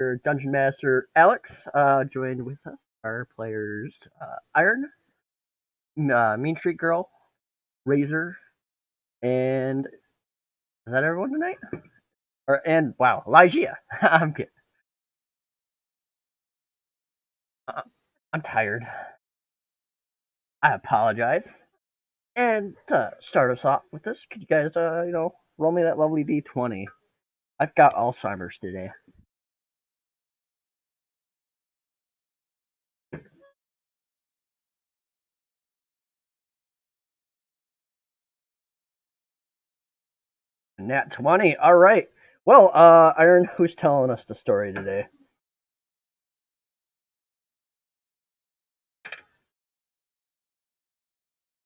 your Dungeon Master Alex. Joined with us are players Iron, Mean Street Girl, Razor, and is that everyone tonight? And wow, Lygia. I'm kidding. Uh, I'm tired. I apologize. And to start us off with this, could you guys, roll me that lovely D20? I've got Alzheimer's today. Nat 20. All right. Well, Iron, who's telling us the story today?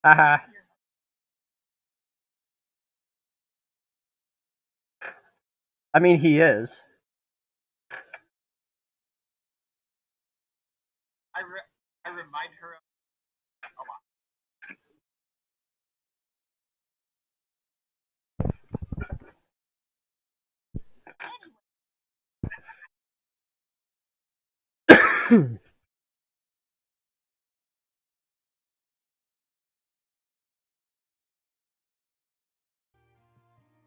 Haha. I mean, he is. I remind her of a lot.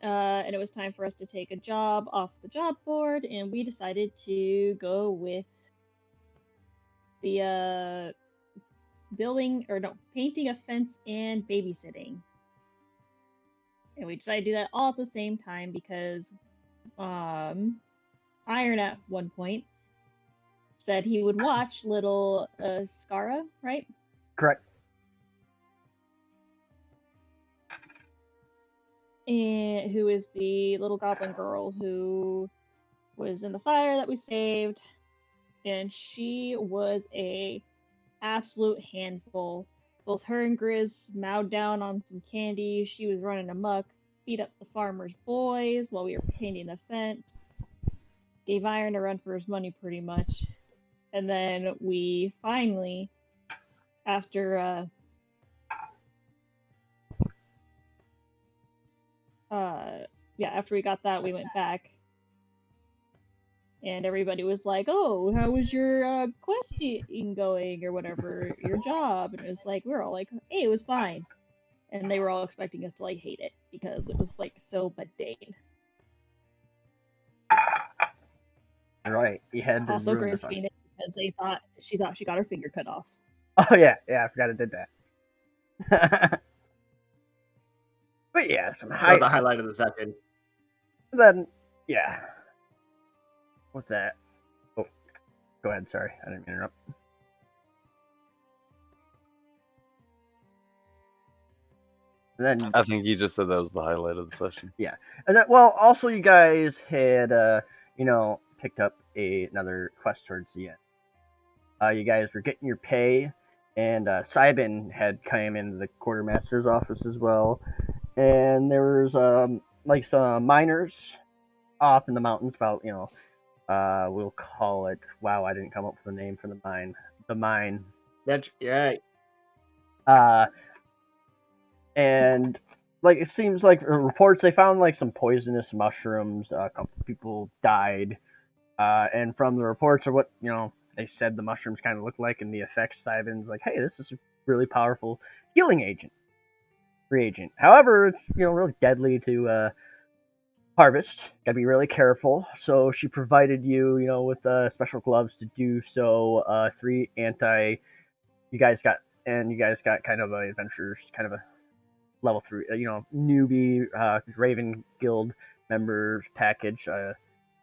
And it was time for us to take a job off the job board, and we decided to go with the painting a fence and babysitting. And we decided to do that all at the same time because Iron at one point said he would watch little Skara, right? Correct. And who is the little goblin girl who was in the fire that we saved, and she was a absolute handful. Both her and Grizz mowed down on some candy. She was running amok, beat up the farmer's boys while we were painting the fence, gave Iron a run for his money pretty much. And then we finally, after after we got that, we went back. And everybody was like, "Oh, how was your questing going, or whatever, your job?" And it was like, we were all like, "Hey, it was fine." And they were all expecting us to like hate it because it was like so mundane. Right. You had to Also, ruin the Grace fun. fainted because she thought she got her finger cut off. Oh yeah, I forgot I did that. But yeah, some That was the highlight of the session. Then yeah. What's that? Oh, go ahead. Sorry, I didn't interrupt. And then I think you just said that was the highlight of the session. Yeah, and then, well, also you guys had picked up another quest towards the end. You guys were getting your pay, and Sybin had come into the quartermaster's office as well, and there was like some miners off in the mountains about we'll call it, wow, I didn't come up with a name for the mine. The mine. That's right. And like it seems like reports they found like some poisonous mushrooms. A couple people died, and from the reports of what they said the mushrooms kind of looked like and the effects, Simon's like, hey, this is a really powerful healing reagent. However, it's really deadly to harvest. Gotta be really careful. So she provided you with special gloves to do so. 3 anti. You guys got kind of a adventurers kind of a level 3, newbie Raven Guild members package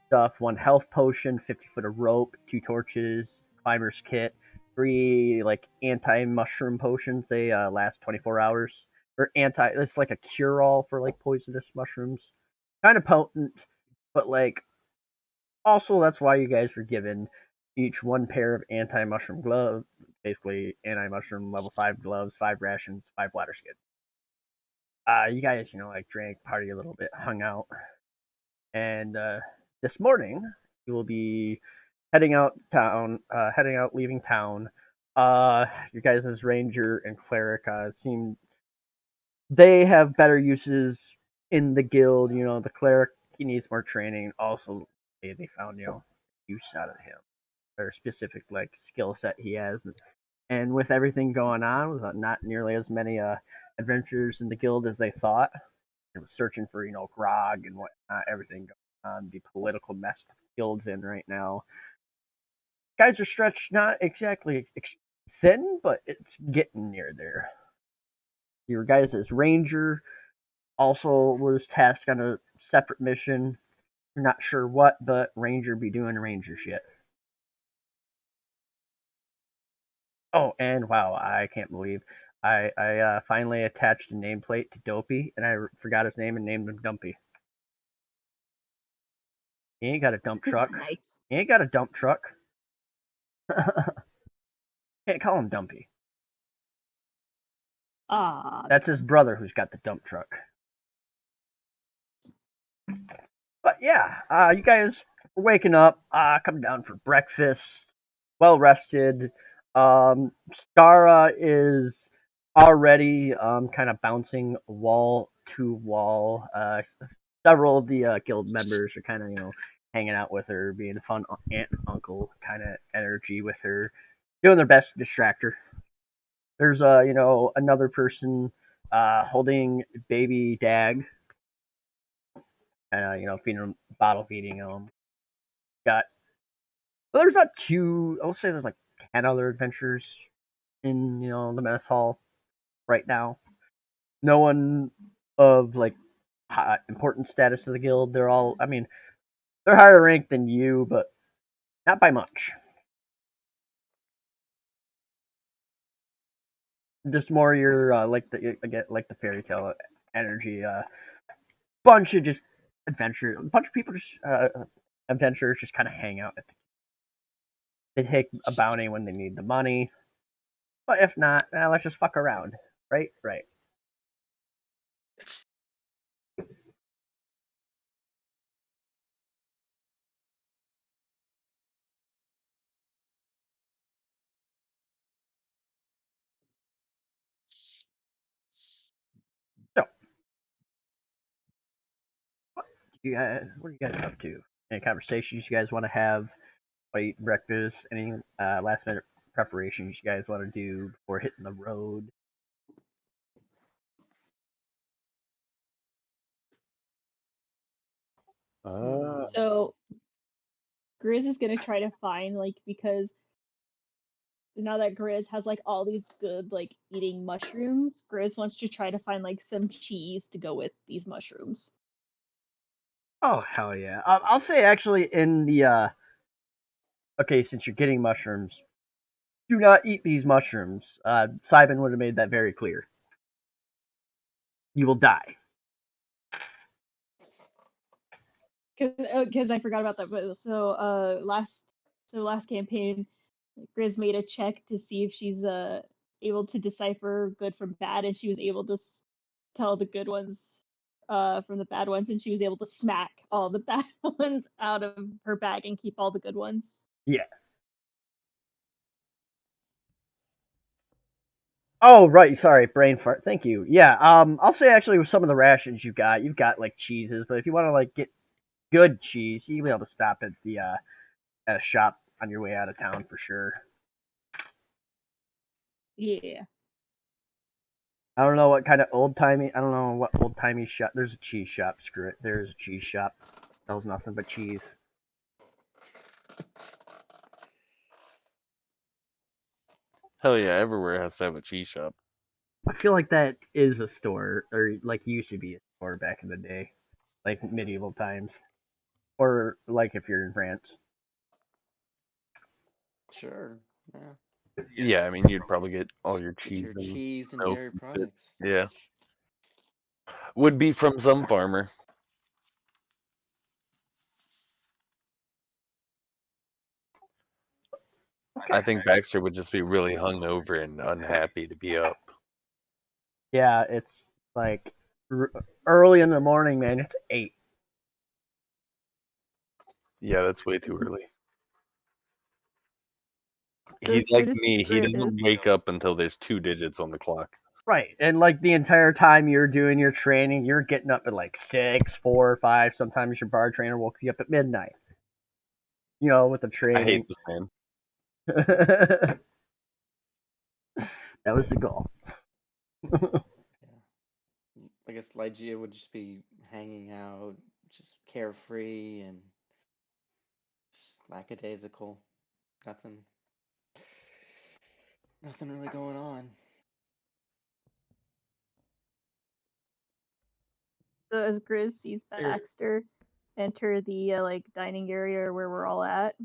stuff. 1 health potion, 50 foot of rope, 2 torches, climber's kit, 3 like anti mushroom potions. They last 24 hours. Or anti. It's like a cure all for like poisonous mushrooms. Kind of potent, but like also that's why you guys were given each 1 pair of anti mushroom gloves. Basically, anti mushroom level 5 gloves, 5 rations, 5 water skins. You guys, like drank, party a little bit, hung out, and this morning you will be leaving town. Your guys' ranger and cleric seem they have better uses in the guild. The cleric he needs more training. Also, they found use out of him, or specific like skill set he has. And with everything going on, with not nearly as many adventurers in the guild as they thought, it was searching for grog and whatnot, everything going on, the political mess the guild's in right now. Guys are stretched not exactly thin, but it's getting near there. Your guys as ranger also was tasked on a separate mission. You're not sure what, but ranger be doing ranger shit. Oh, and wow, I can't believe I finally attached a nameplate to Dopey, and I forgot his name and named him Dumpy. He ain't got a dump truck. Nice. He ain't got a dump truck. Can't call him Dumpy. That's his brother who's got the dump truck. But yeah, you guys are waking up, coming down for breakfast, well rested. Stara is already kind of bouncing wall to wall. Several of the guild members are kind of hanging out with her, being a fun aunt and uncle kind of energy with her, doing their best to distract her. There's another person holding baby Dag, feeding him, bottle feeding him. There's not too. I'll say there's like 10 other adventurers in the mess hall right now. No one of like important status to the guild. They're all. I mean, they're higher ranked than you, but not by much. Just more your like the fairy tale energy. Bunch of just adventurers. A bunch of people just adventurers just kind of hang out. They take a bounty when they need the money, but if not, let's just fuck around. Right. So, what are you guys up to? Any conversations you guys want to have? Eat breakfast? Any last minute preparations you guys want to do before hitting the road? So Grizz is gonna try to find because now that Grizz has all these good eating mushrooms, Grizz wants to try to find some cheese to go with these mushrooms. Oh hell yeah! I'll say actually in the okay, since you're getting mushrooms, do not eat these mushrooms. Simon would have made that very clear. You will die. Because I forgot about that. But last campaign, Grizz made a check to see if she's able to decipher good from bad, and she was able to tell the good ones from the bad ones, and she was able to smack all the bad ones out of her bag and keep all the good ones. Yeah. Oh right, sorry, brain fart. Thank you. Yeah. I'll say actually with some of the rations you've got like cheeses, but if you want to get good cheese, you'll be able to stop at the at a shop on your way out of town for sure. Yeah. I don't know what kind of old timey. I don't know what old timey shop. There's a cheese shop. Screw it. There's a cheese shop. Sells nothing but cheese. Hell yeah, everywhere has to have a cheese shop. I feel like that is a store, or used to be a store back in the day, like medieval times, or like if you're in France. Sure. Yeah. Yeah, I mean, you'd probably get all your Get cheese your and cheese and milk dairy and shit. products. Yeah. Would be from some farmer. I think Baxter would just be really hungover and unhappy to be up. Yeah, it's like early in the morning, man. It's 8. Yeah, that's way too early. So He's as like soon as me. He doesn't Grizz- wake up until there's 2 digits on the clock. Right, and the entire time you're doing your training, you're getting up at 6, 4, 5. Sometimes your bar trainer woke you up at midnight. with the I training. hate this man. That was the goal. Yeah. I guess Lygia would just be hanging out, just carefree and just lackadaisical. Nothing, nothing really going on. So as Grizz sees Baxter enter the like dining area where we're all at,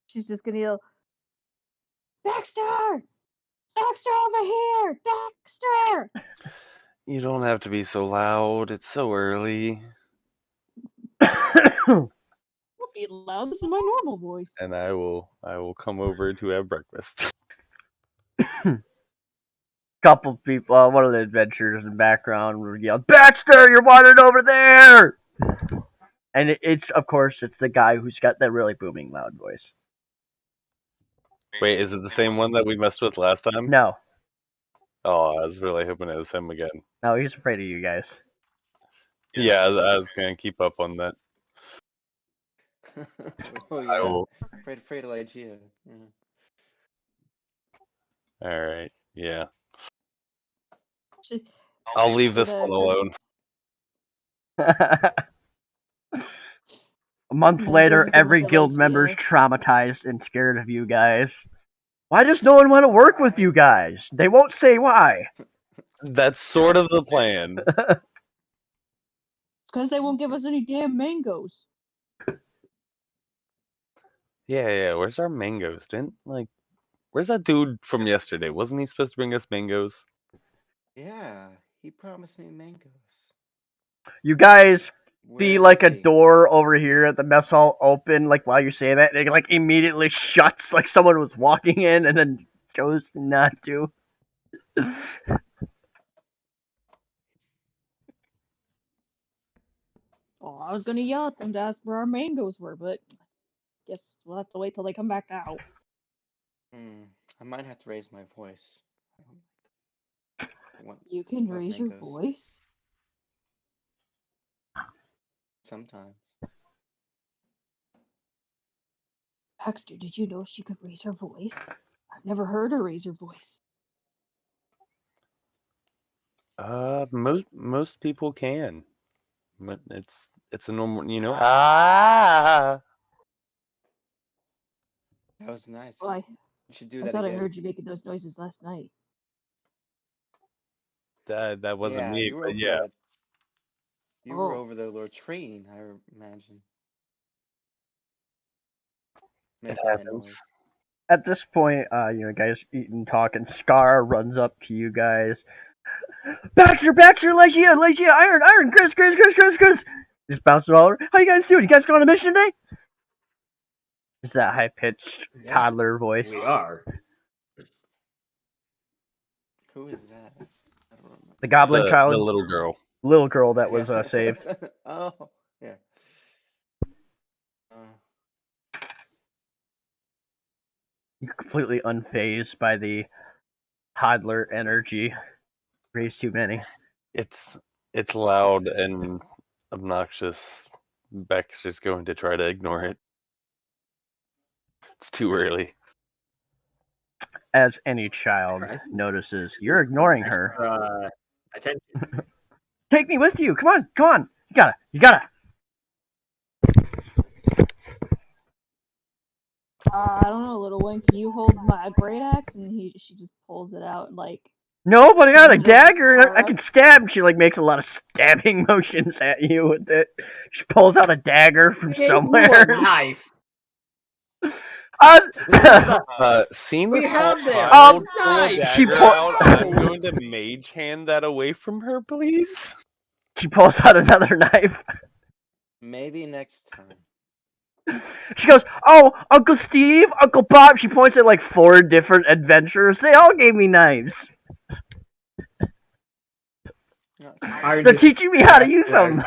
she's just gonna yell, "Baxter! Baxter over here! Baxter!" You don't have to be so loud. It's so early. I'll be loud. This is my normal voice. And I will come over to have breakfast. Couple people, one of the adventurers in the background would yell, "Baxter, you're wanted over there!" And it's, of course, it's the guy who's got that really booming, loud voice. Wait, is it the same one that we messed with last time? No, Oh, I was really hoping it was him again. no, he's afraid of you guys. Yeah, I was gonna keep up on that. Oh I yeah, will. afraid of Lygia. Yeah. All right. Yeah. She- I'll leave but, this one alone. A month No, later, Grizz is gonna every look at guild Lygia. member's traumatized and scared of you guys. Why does no one want to work with you guys? They won't say why. That's sort of the plan. It's because they won't give us any damn mangoes. Yeah. Where's our mangoes? Where's that dude from yesterday? Wasn't he supposed to bring us mangoes? Yeah, he promised me mangoes. You guys see Where like is a he? door over here at the mess hall open, like while you say that, and it like immediately shuts, like someone was walking in and then chose not to. Oh, I was gonna yell at them to ask where our mangoes were, but guess we'll have to wait till they come back out. I might have to raise my voice. I want You can love raise your mangoes voice. sometimes. Baxter, did you know she could raise her voice? I've never heard her raise her voice. Most people can. But it's a normal, Ah. That was nice. Well, You should do I that thought I again. heard you making those noises last night. That wasn't Yeah, me, you were but over yeah. the. You were Oh. over the latrine, I imagine. It Making that happens. noise. At this point, guys eating, talking. Scar runs up to you guys. Baxter, Lygia, Iron, Chris. Just bouncing all over. How you guys doing? You guys going on a mission today? It's that high pitched toddler voice. We are. Who is that? I don't remember. The goblin child, The little girl. little girl that was Yeah. saved. Oh, yeah. You're completely unfazed by the toddler energy. Raised too many. It's loud and obnoxious. Baxter's going to try to ignore it. It's too early. As any child notices, you're ignoring her. Attention. Take me with you. Come on. You gotta. I don't know, little one. Can you hold my great axe? And she just pulls it out and like. No, but I got a Turns around to dagger. Scar. I can stab. She like makes a lot of stabbing motions at you with it. She pulls out a dagger from somewhere. Knife. Seeing We the have small them. child pull a Knife. She dagger pull- out, I'm going to mage hand that away from her, please. She pulls out another knife. Maybe next time. She goes, "Oh, Uncle Steve, Uncle Bob." She points at like 4 different adventurers. They all gave me knives. No, Iron They're just- teaching me how to use them.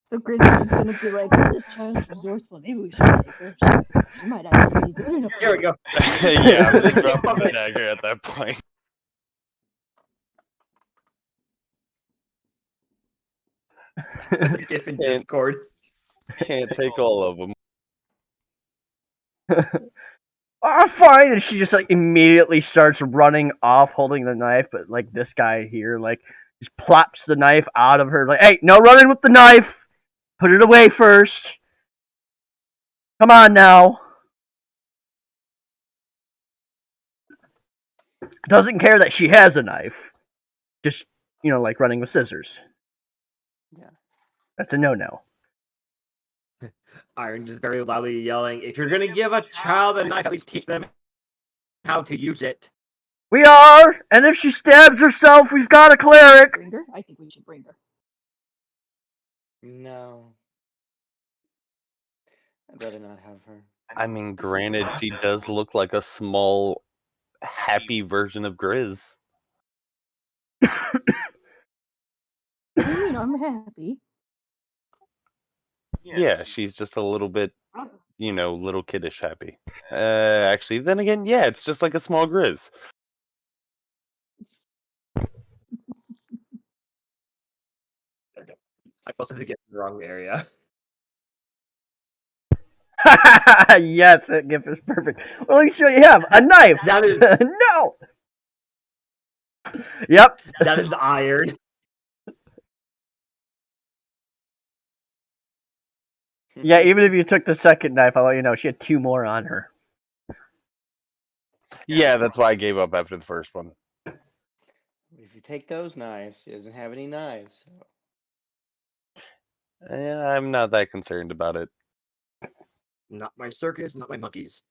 So Grizz is just gonna be like, "Oh, this child's resourceful. Maybe we should take her. She might actually be good enough." Here we go. Yeah, I'm just dropping the dagger at that point. The GIF in And- Discord. Can't take all of them. I'm fine, and she just like immediately starts running off holding the knife, but like this guy here like just plops the knife out of her like, hey, no running with the knife! Put it away first. Come on now. Doesn't care that she has a knife. Just, like running with scissors. Yeah. That's a no-no. Iron just very loudly yelling, if you're gonna give a child a knife, at least teach them how to use it. We are! And if she stabs herself, we've got a cleric! Bring her? I think we should bring her. No. I'd rather not have her. I mean, granted, she does look like a small, happy version of Grizz. What do you mean I'm happy? Yeah, she's just a little bit, little kiddish happy. Actually, then again, yeah, it's just like a small Grizz. I posted the GIF in the wrong area. Yes, that gif is perfect. Well, let me show you have a knife. That is No. Yep. that is Iron. Yeah, even if you took the second knife, I'll let you know she had 2 more on her. Yeah, that's why I gave up after the first one. If you take those knives, she doesn't have any knives. So. Yeah, I'm not that concerned about it. Not my circus, not my monkeys.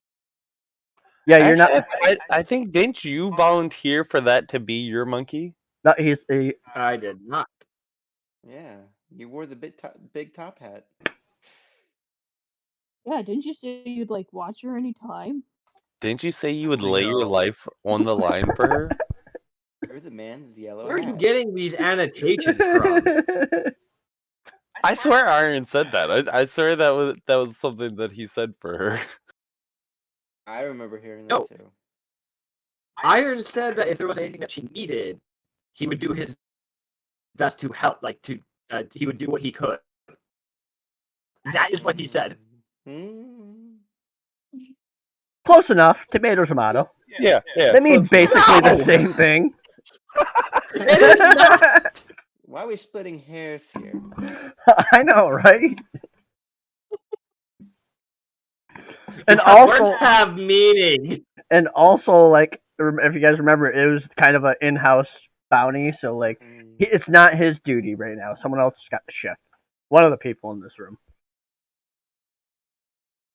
Yeah, you're Actually, not. I think, didn't you volunteer for that to be your monkey? Not he's a. I did not. Yeah, you wore the big top hat. Yeah, didn't you say you'd like watch her anytime? Didn't you say you would lay your life on the line for her? You're the man with the yellow Where are you hat. getting these annotations from? I swear Iron said that. I swear that was something that he said for her. I remember hearing No. that too. Iron said that if there was anything that she needed, he would do his best to help. He would do what he could. That is what he said. Hmm. Close enough. Tomato, tomato. Yeah. They mean listen. basically the No! same thing. It is not. Why are we splitting hairs here? I know, right? And Because words also, have meaning. like, if you guys remember, it was kind of an in-house bounty, so like, Mm. it's not his duty right now. Someone else got the shift. One of the people in this room.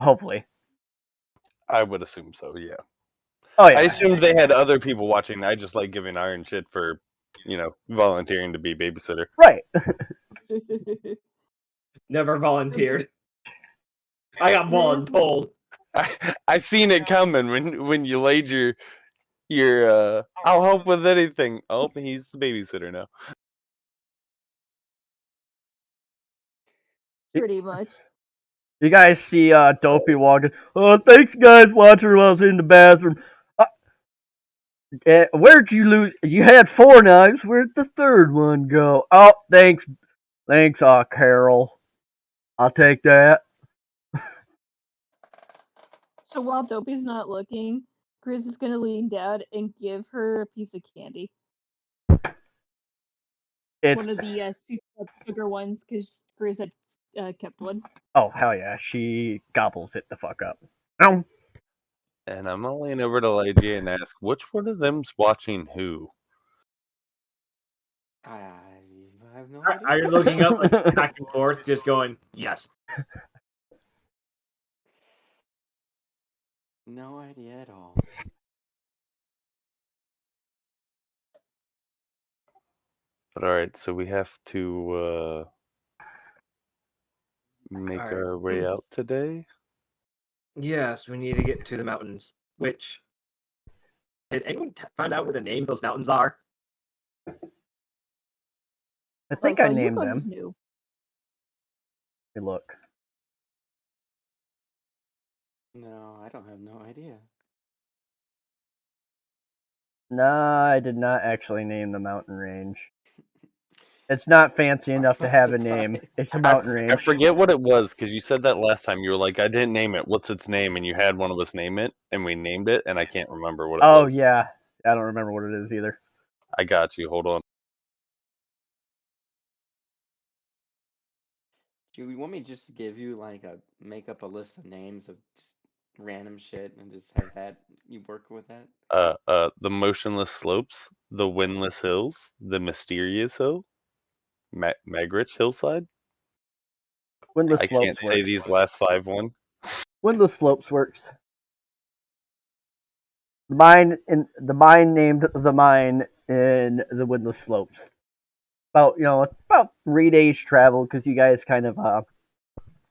Hopefully. I would assume so, yeah. Oh yeah. I assumed they had other people watching. I just like giving Iron shit for, volunteering to be babysitter. Right. Never volunteered. I got voluntold. I seen it coming when you laid your I'll help with anything. Oh, he's the babysitter now. Pretty much. You guys see Dopey walking. Oh, thanks, guys, watching while I was in the bathroom. Where'd you lose? You had 4 knives. Where'd the third one go? Oh, thanks, Carol. I'll take that. So while Dopey's not looking, Grizz is gonna lean down and give her a piece of candy. It's One of the super sugar ones, because Grizz had kept one. oh hell yeah, she gobbles it the fuck up. Ow. And I'm gonna lean over to Legia and ask, which one of them's watching who? I have no idea. Iron looking up like back and forth, just going, yes. No idea at all. But all right, so we have to make All right. our way out today. Yes, we need to get to the mountains. Which did anyone find out what the name of those mountains are? I think I You named guys them. knew. Hey, look. No, I don't have no idea. No, I did not actually name the mountain range. It's not fancy enough to have a Surprise. name. It's a mountain I range. forget what it was because you said that last time. You were like, "I didn't name it. What's its name?" And you had one of us name it, and we named it, and I can't remember what it Oh was. yeah, I don't remember what it is either. I got you. Hold on. Do you want me just to give you like make up a list of names of just random shit and just have that you work with that? The motionless slopes, the windless hills, the mysterious hill, Magrich hillside. Windless I can't Slopes say works. these last 5 one. Windless Slopes works. The mine named the mine in the Windless Slopes. About 3 days travel because you guys kind of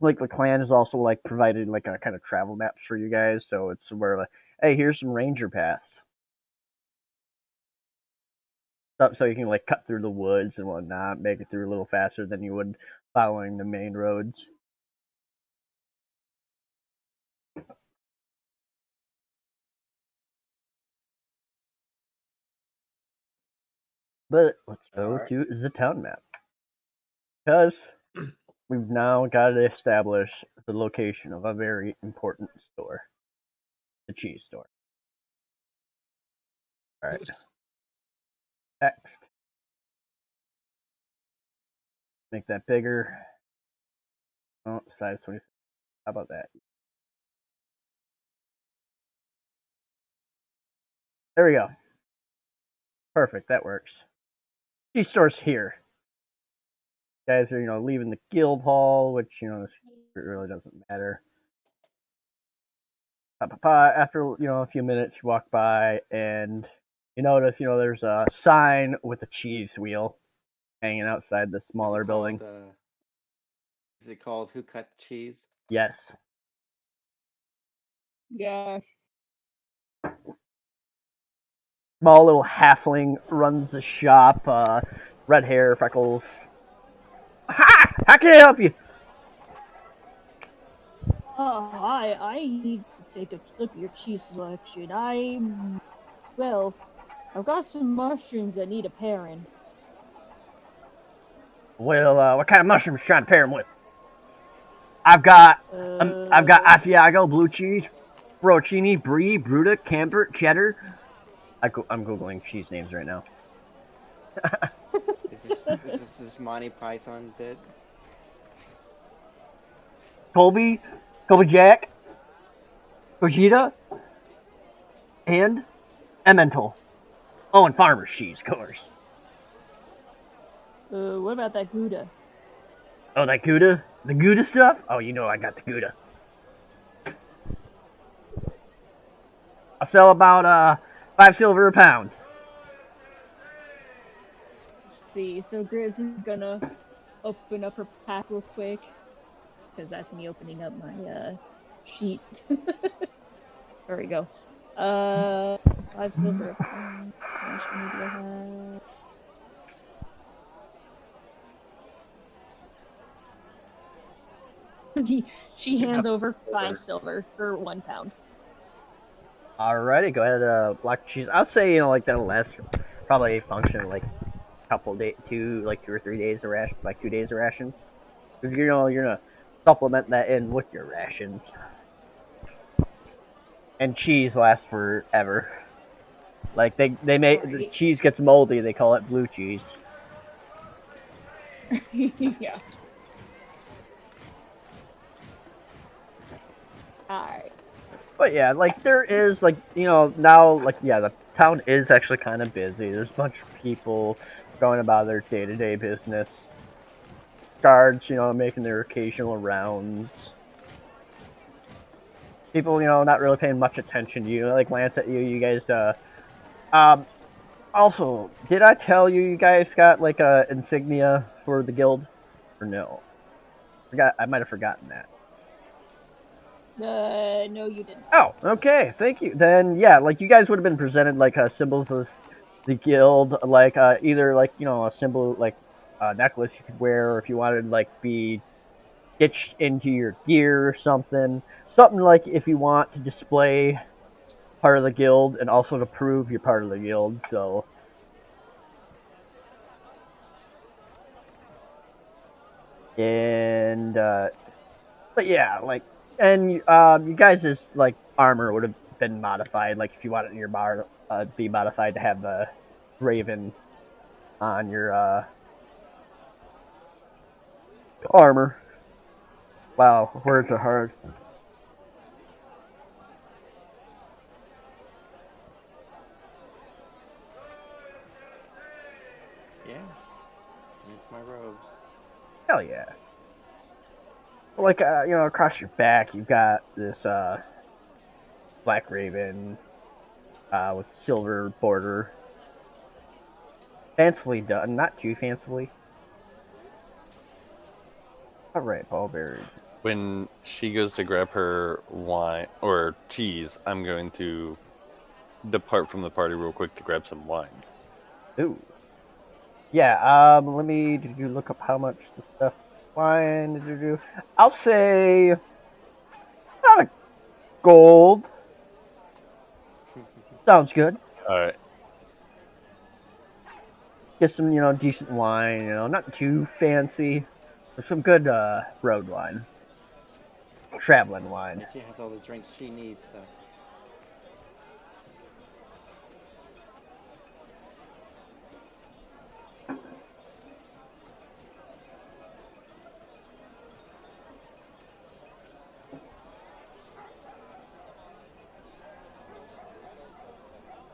like the clan is also like provided like a kind of travel maps for you guys, so it's where like, hey, here's some ranger paths, so you can like cut through the woods and whatnot, make it through a little faster than you would following the main roads. But let's go Alright. to the town map because we've now got to establish the location of a very important store, the cheese store. All right. Text. Make that bigger. Oh, size 26. How about that? There we go. Perfect. That works. Cheese store's here. You guys are, leaving the guild hall, which, it really doesn't matter. After, a few minutes, you walk by and you notice, there's a sign with a cheese wheel hanging outside the smaller building. Is it called Who Cut Cheese? Yes. Yeah. Small little halfling runs the shop. Red hair, freckles. Ha! How can I help you? Hi, I need to take a look at your cheese selection. I've got some mushrooms that need a pairing. Well, what kind of mushrooms you trying to pair them with? I've got Asiago, blue cheese, Brocchini, Brie, Bruta, Camembert, Cheddar. I'm googling cheese names right now. Is this Monty Python bit? Colby Jack, Gogeta, and Emmental. Oh, and farmer's cheese, of course. What about that Gouda? Oh, that Gouda? The Gouda stuff? Oh, I got the Gouda. I'll sell about 5 silver a pound. Let's see, so Grizz is gonna open up her pack real quick. Because that's me opening up my sheet. There we go. 5 silver a pound. How much money do I have? She hands over 5 silver for 1 pound. Alrighty, go ahead, black cheese. I'll say, like that'll last probably function like a couple days, 2 or 3 days of ration, like 2 days of rations. Because you're gonna supplement that in with your rations. And cheese lasts forever. Like they make the cheese gets moldy. They call it blue cheese. Yeah. Alright. But yeah, there is now the town is actually kind of busy. There's a bunch of people going about their day-to-day business. Guards, making their occasional rounds. People, not really paying much attention to you. Glance at you. You guys, Also, did I tell you guys got a insignia for the guild, or no? I might have forgotten that. No, you didn't. Oh, okay. Thank you. Then, yeah, you guys would have been presented symbols of the guild, either a symbol a necklace you could wear, or if you wanted be stitched into your gear or something. Something if you want to display part of the guild and also to prove you're part of the guild. So And but yeah, like, and you guys' like armor would have been modified, like if you wanted your bar be modified to have the raven on your armor. Wow, words are hard. Yeah. It's my robes. Hell yeah. Like across your back you've got this black raven with silver border. Fancifully done, not too fancifully. Alright, Ballberry. When she goes to grab her wine or cheese, I'm going to depart from the party real quick to grab some wine. Ooh. Yeah, let me look up how much the stuff wine. I'll say not a gold. Sounds good. All right. Get some, decent wine, not too fancy. But some good road wine. Traveling wine. She has all the drinks she needs, so.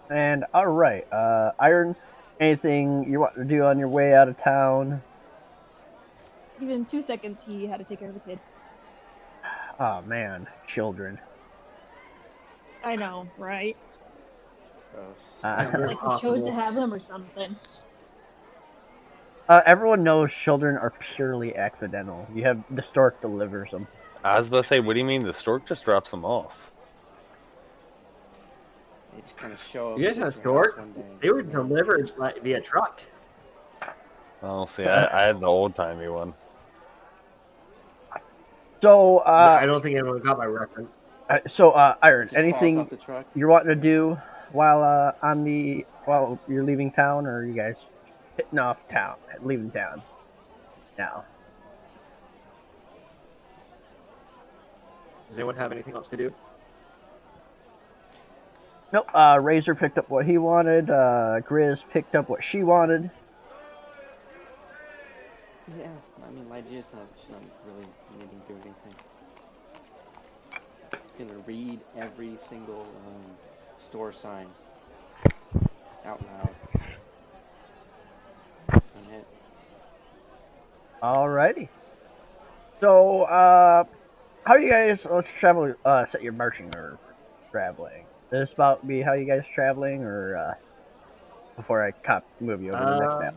And alright, Iron, anything you want to do on your way out of town? Even 2 seconds, he had to take care of a kid. Oh man, children. I know, right? Gross. Like he chose to have them or something. Everyone knows children are purely accidental. You have the stork delivers them. I was about to say, what do you mean? The stork just drops them off. They just kind of show up. You guys at have your stork? house one day. They were delivered via truck. Oh, see, I had the old timey one. So, I don't think anyone got my reference. Iron, Just falls anything off the truck. you're wanting to do while while you're leaving town, or are you guys leaving town now? Does anyone have anything else to do? Nope. Razor picked up what he wanted. Grizz picked up what she wanted. Yeah, I mean, Lygia's she's not really needing to do anything. She's gonna read every single store sign out loud. That's it. Alrighty. So, how you guys let's travel? Set your marching order for traveling. Is this about be how you guys traveling, or before I move you over to the next map?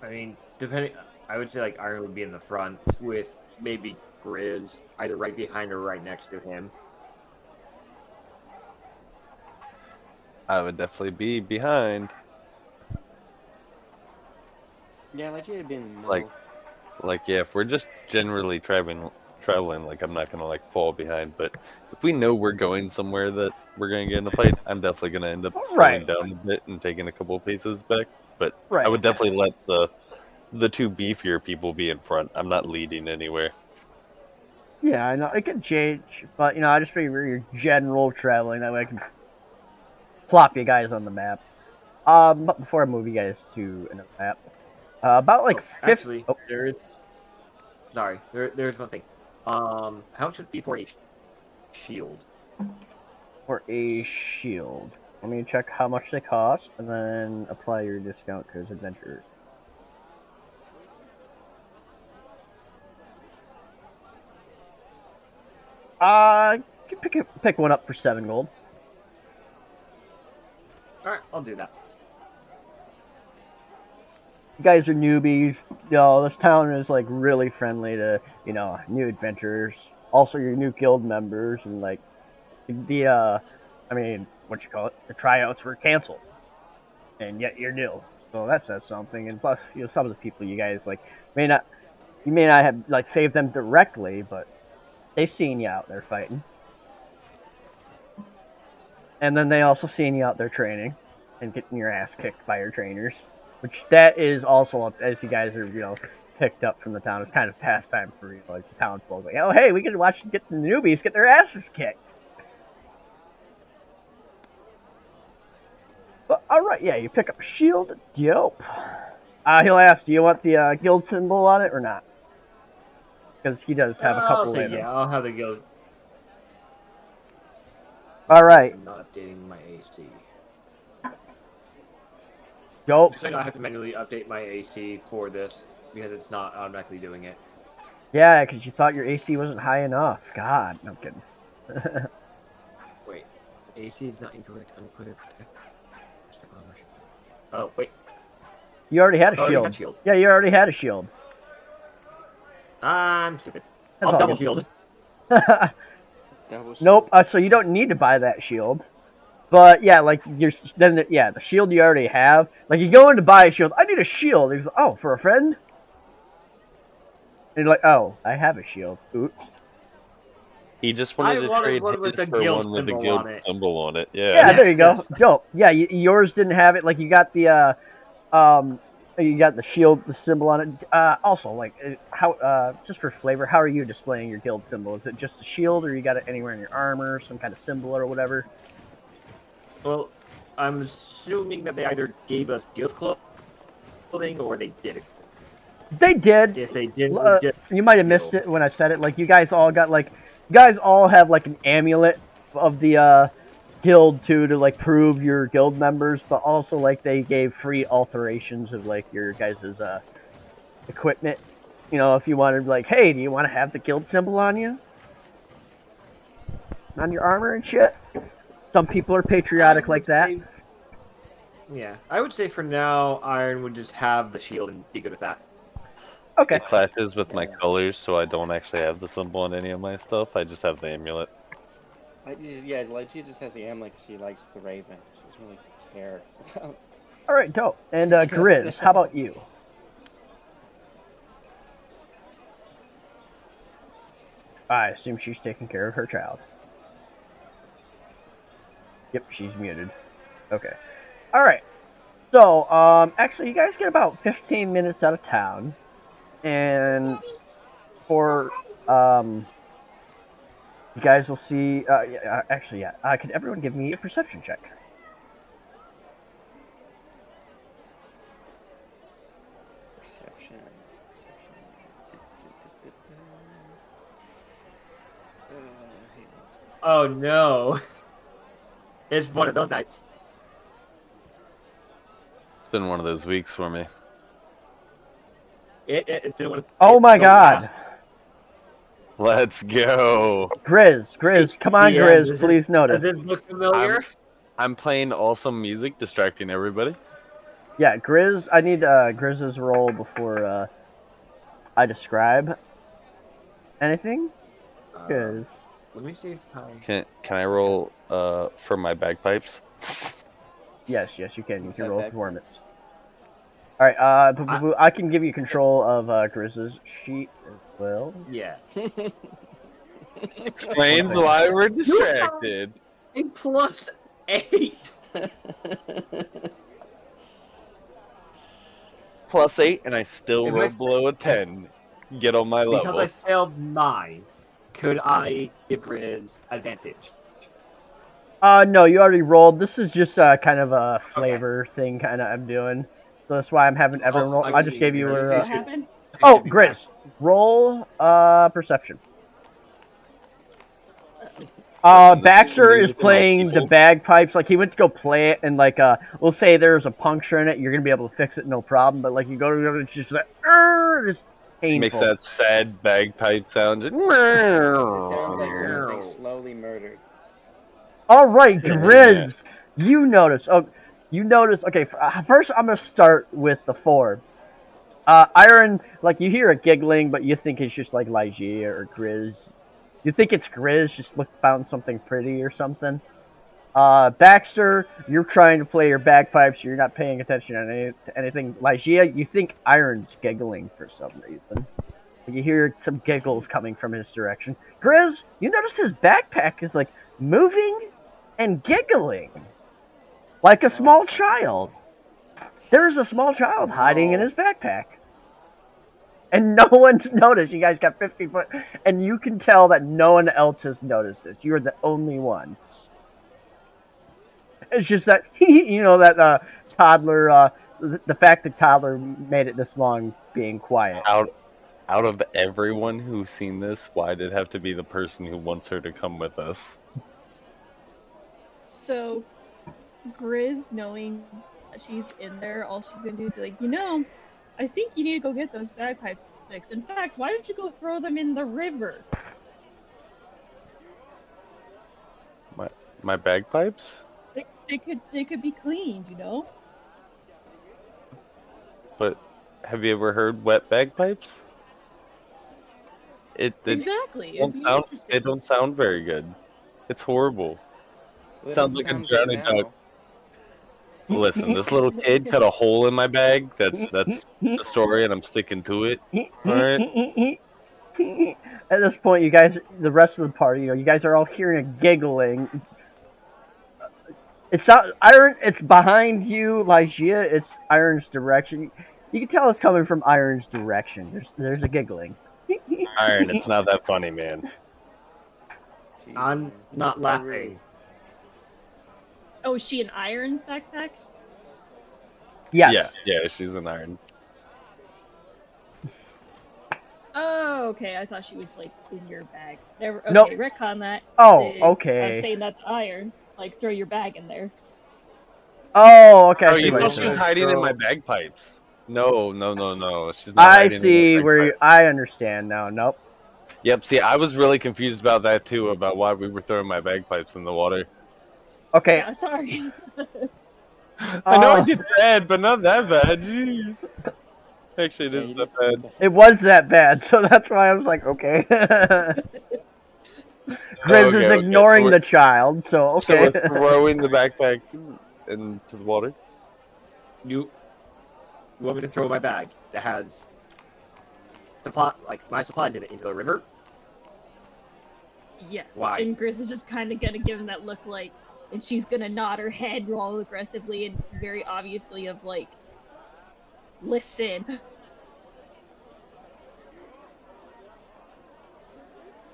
I mean, depending, I would say like Iron would be in the front with maybe Grizz either right behind or right next to him. I would definitely be behind. Yeah, Lygia would be in the middle. Like yeah, if we're just generally traveling, like I'm not gonna like fall behind. But if we know we're going somewhere that we're gonna get in a fight, I'm definitely gonna end up slowing down a bit and taking a couple paces back. But I would definitely let the two beefier people be in front. I'm not leading anywhere. Yeah, I know it can change, but I just figure your general traveling that way I can plop you guys on the map. But before I move you guys to another map, about like 50. Actually, there is. Sorry, there's one thing. How much would it be for a shield? For a shield, let me check how much they cost, and then apply your discount because adventure. You can pick one up for 7 gold. All right, I'll do that. You guys are newbies. This town is like really friendly to new adventurers. Also, your new guild members, and like the the tryouts were canceled, and yet you're new. So that says something. And plus, some of the people you guys may not have like saved them directly, but they've seen you out there fighting. And then they also seen you out there training and getting your ass kicked by your trainers. Which that is also, as you guys are, picked up from the town. It's kind of pastime for you, like the townsfolk. Like, oh, hey, we can watch get the newbies get their asses kicked. But all right, yeah, you pick up a shield. Dope. He'll ask, do you want the guild symbol on it or not? Because he does have a couple I'll say later. yeah. I'll have the guild. All right. I'm not updating my AC. Dope. Looks like I have to manually update my AC for this because it's not automatically doing it. Yeah, because you thought your AC wasn't high enough. God, no I'm kidding. Wait, AC is not incorrect. Unput it. Oh wait, You already had a I already shield. had shield. Yeah, you already had a shield. I'm stupid. That's I'll all double good. shield. Double Nope. shield. So you don't need to buy that shield. But yeah, like the shield you already have. Like you go in to buy a shield. I need a shield. He's like, oh, for a friend. And you're like, oh, I have a shield. Oops. He just wanted to wanted trade one with his the for guild one with the symbol guild on it. symbol on it. Yeah, Yeah. there you go. Yes. Dope. Yeah, yours didn't have it. Like you got the you got the shield, the symbol on it. Also, like how just for flavor, how are you displaying your guild symbol? Is it just a shield, or you got it anywhere in your armor, some kind of symbol or whatever? Well, I'm assuming that they either gave us guild clothing or they didn't. They did. If they didn't, we just You might have missed it when I said it. Like you guys all got like, you guys all have like an amulet of the guild too to like prove your guild members, but also like they gave free alterations of like your guys' equipment. You know, if you wanted like, hey, do you want to have the guild symbol on you, on your armor and shit? Some people are patriotic like that. Yeah, I would say for now, Iron would just have the shield and be good with that. Okay. It clashes with my colors, so I don't actually have the symbol on any of my stuff. I just have the amulet. Yeah, like she just has the amulet. She likes the raven. She doesn't really care. All right, dope. And Grizz, how about you? I assume she's taking care of her child. Yep, she's muted. Okay. All right. So, actually, you guys get about 15 minutes out of town, and for you guys will see. Actually, yeah. Could everyone give me a perception check? Perception. Oh no! It's one of those nights. It's been one of those weeks for me. It's been one of, Oh my god! fast. Let's go. Grizz, come on, Yeah, Grizz, please notice. Does this look familiar? I'm playing awesome music, distracting everybody. Yeah, Grizz, I need Grizz's roll before I describe anything. Because Let me see if Can I roll for my bagpipes? yes, you can. You can Okay, roll back. performance. All right, I can give you control of Grizz's sheet as well. Yeah. Explains why we're distracted. A +8. +8, and I still If roll I- below a 10. Get on my Because level. I failed mine, could I give Grizz advantage? No, you already rolled. This is just kind of a flavor thing, kind of I'm doing. So that's why I'm having everyone roll. I just gave you What a. happened? Oh, Grizz, roll perception. Listen, this Baxter is is playing the people. bagpipes. Like he went to go play it, and like we'll say there's a puncture in it, you're gonna be able to fix it, no problem. But like you go to it's just like, just painful. Makes that sad bagpipe sound. It sounds like we're being slowly murdered. All right, Grizz, you notice. Oh, you notice. Okay, first I'm gonna start with the four. Iron, like you hear it giggling, but you think it's just like Lygia or Grizz. You think it's Grizz, just found something pretty or something. Baxter, you're trying to play your bagpipes, you're not paying attention to anything. Lygia, you think Iron's giggling for some reason. You hear some giggles coming from his direction. Grizz, you notice his backpack is like moving and giggling. Like a small child. There's a small child hiding in his backpack. and no one's noticed. You guys got 50 foot, and you can tell that no one else has noticed this. You're the only one. It's just that that toddler. The fact that toddler made it this long being quiet. Out of everyone who's seen this, why did it have to be the person who wants her to come with us? So, Grizz, knowing that she's in there, all she's gonna do is be like, I think you need to go get those bagpipes fixed. In fact, why don't you go throw them in the river? My bagpipes? They could be cleaned, But have you ever heard wet bagpipes? Exactly. It don't sound very good. It's horrible. Well, Sounds it like a sounds good drowning now. duck. Listen, this little kid cut a hole in my bag. That's the story, and I'm sticking to it. All right. At this point, you guys, the rest of the party, you guys are all hearing a giggling. It's not Iron. It's behind you, Lygia. It's Iron's direction. You can tell it's coming from Iron's direction. There's a giggling. Iron, it's not that funny, man. Jeez, I'm man. not Oh, laughing. really? Oh, is she in Iron's backpack? Yes. Yeah, she's an Iron. Oh, okay. I thought she was in your bag. Never. Okay, Nope. retcon that. Oh, I okay. was saying that's Iron. Throw your bag in there. Oh, okay. Oh, I see you what thought you're she was saying. hiding in my bagpipes? No. She's not I hiding see in my where bagpipes. I understand now. Nope. Yep, see, I was really confused about that too, about why we were throwing my bagpipes in the water. Okay. Yeah, sorry. I know I did bad, but not that bad. Jeez. Actually, it Yeah, is you that did- bad. It was that bad, so that's why I was like, okay. Grizz is Okay, ignoring so the child, so So okay. we're throwing the backpack into the water? You want me to throw my bag that has my supply in it into the river? Yes. Why? And Grizz is just kind of gonna give him that look and she's gonna nod her head all aggressively and very obviously of listen.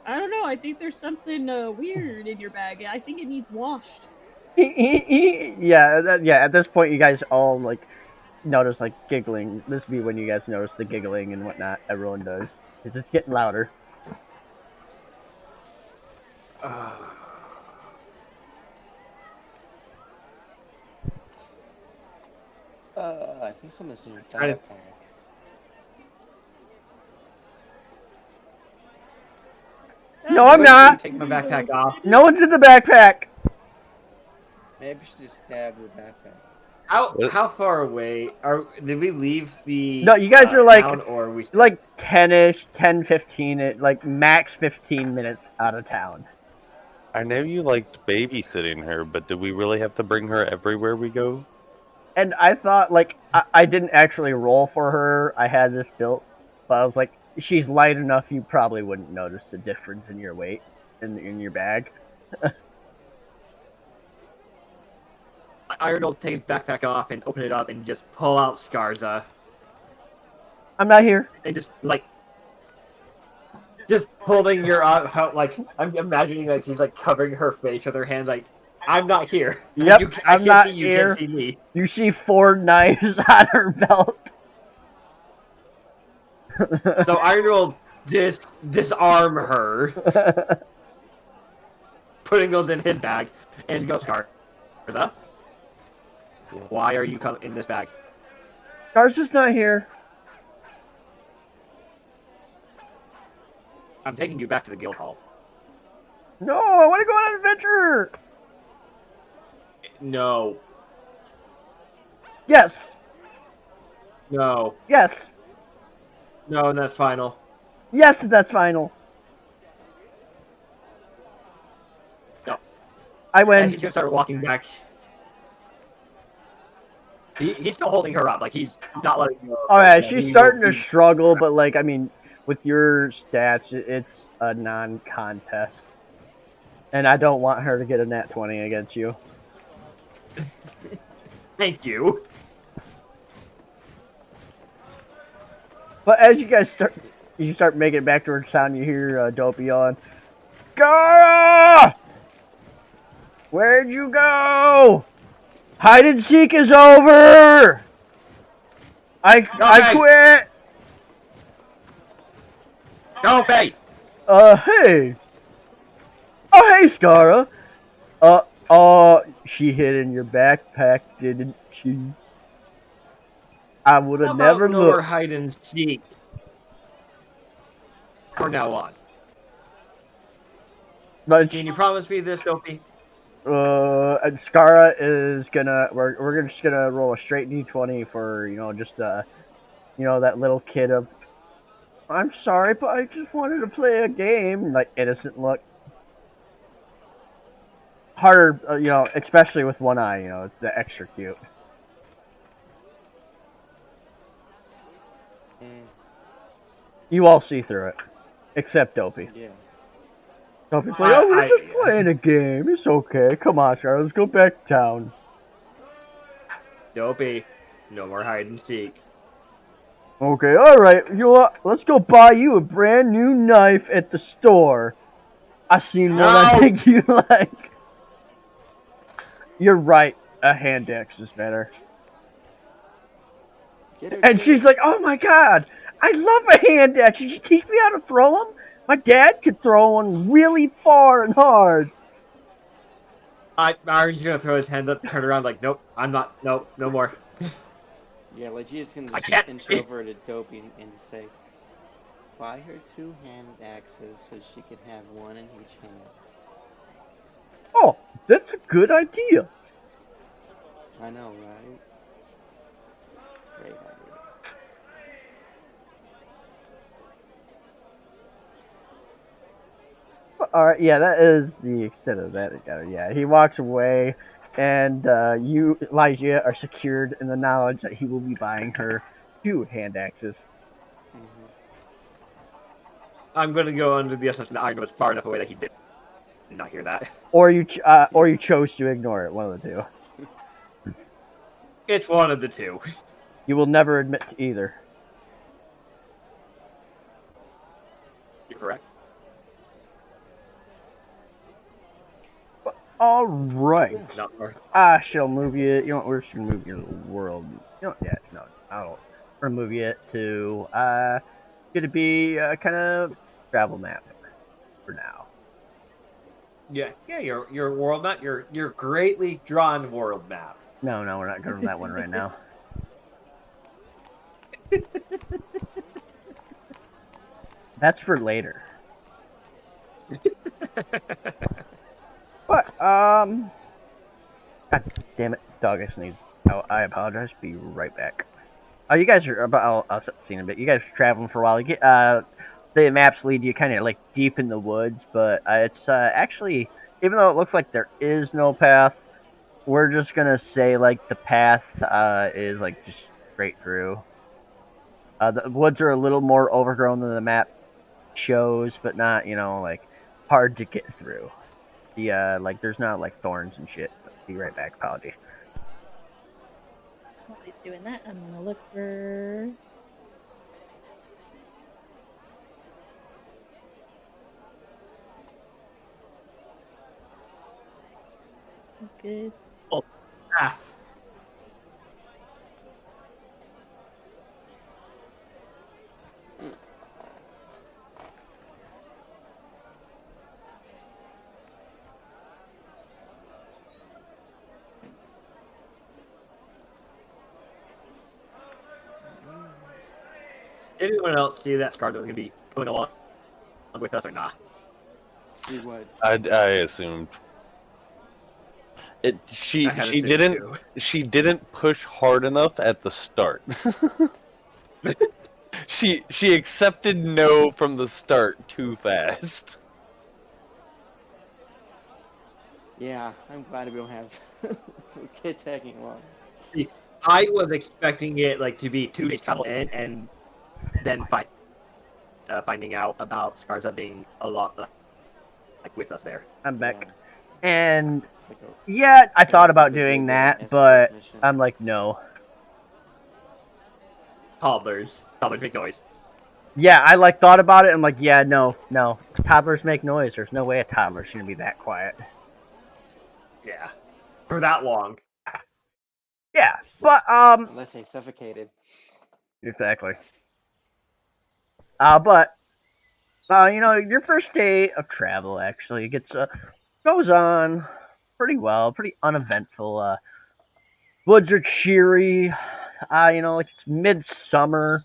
I don't know. I think there's something weird in your bag. I think it needs washed. Yeah. At this point, you guys all notice giggling. This would be when you guys notice the giggling and whatnot. Everyone does, because it's getting louder. I think someone's in your Try to- backpack. No, I'm not. Take my backpack off. No one's in the backpack. Maybe we should just stab your backpack. How far away did we leave the No, you guys are town, or we 10-ish, 10, 15, max 15 minutes out of town. I know you liked babysitting her, but do we really have to bring her everywhere we go? And I thought, I didn't actually roll for her. I had this built, but I was like, she's light enough, you probably wouldn't notice the difference in your weight in your bag. Iron will take his backpack off and open it up and just pull out Scarza I'm not here. and just holding your I'm imagining she's covering her face with her hands I'm not here. Yep, I I'm can't not see you. here. Can't see me. You see 4 knives on her belt. So Iron will disarm her, putting those in his bag, and go Scarza. Why are you in this bag? Garza's not here. I'm taking you back to the guild hall. No, I want to go on an adventure. No. Yes. No. Yes. No, and that's final. Yes, that's final. No. I And win. he's gonna start walking back. He's still holding her up, he's not letting go. Oh yeah, she's starting to struggle, but with your stats, it's a non-contest, and I don't want her to get a nat 20 against you. Thank you. But as you start making it back towards town, you hear Dopey yelling, "Gara! Where'd you go? Hide and seek is over! I quit!" Dopey! Hey! Oh, hey, Skara! She hid in your backpack, didn't she? I would How have about never no more looked. hide and seek from now on? But, Can you promise me this, Dopey? and Skara is gonna, we're just gonna roll a straight D20 for, just, that little kid of, "I'm sorry, but I just wanted to play a game," like, innocent look. Harder, especially with one eye, it's the extra cute. You all see through it, except Dopey. Yeah. Dopey's like, "Oh, we're just playing a game. It's okay. Come on, Skara, let's go back to town." Dopey, no more hide and seek. Okay, alright, you know what? Let's go buy you a brand new knife at the store. I seen one I think you like. You're right, a hand axe is better. And she's like, "Oh my god, I love a hand axe. Did you teach me how to throw them? My dad could throw one really far and hard." Ari's gonna throw his hands up, turn around like, "Nope, I'm not. Nope, no more." Yeah, Legita's gonna I just can't- inch over to Dopey and just say, "Buy her 2 hand axes so she can have one in each hand." Oh, that's a good idea. I know, right? Great idea. Alright, yeah, that is the extent of that. Yeah, he walks away, and you, Elijah, are secured in the knowledge that he will be buying her 2 hand axes. Mm-hmm. I'm gonna go under the assumption that Ari was far enough away that he did not hear that. Or you chose to ignore it, one of the two. It's one of the two. You will never admit to either. You're correct. All right. Not more. I shall move you. You know what? We're just gonna move your world. No, I don't. We're gonna move you to gonna be kind of travel map for now. Yeah, your world map, your greatly drawn world map. No, we're not going to that one right now. That's for later. But God damn it, dog! I sneezed. Oh, I apologize. Be right back. Oh, you guys are about. I'll set the scene a bit. You guys are traveling for a while. You get the maps lead you kind of like deep in the woods, but it's actually, even though it looks like there is no path, we're just gonna say like the path is like just straight through. The woods are a little more overgrown than the map shows, but not like hard to get through. The like there's not like thorns and shit. Be right back. Apology. While he's doing that, I'm gonna look for. Good. Oh, path. Anyone else see that Scarlet was gonna be coming along with us or not? See what? I assumed. She didn't push hard enough at the start. she accepted no from the start too fast. Yeah, I'm glad we don't have kid tagging along. I was expecting it like to be 2 days travel in, and then finding out about Scarza being a lot like with us there. I'm back. Yeah. And It's like yeah, I thought about it's a doing big that, escort but mission. I'm like, no. Toddlers make noise. Yeah, I like thought about it. I'm like, yeah, no. Toddlers make noise. There's no way a toddler's gonna be that quiet. Yeah. For that long. Yeah, but Unless they suffocated. exactly. But your first day of travel actually goes on pretty well, pretty uneventful. Woods are cheery. Like it's midsummer.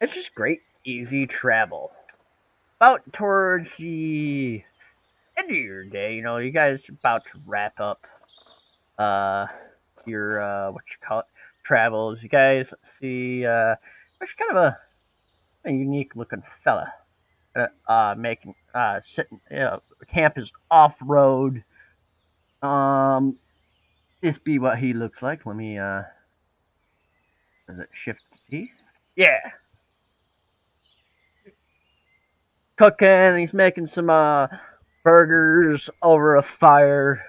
It's just great, easy travel. About towards the end of your day, you guys are about to wrap up your what you call it travels. You guys see there's kind of a unique looking fella making sitting camp is off road. This be what he looks like. Let me does it shift T? Yeah. Cooking, he's making some burgers over a fire.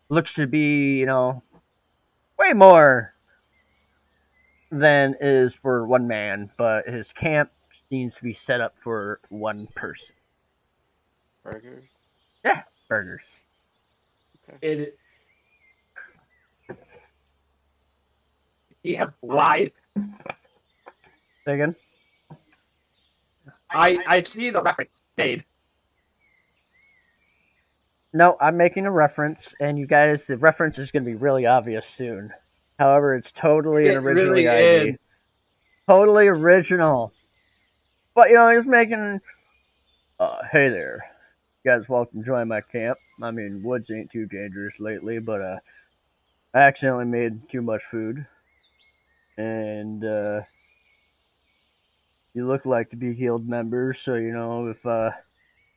Looks to be, way more than is for one man, but his camp seems to be set up for one person. Burgers? Yeah, burgers. Okay. Yeah, why? Say again? I see the reference. Stayed. No, I'm making a reference, and you guys, the reference is going to be really obvious soon. However, it's totally an It original really idea. is. Totally original. But, he's making, hey there. You guys welcome to join my camp. I mean, woods ain't too dangerous lately, but, I accidentally made too much food. And, you look like to be guild members, so, if,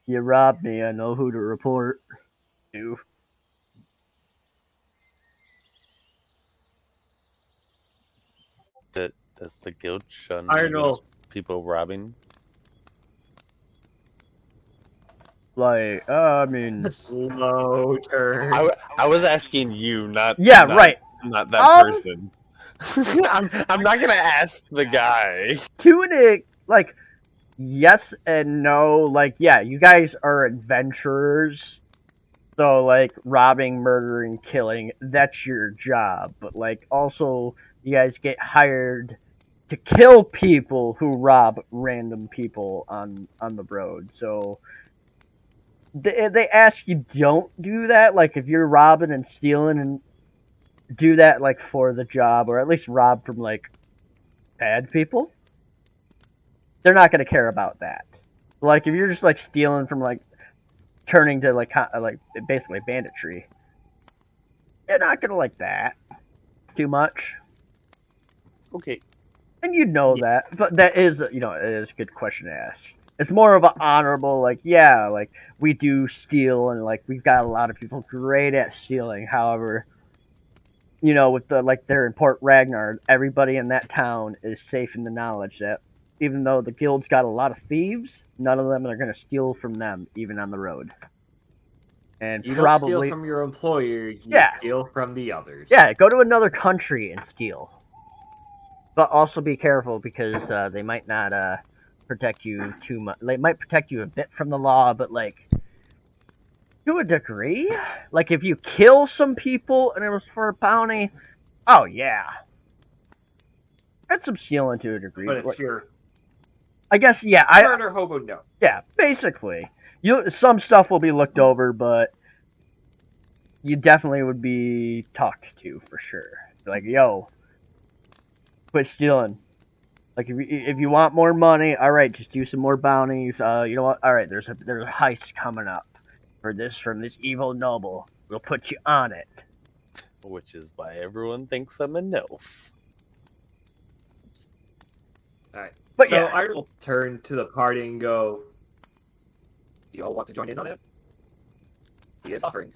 you rob me, I know who to report to. Does the guild shun I don't know. people robbing? Like, I mean... Slow turn. I was asking you, not right. not that person. I'm not gonna ask the guy. Like, yes and no. Like, yeah, you guys are adventurers. So, like, robbing, murdering, killing, that's your job. But, like, also, you guys get hired to kill people who rob random people on the road. So, they ask you don't do that. Like, if you're robbing and stealing and do that, like, for the job, or at least rob from, like, bad people, they're not going to care about that. Like, if you're just, like, stealing from, like, turning to, like basically banditry, they're not going to like that too much. Okay. And you know that. But that is, it is a good question to ask. It's more of an honorable, like, yeah, like, we do steal, and, like, we've got a lot of people great at stealing. However, with they're in Port Ragnar, everybody in that town is safe in the knowledge that even though the guild's got a lot of thieves, none of them are going to steal from them, even on the road. And you probably don't steal from your employer, you steal from the others. Yeah, go to another country and steal. But also be careful, because they might not protect you too much. They might protect you a bit from the law, but, like, to a degree. Like, if you kill some people and it was for a bounty, oh yeah, that's some stealing to a degree. But if you're, I guess, yeah, murder hobo, no. Yeah, basically, some stuff will be looked over, but you definitely would be talked to for sure. Like, yo, quit stealing. Like, if you want more money, all right, just do some more bounties. You know what? All right, there's a heist coming up from this evil noble. We'll put you on it. Which is why everyone thinks I'm a elf. Alright. But so yeah. I will turn to the party and go, do you all want to join in on it? He is offering.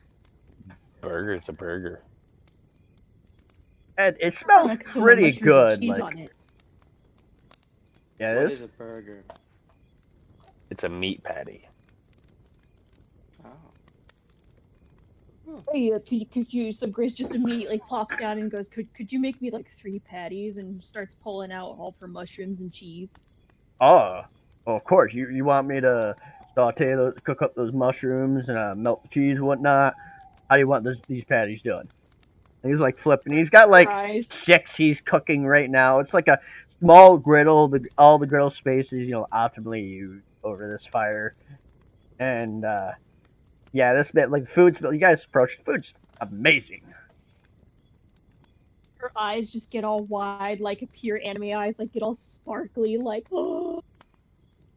Burger's a burger. And it smells pretty good. Cheese like, on it. Yeah, What it is is. a burger? It's a meat patty. Oh. Hey, could you? So Grace just immediately plops down and goes, "Could you make me like 3 patties?" And starts pulling out all for mushrooms and cheese. Oh, well, of course. You want me to cook up those mushrooms and melt the cheese and whatnot? How do you want these patties done? And he's like flipping. He's got like Fries. 6 he's cooking right now. It's like a small griddle. All the griddle space is optimally used over this fire. And yeah, this bit like food smell. You guys approach the food's amazing. Her eyes just get all wide, like pure anime eyes, like get all sparkly, like oh,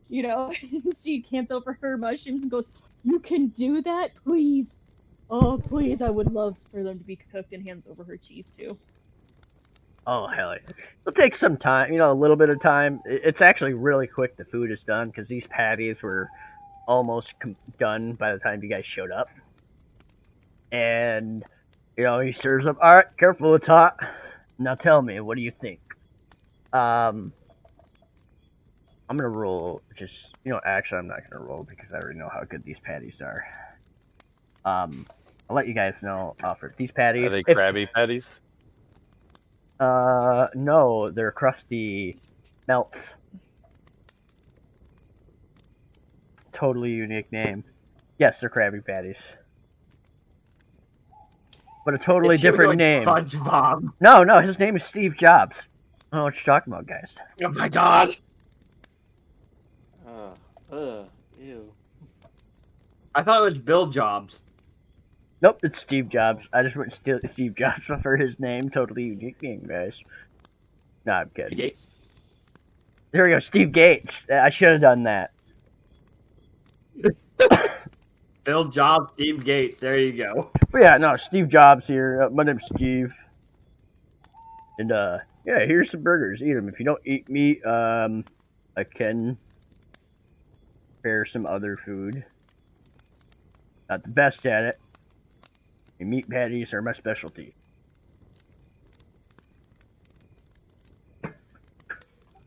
you know. She hands over her mushrooms and goes, "You can do that, please. Oh, please, I would love for them to be cooked." And hands over her cheese too. Oh hell yeah! It'll take some time, a little bit of time. It's actually really quick. The food is done because these patties were almost done by the time you guys showed up. And he serves up. All right, careful, it's hot. Now tell me, what do you think? I'm gonna roll. Actually, I'm not gonna roll because I already know how good these patties are. I'll let you guys know. For these patties, Are they Krabby Patties? No, they're crusty melts. Totally unique name. Yes, they're Krabby Patties. But a totally different name. SpongeBob. No, his name is Steve Jobs. I don't know what you're talking about, guys. Oh my god. Ew. I thought it was Bill Jobs. Nope, it's Steve Jobs. I just went Steve Jobs for his name. Totally unique name, guys. No, I'm kidding. Gates. There we go, Steve Gates. I should have done that. Bill Jobs, Steve Gates. There you go. But yeah, no, Steve Jobs here. My name's Steve. And yeah, here's some burgers. Eat them. If you don't eat meat, I can prepare some other food. Not the best at it. And meat patties are my specialty.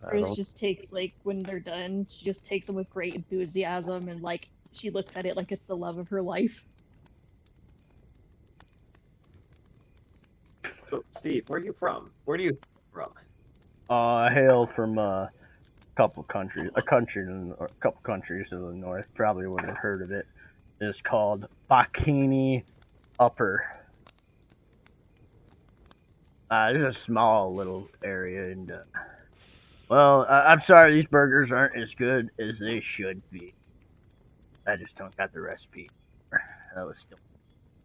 Hers just takes, like, when they're done, she just takes them with great enthusiasm and, like, she looks at it like it's the love of her life. So, Steve, where are you from? Where are you from? I hail from a couple countries to the north. Probably wouldn't have heard of it. It's called Bikini Upper. It's a small little area, and well, I'm sorry, these burgers aren't as good as they should be. I just don't got the recipe.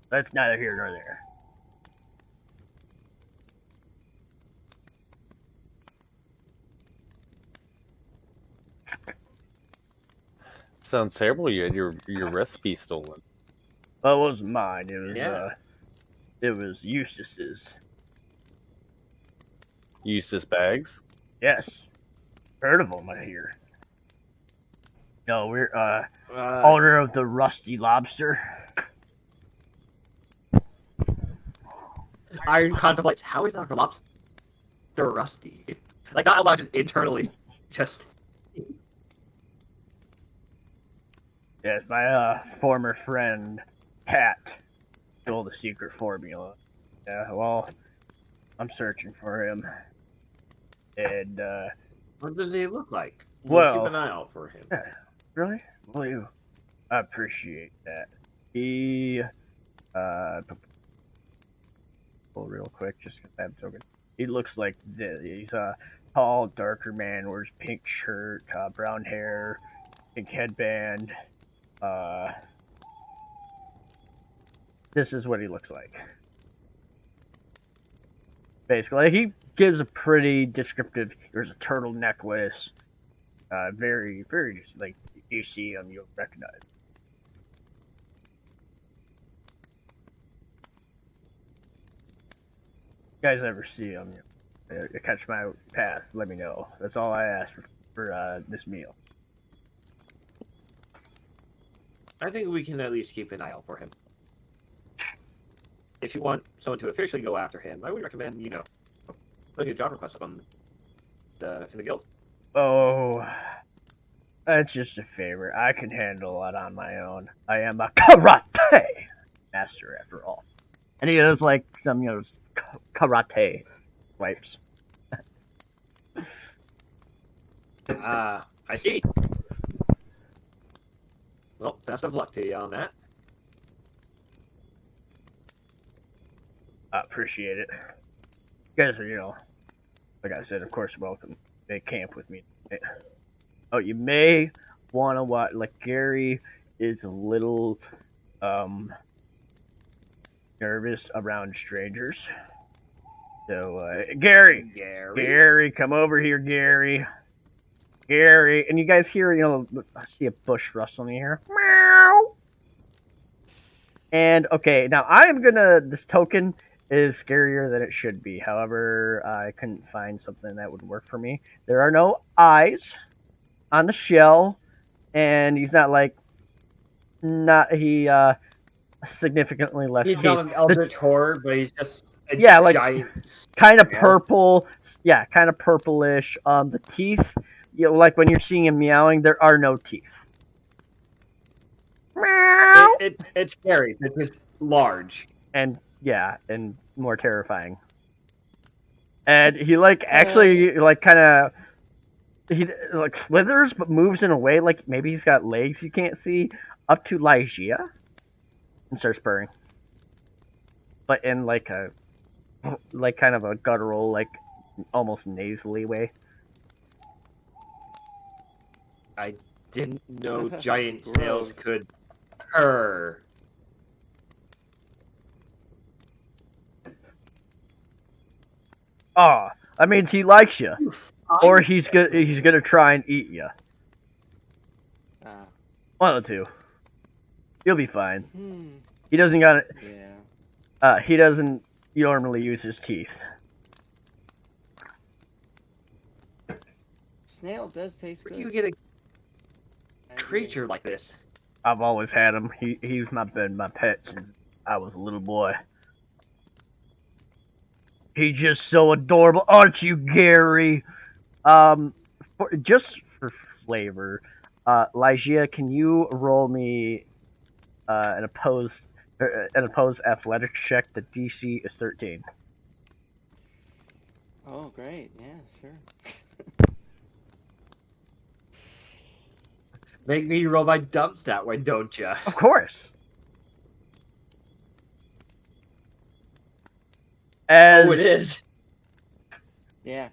That's neither here nor there. Sounds terrible. You had your recipe stolen. Well, it wasn't mine. It was Eustace's. Eustace Bags? Yes. Heard of them, I hear. No, we're owner of the Rusty Lobster. Iron contemplates, how is Dr. Lobster rusty? Like, not about just internally, just... Yes, my former friend, Pat, stole the secret formula. Yeah, well, I'm searching for him. And, What does he look like? Well, keep an eye out for him. Yeah, really? Well, I appreciate that. He, pull real quick, just because I have token. He looks like this. He's a tall, darker man, wears pink shirt, brown hair, pink headband. This is what he looks like. Basically, he gives a pretty descriptive. There's a turtle necklace. Very, very like you see him, you'll recognize. You guys ever see him? You catch my path. Let me know. That's all I ask for this meal. I think we can at least keep an eye out for him. If you want someone to officially go after him, I would recommend, putting a job request up in the guild. Oh, that's just a favor. I can handle it on my own. I am a karate master, after all. And he does like some, karate wipes. I see. Well, best of luck to you on that. I appreciate it. You guys are, like I said, of course, welcome. They camp with me. Oh, you may want to watch. Like Gary is a little nervous around strangers. So, Gary, come over here, Gary. And you guys hear, I see a bush rustling here. Meow. And okay, now this token is scarier than it should be. However, I couldn't find something that would work for me. There are no eyes on the shell, and he's significantly less He's teeth. not an eldritch horror, but he's just a giant kind of purple. Yeah, kind of purplish. The teeth, like when you're seeing him meowing, there are no teeth. Meow. It's scary. It's just large. And more terrifying. And he actually kind of he slithers, but moves in a way like maybe he's got legs you can't see up to Lygia and starts purring, but in kind of a guttural, almost nasally way. I didn't know giant snails could purr. That means he likes you, or he's gonna try and eat you. One of the two. You'll be fine. He doesn't got it. Yeah. He doesn't normally use his teeth. Snail does taste Where good. do you get a creature like this? I've always had him. He's been my pet since I was a little boy. He's just so adorable, aren't you, Gary? Just for flavor, Lygia, can you roll me an opposed athletics check? The DC is 13. Oh, great. Yeah, sure. Make me roll my dumps that way, don't ya? Of course. Oh, it is. Yeah.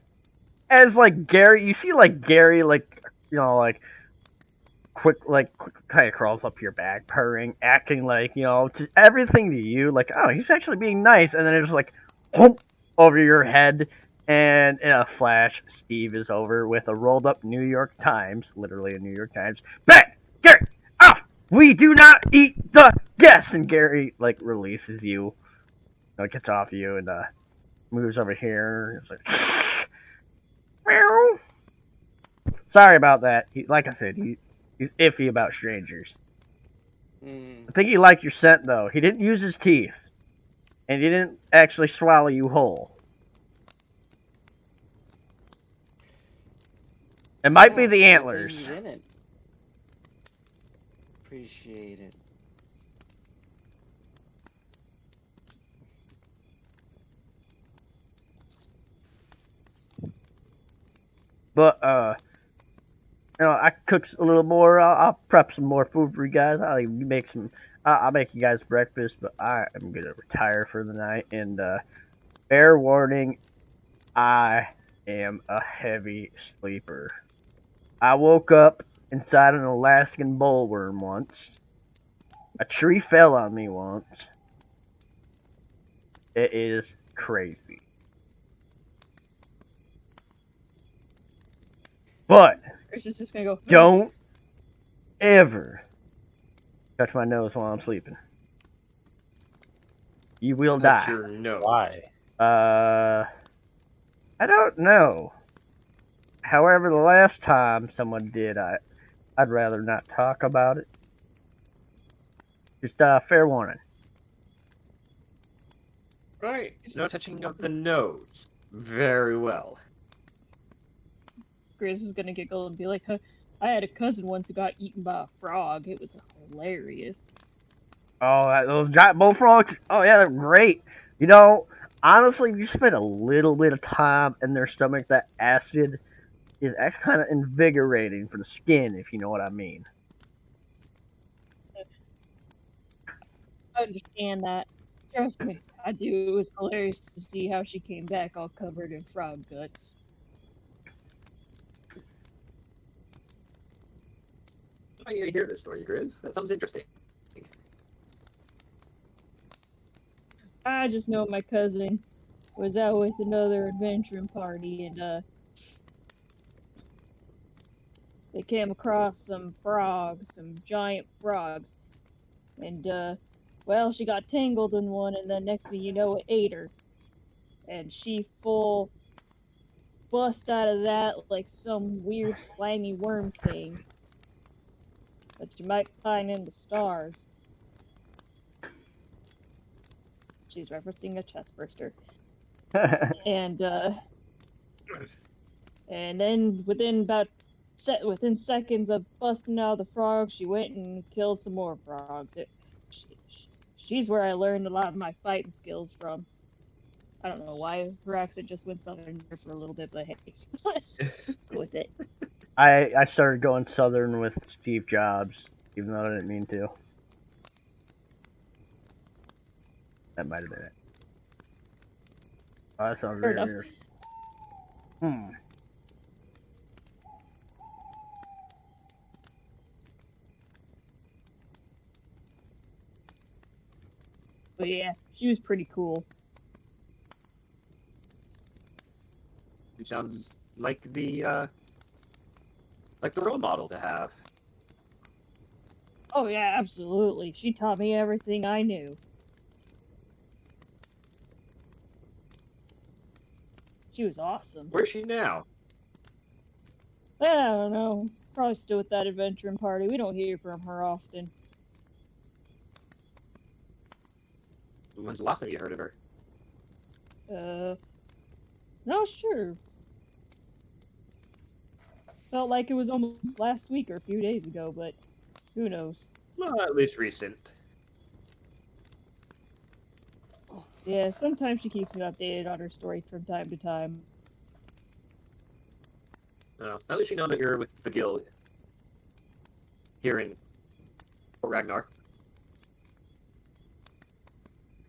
As Gary, you see Gary quick kind of crawls up your back, purring, acting just everything to you he's actually being nice, and then it's whoop, over your head, and in a flash, Steve is over with a rolled up New York Times, literally a New York Times. Bang! Gary! Ah! We do not eat the guests! And Gary releases you, gets off you, and moves over here. It's meow. Sorry about that. Like I said, he's iffy about strangers. I think he liked your scent, though. He didn't use his teeth. And he didn't actually swallow you whole. It might be the antlers. Appreciate it. But, I cook a little more. I'll prep some more food for you guys. I'll even make I'll make you guys breakfast, but I am going to retire for the night. And, fair warning, I am a heavy sleeper. I woke up inside an Alaskan bullworm once. A tree fell on me once. It is crazy. But Chris is just gonna go. don't ever touch my nose while I'm sleeping. You will die. Sure, no. Why? I don't know. However, the last time someone did, I'd rather not talk about it. Just fair warning. Right. No touching of the nose. Very well. Grizz is gonna giggle and be like, huh, I had a cousin once who got eaten by a frog. It was hilarious. Oh, those giant bullfrogs? Oh, yeah, they're great. Honestly, if you spend a little bit of time in their stomach, that acid is actually kind of invigorating for the skin, if you know what I mean. I understand that. Trust me, I do. It was hilarious to see how she came back all covered in frog guts. I need to hear this story, Grizz. That sounds interesting. I just know my cousin was out with another adventuring party, and they came across some frogs, some giant frogs, and well, she got tangled in one, and then next thing you know, it ate her, and she full bust out of that like some weird slimy worm thing that you might find in the stars. She's referencing a chest burster. And then within seconds of busting out the frog, she went and killed some more frogs. She's where I learned a lot of my fighting skills from. I don't know why her accent just went southern for a little bit, but hey, go with it. I started going southern with Steve Jobs, even though I didn't mean to. That might have been it. Oh, that sounds Fair very weird. But yeah, she was pretty cool. It sounds like the role model to have. Oh yeah, absolutely. She taught me everything I knew. She was awesome. Where's she now? I don't know. Probably still at that adventuring party. We don't hear from her often. When's the last time you heard of her? Not sure. Felt like it was almost last week or a few days ago, but who knows? Well, at least recent. Yeah, sometimes she keeps it updated on her story from time to time. At least you know that you're with the guild here in Ragnar.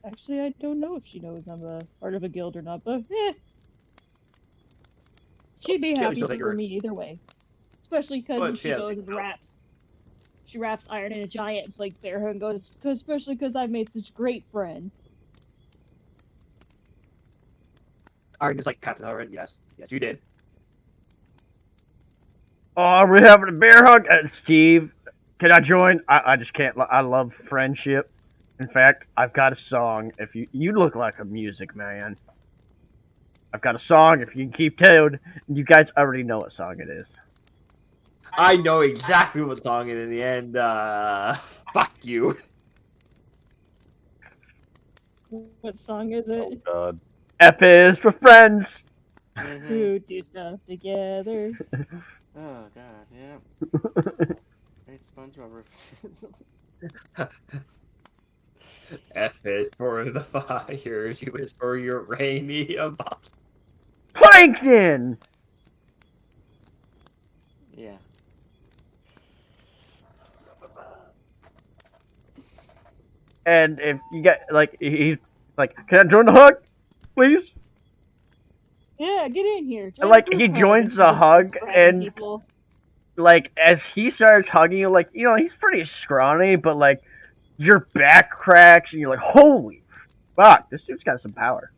Actually, I don't know if she knows I'm a part of a guild or not, but eh. She'd be happy for me either way. Especially because she goes and raps. She raps Iron and a Giant like Bear and goes, especially because I've made such great friends. Iron is like Captain Iron, yes. Yes, you did. Oh, are we having a bear hug? Steve, can I join? I just can't. I love friendship. In fact, I've got a song. If you look like a music man. I've got a song. If you can keep tuned, you guys already know what song it is. I know exactly what song it is in the end. Fuck you. What song is it? Oh God. F is for friends. To do stuff together. Oh God, yeah. Great SpongeBob references. F is for the fire, U is for uranium. Plankton! Yeah. And if you get, like, he's like, can I join the hug? Please? Yeah, get in here. And, like, he joins the hug, and, people. like, as he starts hugging you, like, you know, he's pretty scrawny, but, like, your back cracks, and you're like, holy fuck, this dude's got some power.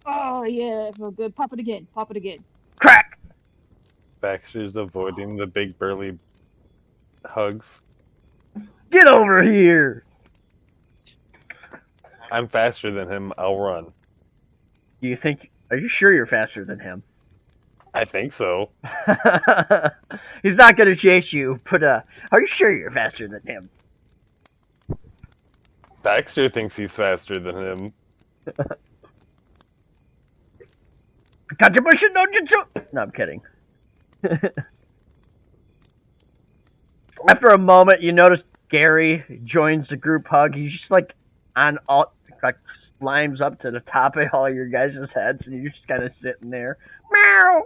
Oh, yeah, I feel good. Pop it again. Pop it again. Crack! Baxter's avoiding the big burly hugs. Get over here! I'm faster than him. I'll run. Do you think, are you sure you're faster than him? I think so. He's not gonna chase you, but, are you sure you're faster than him? Baxter thinks he's faster than him. Kachibushin no jutsu! No, I'm kidding. After a moment, you notice Gary joins the group hug. He's just like on all, like climbs up to the top of all your guys' heads, and you're just kind of sitting there. Meow!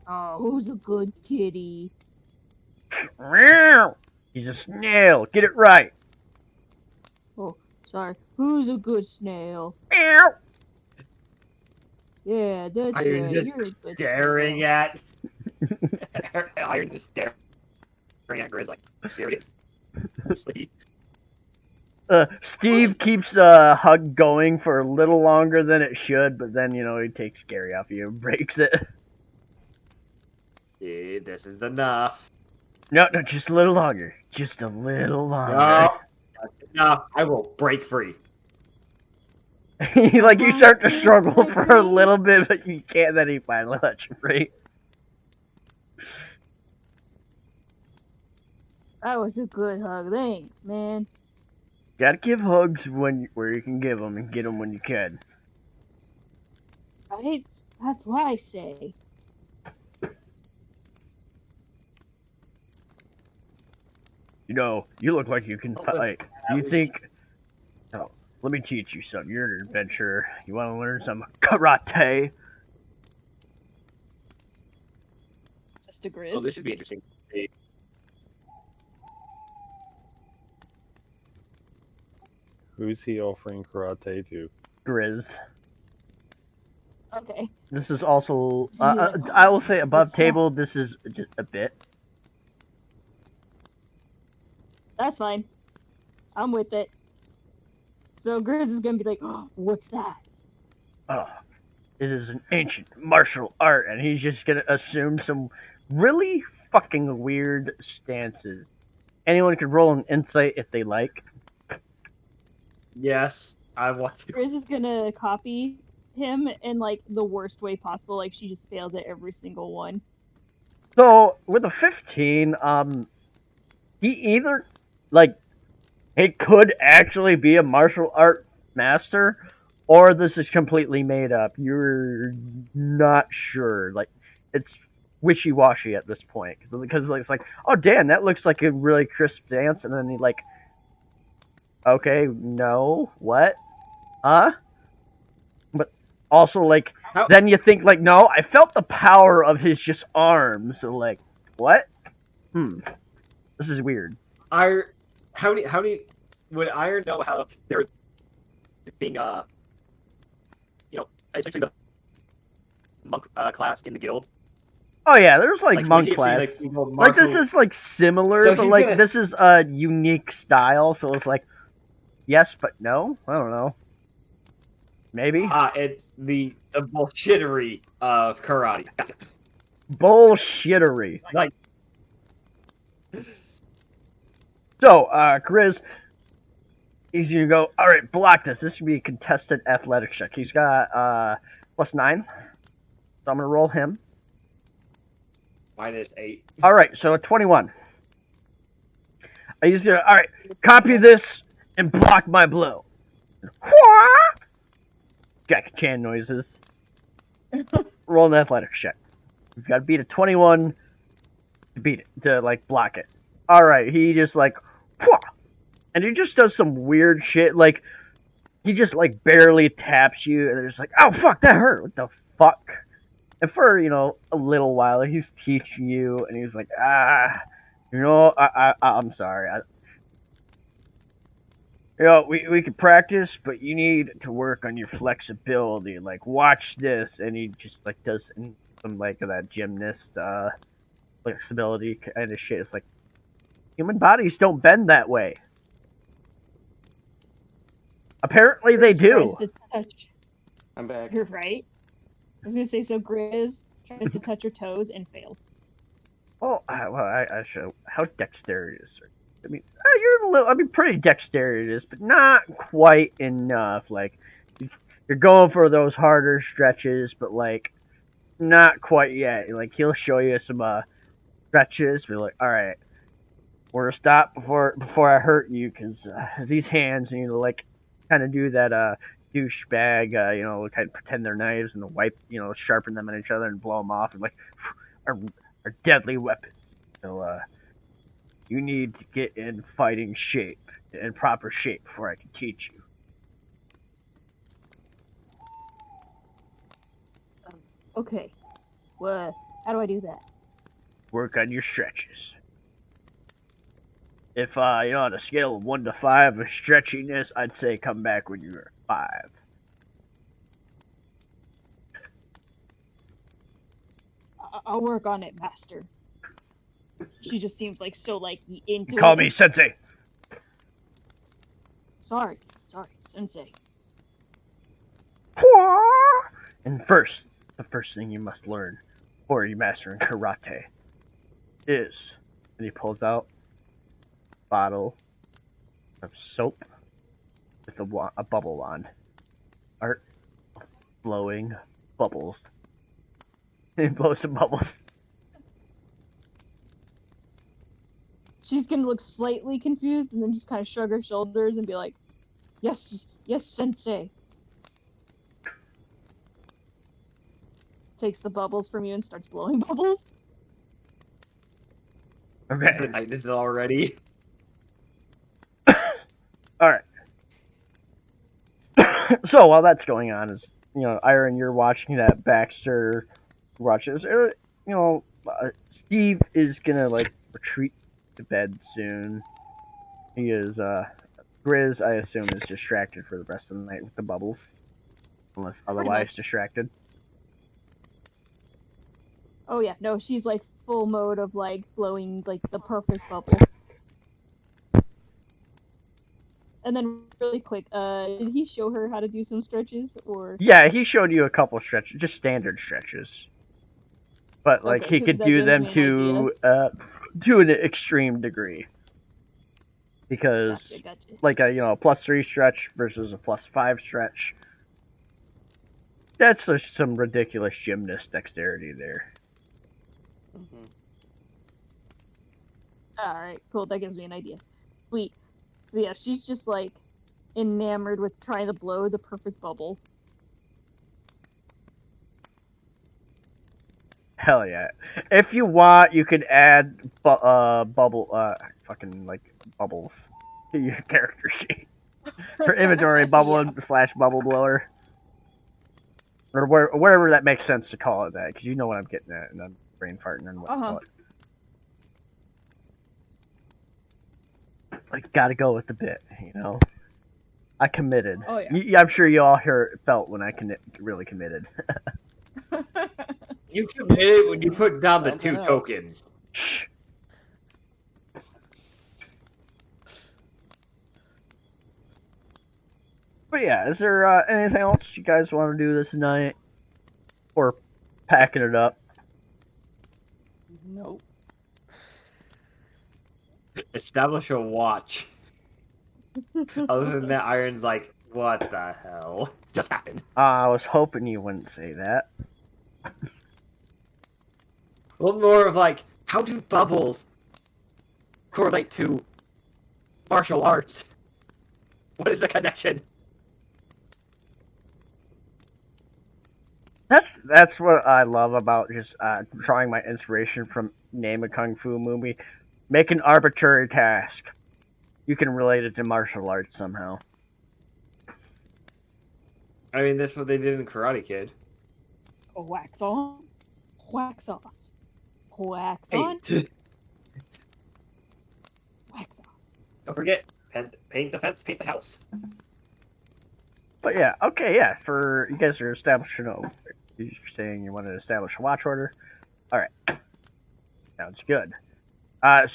Oh, who's a good kitty? Meow! He's a snail. Get it right. Oh, sorry. Who's a good snail? Meow! Yeah, that's Are you right. just You're a good staring snail. at? Iron just staring at Grizz like serious. Steve keeps Hug going for a little longer than it should, but then, he takes Gary off you and breaks it. Yeah, this is enough. No, just a little longer. Just a little longer. No, that's enough. I will break free. You start to struggle for a little bit, but you can't, then he finally lets you free. That was a good hug. Thanks, man. Gotta give hugs where you can give them, and get them when you can. Right? That's what I say. You look like you can fight. You think... Oh, let me teach you something. You're an adventurer. You want to learn some karate? Sister Grizz. Oh, this should be interesting. Who's he offering karate to? Grizz. Okay. This is also... I will say above table, this is just a bit. That's fine. I'm with it. So Grizz is gonna be like, oh, what's that? Oh, it is an ancient martial art, and he's just gonna assume some really fucking weird stances. Anyone can roll an insight if they like. Yes, I want to. Grizz is gonna copy him in like the worst way possible. Like she just fails at every single one. So with a 15, he either it could actually be a martial art master, or this is completely made up. You're not sure. It's wishy-washy at this point because it's like, oh damn, that looks like a really crisp dance, and then he okay, no, what? Huh? But also then you think no, I felt the power of his just arms. So what? This is weird. How do you, would Iron know how they're being essentially the monk class in the guild? Oh yeah, there's monk class. This is similar, So but this is a unique style, so it's yes but no. I don't know. Maybe. It's the bullshittery of karate. Bullshittery. So, Grizz, he's gonna go, alright, block this. This should be a contested athletics check. He's got +9. So I'm gonna roll him. -8. Alright, so a 21. He's gonna, alright, copy this and block my blow. Jackie Chan noises. Roll an athletics check. You've got to beat a 21 to beat it, to block it. Alright, he just and he just does some weird shit, he just barely taps you, and they're just oh fuck, that hurt, what the fuck? And for, a little while, he's teaching you, and he's I'm sorry, we could practice, but you need to work on your flexibility, watch this, and he just does some that gymnast, flexibility kind of shit. It's human bodies don't bend that way. Apparently they do. Tries to touch. I'm back. You're right. I was gonna say, so Grizz tries to touch her toes and fails. Oh, I show how dexterous. I mean, you're a little. Pretty dexterous, but not quite enough. You're going for those harder stretches, but not quite yet. He'll show you some stretches. Be all right, we're gonna stop before I hurt you, because these hands, kind of do that douchebag, kind of pretend they're knives and wipe, sharpen them on each other and blow them off, and are deadly weapons. So You need to get in fighting shape, in proper shape, before I can teach you. Okay. What? How do I do that? Work on your stretches. If, on a scale of 1 to 5 of stretchiness, I'd say come back when you're 5. I'll work on it, master. She just seems like so like into Call it. me Sensei. Sorry, sensei. And first, the first thing you must learn, or you master in karate, is, and he pulls out a bottle of soap with a bubble wand. Art of blowing bubbles. And blow some bubbles. She's gonna look slightly confused and then just kind of shrug her shoulders and be like, yes, sensei. Takes the bubbles from you and starts blowing bubbles. Okay. This is already. Alright. So while that's going on, is Iron, you're watching that. Baxter watches. Steve is gonna retreat to bed soon. He is Grizz, I assume, is distracted for the rest of the night with the bubbles, unless otherwise distracted. Oh yeah, no, she's like full mode of like blowing like the perfect bubble. And then really quick, did he show her how to do some stretches or? Yeah, he showed you a couple stretches, just standard stretches. But like Okay, he could that do gives them me an to an extreme degree. Because Gotcha. like a +3 stretch versus a +5 stretch. That's just some ridiculous gymnast dexterity there. Mm-hmm. Alright, cool, that gives me an idea. Sweet. So yeah, she's just like enamored with trying to blow the perfect bubble. Hell yeah. If you want, you could add bubbles to your character sheet. For inventory, bubble / bubble blower. Or wherever that makes sense to call it that, because you know what I'm getting at, and I'm brain farting and whatnot. Like, gotta go with the bit, I committed. Oh yeah. I'm sure you all felt when I really committed. You committed when you put down the 2 tokens. But yeah, is there anything else you guys want to do this night? Or packing it up? Nope. Establish a watch. Other than that, Iron's like, what the hell just happened? I was hoping you wouldn't say that. A little more of like, how do bubbles correlate to martial arts? What is the connection? That's what I love about just drawing my inspiration from Name a Kung Fu movie. Make an arbitrary task. You can relate it to martial arts somehow. I mean, that's what they did in Karate Kid. Wax on, wax off, wax Hey, on, wax off. don't forget, paint the fence, paint the house. But yeah, okay, yeah. For you guys are establishing you're saying you want to establish a watch order. All right, sounds good.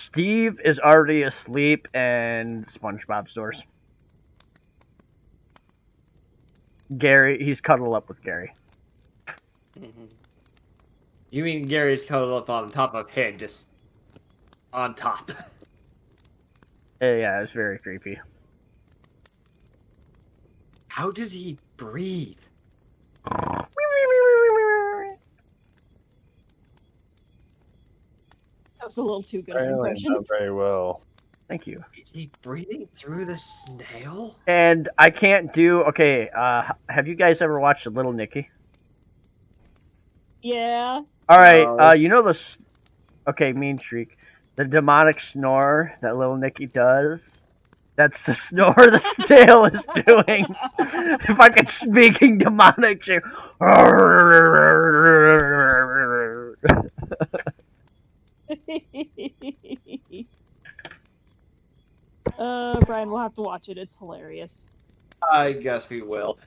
Steve is already asleep in SpongeBob's doors. Gary, he's cuddled up with Gary. Mm-hmm. You mean Gary's cuddled up on top of him, just on top? Yeah, it's very creepy. How does he breathe? That was a little too good of an Apparently impression. not very well. Thank you. Is he breathing through the snail? And I can't do. Okay, have you guys ever watched Little Nicky? Yeah. All right, No. you know this. Okay, Mean Streak. The demonic snore that little Nicky does. That's the snore the snail is doing. If I could speak in demonic shape. Brian, we'll have to watch it. It's hilarious. I guess we will.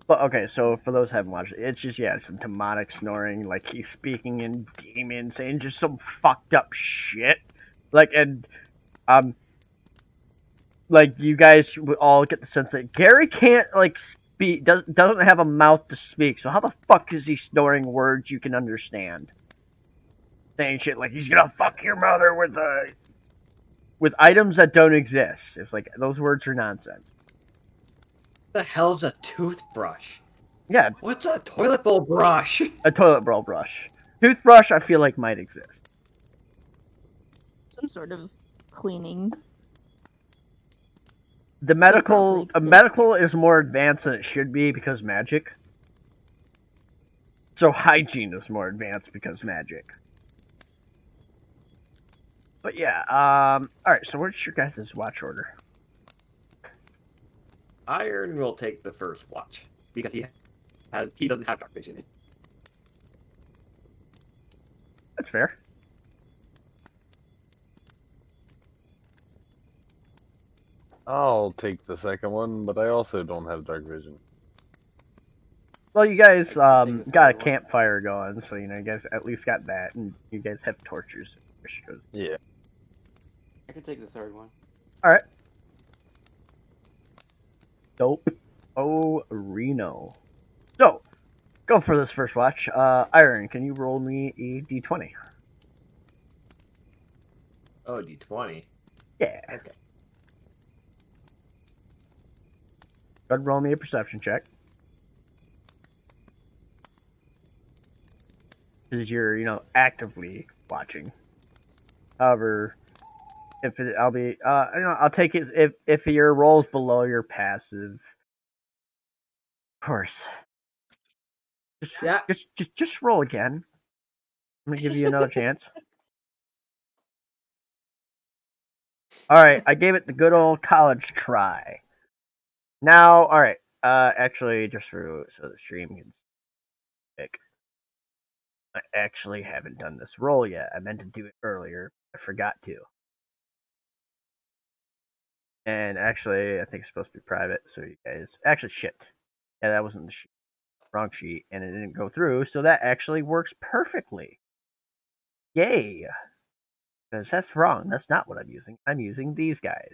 But okay, so for those who haven't watched it, it's just some demonic snoring, like he's speaking in demon, saying just some fucked up shit. Like like you guys would all get the sense that Gary can't like speak, doesn't have a mouth to speak. So how the fuck is he snoring words you can understand? Saying shit like he's gonna fuck your mother with items that don't exist. It's like those words are nonsense. What the hell's a toothbrush? Yeah, What's a toilet bowl brush? a toilet bowl brush. Toothbrush, I feel like might exist. Some sort of cleaning. The medical is more advanced than it should be because magic. So hygiene is more advanced because magic. But yeah, alright, so what's your guys' watch order? Iron will take the first watch because he doesn't have dark vision. That's fair. I'll take the second one, but I also don't have dark vision. Well, you guys I can take the got a third one. campfire going, so you know you guys at least got that, and you guys have torches. Yeah. I can take the third one. Alright. Dope. Oh, Reno. So, go for this first watch. Iron, can you roll me a d20? Oh, D20. Yeah. Okay. Go ahead and roll me a perception check. Because you're, actively watching. However, I'll take it if your roll's below your passive. Of course. Just roll again. I'm gonna give you another chance. Alright, I gave it the good old college try. Now, alright, actually, just so the stream can pick. I actually haven't done this roll yet. I meant to do it earlier. I forgot to. And actually, I think it's supposed to be private, so you guys... Actually, shit. Yeah, that wasn't the sheet. Wrong sheet, and it didn't go through, so that actually works perfectly. Yay! Because that's wrong. That's not what I'm using. I'm using these guys.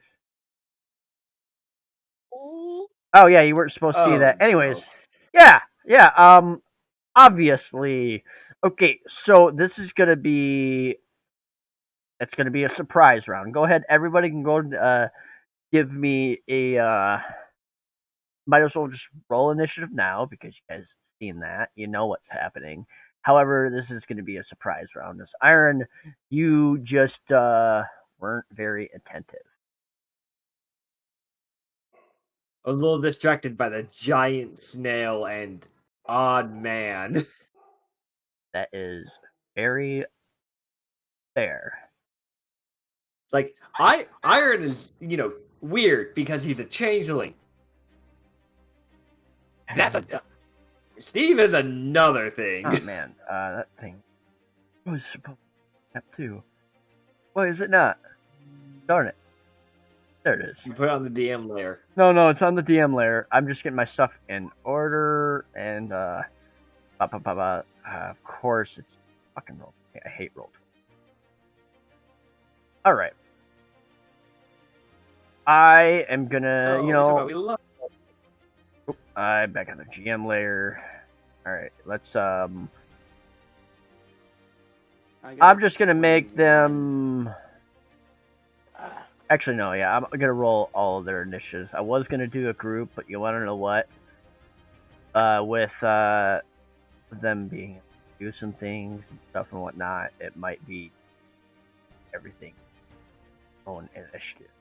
Oh, yeah, you weren't supposed to see that. Anyways, yeah, obviously. Okay, so this is going to be... It's going to be a surprise round. Go ahead, everybody can go give me a... Might as well just roll initiative now, because you guys have seen that. You know what's happening. However, this is going to be a surprise round. This Iron, you just weren't very attentive. I was a little distracted by the giant snail and odd man. That is very fair. Like, Iron is, weird because he's a changeling. Steve is another thing. Oh man, that thing was supposed to have too. Why is it not? Darn it. There it is. You put it on the DM layer. No, it's on the DM layer. I'm just getting my stuff in order, and of course it's fucking roll. I hate roll. All right. I am gonna, I'm back on the GM layer. All right, let's I'm just gonna make them. Actually, no, yeah, I'm gonna roll all of their initiatives. I was gonna do a group, but you want to know what? With them being able to do some things and stuff and whatnot, it might be everything own initiative.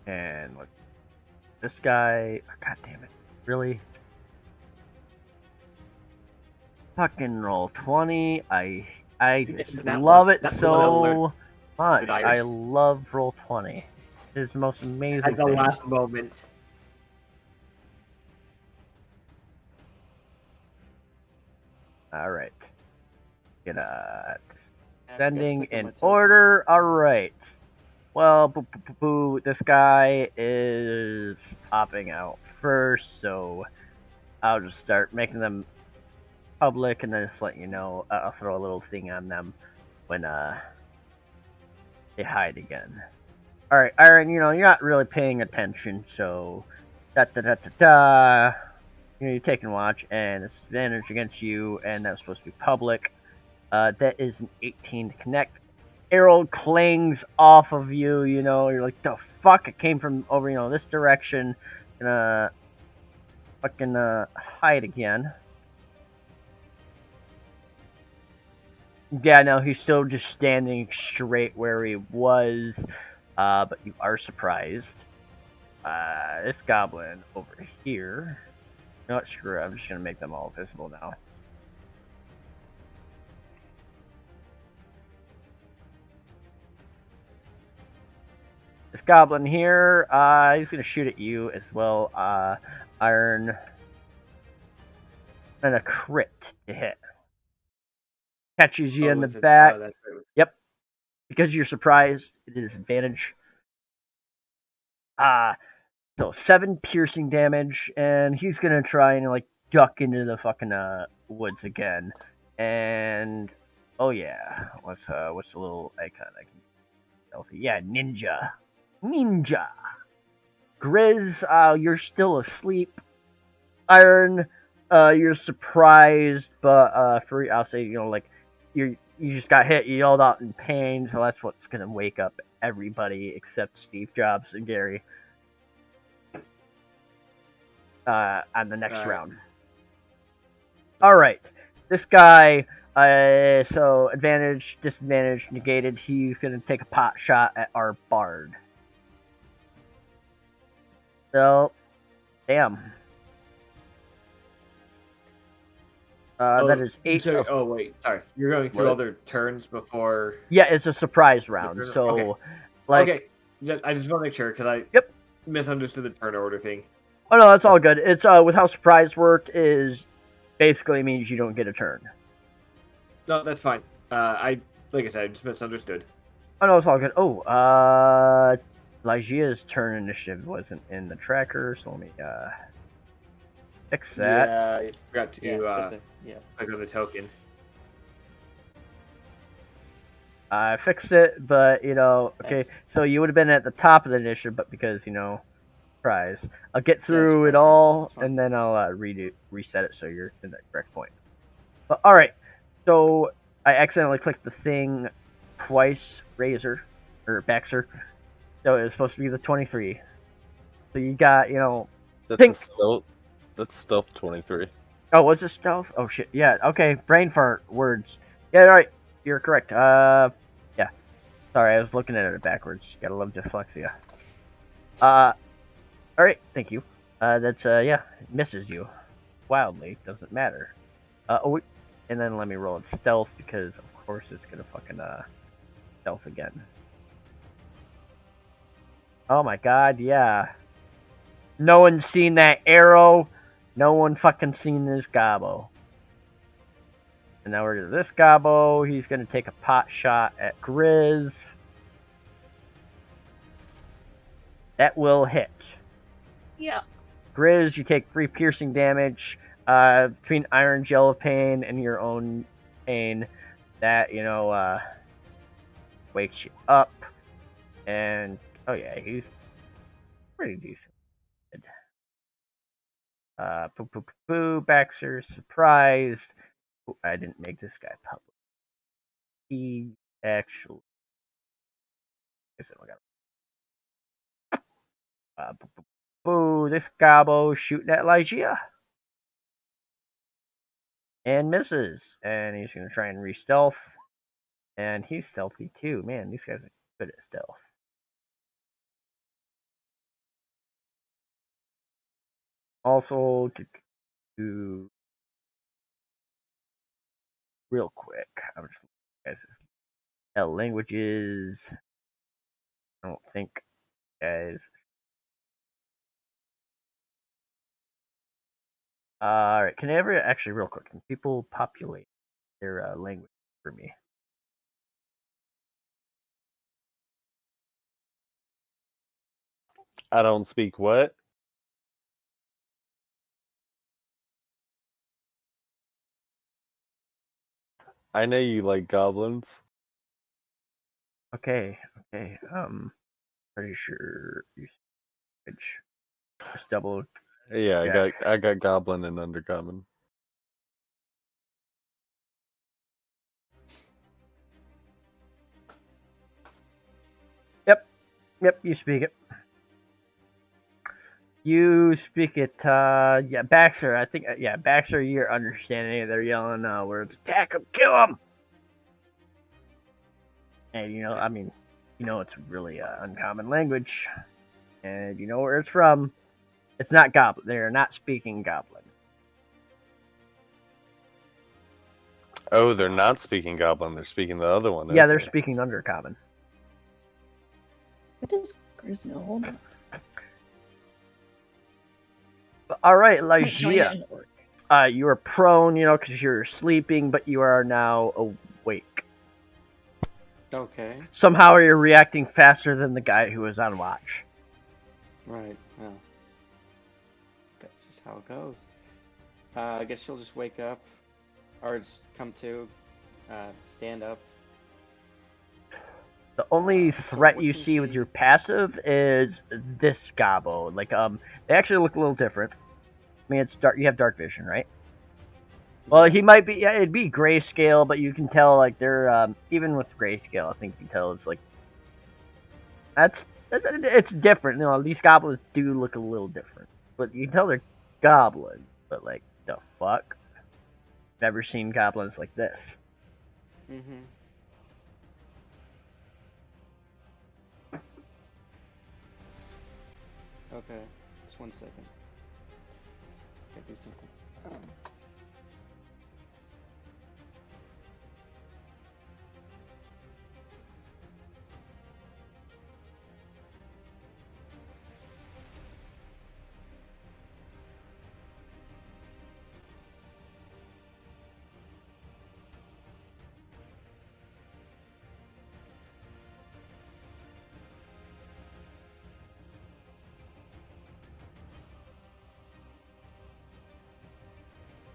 And this guy. God damn it! Really? Fucking roll 20. I just That love one- it that's the one I'll learn. so much. Good Irish. I love roll 20. It's the most amazing At the thing. last moment. All right. Get I forgot to sending click on in my token. order. All right. Well, this guy is popping out first, so I'll just start making them public, and then just let you know. I'll throw a little thing on them when they hide again. All right, Iron. You know you're not really paying attention, so da da da da da. You know you're taking watch, and it's advantage against you, and that's supposed to be public. That is an 18 to connect. Arrow clings off of you. You know you're like, the fuck, it came from over this direction. Gonna fucking hide again. Yeah, no, he's still just standing straight where he was, but you are surprised. This goblin over here. You know what, screw it, I'm just gonna make them all visible now. This goblin here, he's gonna shoot at you as well, Iron. And a crit to hit. Catches you in the back. That's right. Yep. Because you're surprised, it is advantage. So 7 piercing damage, and he's gonna try and like duck into the fucking woods again. And oh yeah, what's the little icon I can stealthy? Yeah, ninja. Grizz, you're still asleep. Iron, you're surprised, but I'll say like you just got hit. You yelled out in pain, so that's what's gonna wake up everybody except Steve Jobs and Gary. On the next round. All right, this guy. So advantage, disadvantage, negated. He's gonna take a pot shot at our bard. So, damn. That is 8. So, wait, sorry. You're going through What? other turns before. Yeah, it's a surprise round. So, Okay. like, Okay, I just want to make sure because I Yep. misunderstood the turn order thing. Oh no, that's all good. It's with how surprise worked is basically means you don't get a turn. No, that's fine. Like I said, I just misunderstood. Oh no, it's all good. Oh, Lygia's turn initiative wasn't in the tracker, so let me fix that. Yeah, I forgot to Yeah. click on the token. I fixed it, but okay. Thanks. So you would have been at the top of the initiative, but because surprise, I'll get through it surprise, all, that's fine. and then I'll reset it so you're in the correct point. But all right, so I accidentally clicked the thing twice, Razor or Baxter. So it was supposed to be the 23. So you got That's Pink. That's stealth 23. Oh, was it stealth? Oh shit, yeah. Okay, brain fart words. Yeah, all right, you're correct. Yeah. Sorry, I was looking at it backwards. Gotta love dyslexia. All right, thank you. That's yeah, it misses you wildly. Doesn't matter. Oh, and then let me roll it stealth because of course it's gonna fucking stealth again. Oh my god, yeah. No one's seen that arrow. No one fucking seen this gobbo. And now we're to this gobbo. He's gonna take a pot shot at Grizz. That will hit. Yeah. Grizz, you take 3 piercing damage. Between Iron Gel of Pain and your own pain, that wakes you up. And oh yeah, he's pretty decent. Baxter surprised. Ooh, I didn't make this guy public. He actually. This gobbo shooting at Lygia. And misses. And he's going to try and re-stealth. And he's stealthy too. Man, these guys are good at stealth. Also, to real quick, I'm just guys. Languages. I don't think, guys. All right. Can I ever actually real quick? Can people populate their language for me? I don't speak what? I know you like goblins. Okay. Pretty sure you switch. Just double. Yeah, Yeah. I got goblin and undercommon. Yep. You speak it. You speak it. Yeah, Baxter. I think. Yeah, Baxter. You're understanding it. They're yelling words. Attack him. Kill him. And I mean, it's really uncommon language, and you know where it's from. It's not Goblin. They're not speaking Goblin. Oh, they're not speaking goblin. They're speaking the other one. Yeah, they're Okay. speaking Undercommon. What does Grizz know? Hold on. All right, Might join Lygia. it in orc. You are prone, because you're sleeping, but you are now awake. Okay. Somehow you're reacting faster than the guy who was on watch. Right. Well, that's just how it goes. I guess she'll just wake up, or just come to, stand up. The only So threat what you can see with she- your passive is this gobbo. Like, they actually look a little different. I mean, it's dark. You have dark vision, right? Well, he might be. Yeah, it'd be grayscale, but you can tell like they're even with grayscale. I think you can tell it's like it's different. These goblins do look a little different, but you can tell they're goblins. But like the fuck, never seen goblins like this. Mm-hmm. Okay, just 1 second. Gotta do something.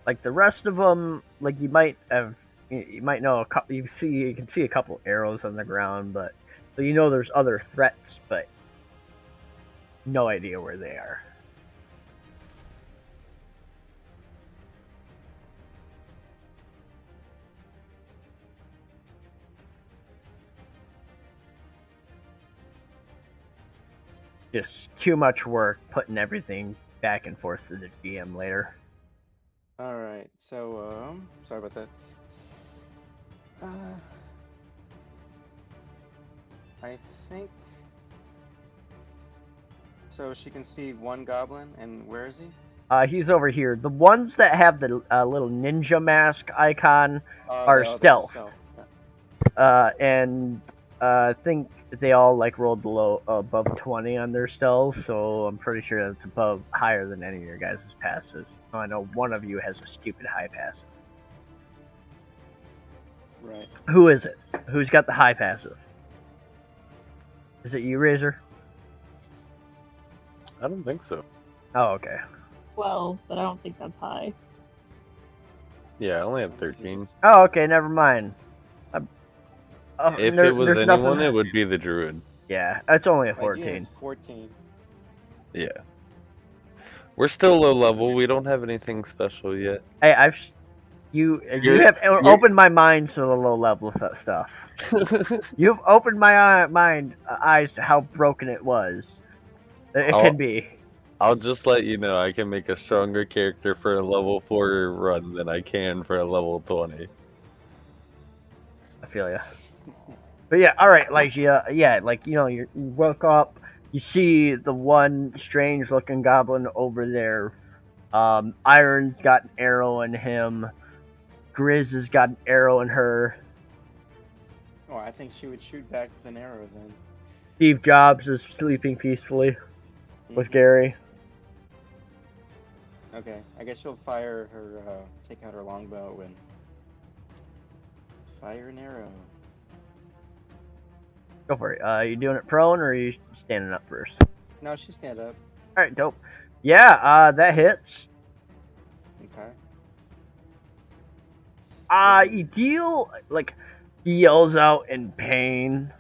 Like the rest of them, like you might know a couple. You can see a couple arrows on the ground, but so there's other threats, but no idea where they are. Just too much work putting everything back and forth to the GM later. All right. So, sorry about that. I think so. She can see one goblin, and where is he? He's over here. The ones that have the little ninja mask icon are The stealth. Yeah. And I think they all like rolled above 20 on their stealth, so I'm pretty sure that's higher than any of your guys' passes. I know one of you has a stupid high passive. Right. Who is it? Who's got the high passive? Is it you, Razor? I don't think so. Oh, okay. 12, but I don't think that's high. Yeah, I only have 13. Oh, okay, never mind. If it was there's anyone, nothing... it would be the druid. Yeah, it's only a My 14. GA is 14. Yeah. We're still low level. We don't have anything special yet. Hey, you have opened my mind to the low level stuff. You've opened my eyes to how broken it was. It can be. I'll just let you know I can make a stronger character for a level 4 run than I can for a level 20. I feel ya. But yeah, all right, Lygia. Yeah, like you woke up, you see the one strange-looking goblin over there, Iron's got an arrow in him. Grizz has got an arrow in her. Oh, I think she would shoot back with an arrow then. Steve Jobs is sleeping peacefully with Mhm. Gary. Okay, I guess she'll fire her, take out her longbow and fire an arrow. Go for it. You doing it prone or are you standing up first? No, she stand up. All right, dope. Yeah, that hits. Okay. You deal like he yells out in pain.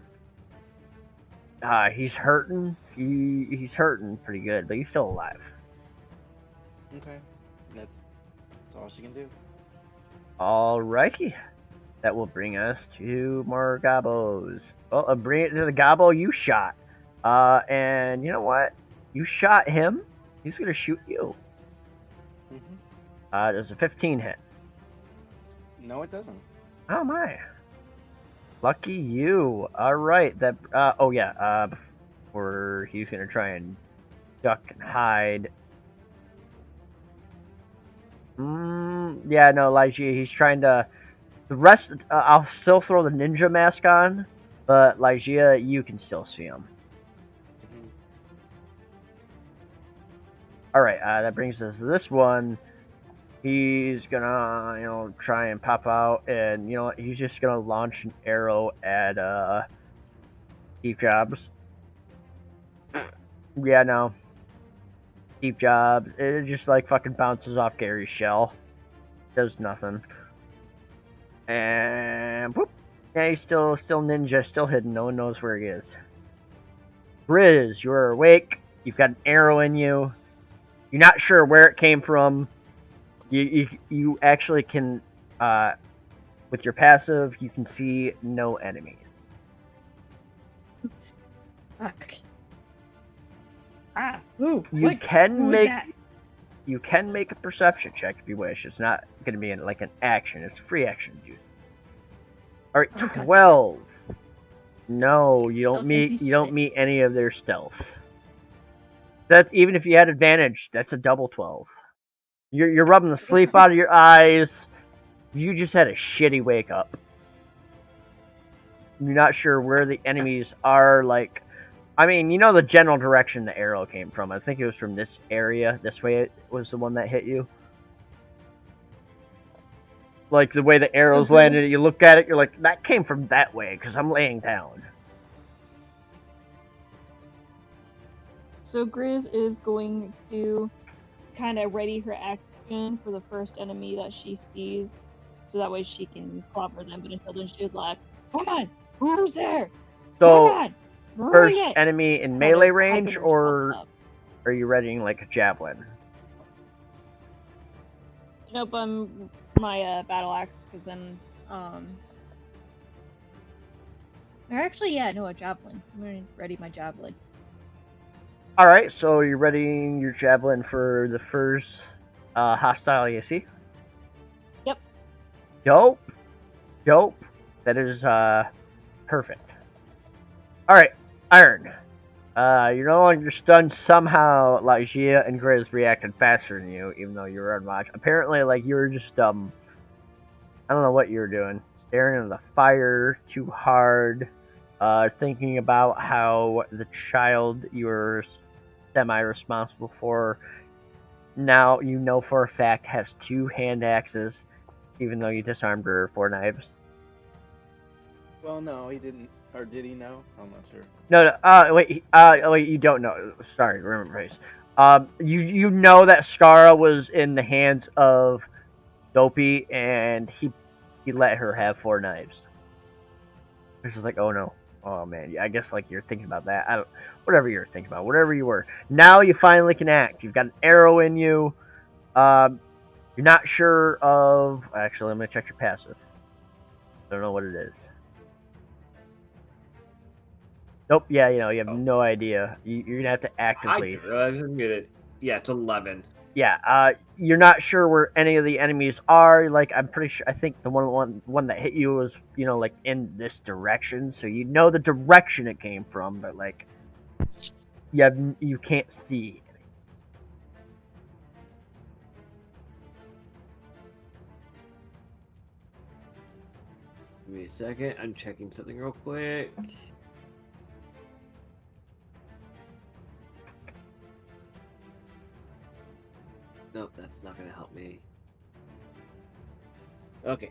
He's hurting. He's hurting pretty good, but he's still alive. Okay. That's all she can do. Alrighty. That will bring us to more gobos. Well, bring it to the gobbo you shot. And you know what? You shot him. He's gonna shoot you. Mhm. Does a 15 hit? No, it doesn't. Oh my. Lucky you. Alright, that oh yeah, before he's gonna try and duck and hide. Yeah, no, Lygia, he's trying to the rest I'll still throw the ninja mask on, but Lygia, you can still see him. Mhm. Alright, that brings us to this one. He's gonna, try and pop out, and he's just gonna launch an arrow at Steve Jobs. Yeah, no. Steve Jobs, it just like fucking bounces off Gary's shell. Does nothing. And whoop. Yeah, he's still ninja, still hidden. No one knows where he is. Grizz, you're awake. You've got an arrow in you. You're not sure where it came from. You actually can, with your passive, you can see no enemies. Fuck. Ooh, You what? can Who was make that? you can make a perception check if you wish. It's not going to be like an action. It's free action juice. All right, Oh, God. 12. No, you don't Still can't meet see you don't shit. meet any of their stealth. That even if you had advantage, that's a double 12. You're rubbing the sleep out of your eyes. You just had a shitty wake up. You're not sure where the enemies are. Like, I mean, you know the general direction the arrow came from. I think it was from this area. This way it was the one that hit you. Like the way the arrows So landed, Grizz- you look at it, you're like, that came from that way because I'm laying down. So Grizz is going to kind of ready her action for the first enemy that she sees, so that way she can clobber them. But until then, she's like, "Come on, who's there? So, Come on, bring first it!" enemy in Kind of melee hyping range, herself or up. are you readying like a javelin? Nope, my battle axe, because then or actually, yeah, no, a javelin. I'm gonna ready my javelin. Alright, so you're readying your javelin for the first hostile you see? Yep. Dope. Dope. That is perfect. Alright, Iron. You're no longer stunned. Somehow Lygia and Grizz reacted faster than you, even though you were unwatched. Apparently, like, you were just I don't know what you were doing. Staring into the fire too hard. Thinking about how the child you were semi-responsible for now you know for a fact has 2 hand axes, even though you disarmed her 4 knives. Well, no, he didn't. Or did he know? I'm not sure. No, wait, you don't know. Sorry, remember, please. You know that Skara was in the hands of Dopey, and he let her have 4 knives. It's just like, oh no. Oh man, yeah, I guess like you're thinking about that. Whatever you're thinking about, whatever you were. Now you finally can act. You've got an arrow in you. You're not sure of. Actually, I'm gonna check your passive. Don't know what it is. Nope. Yeah, you have no idea. You're gonna have to actively. I didn't get it. Yeah, it's 11. Yeah. You're not sure where any of the enemies are. Like, I'm pretty sure. I think the one that hit you was, like in this direction. So you know the direction it came from, but like, you can't see. Give me a second. I'm checking something real quick. Nope, that's not gonna help me. Okay.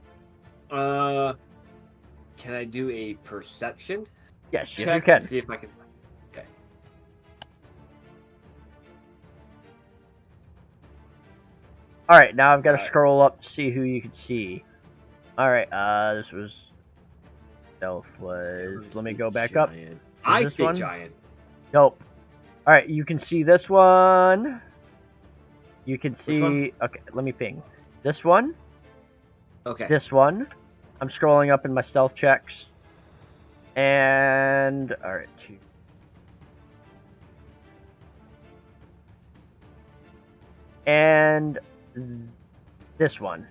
Can I do a perception Yes, yes, you check can. to see if I can? Okay. All right, now I've got to Alright. scroll up to see who you can see. All right, this was stealth was. Let me go back up. Giant. Is I this think one? giant. Nope. All right, you can see this one. You can Which see. one? Okay, let me ping. This one. Okay. This one. I'm scrolling up in my stealth checks. And all right, 2. And this one.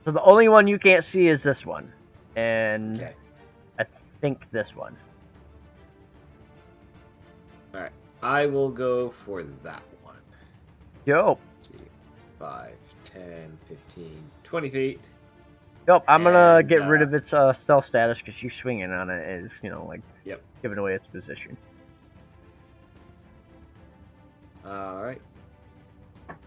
So the only one you can't see is this one. And Okay. I think this one. Alright. I will go for that one. Yo. Let's see. 5, 10, 15, 20 feet. Nope, I'm gonna And, get rid of its stealth status because you swinging on it is, like, Yep. giving away its position. Alright. Give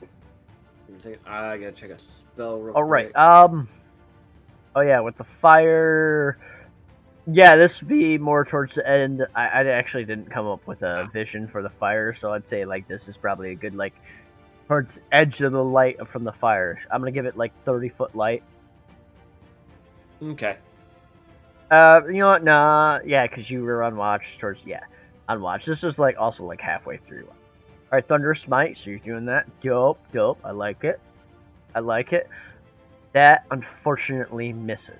me a second. I gotta check a spell real All right. quick. Oh yeah, with the fire. Yeah, this would be more towards the end. I actually didn't come up with a vision for the fire, so I'd say like this is probably a good like towards the edge of the light from the fire. I'm gonna give it like 30-foot light. Okay. You know what? Nah, yeah, because you were on watch towards on watch. This is like also like halfway through. All right, Thunderous Smite. So you're doing that. Dope, dope. I like it. I like it. That unfortunately misses.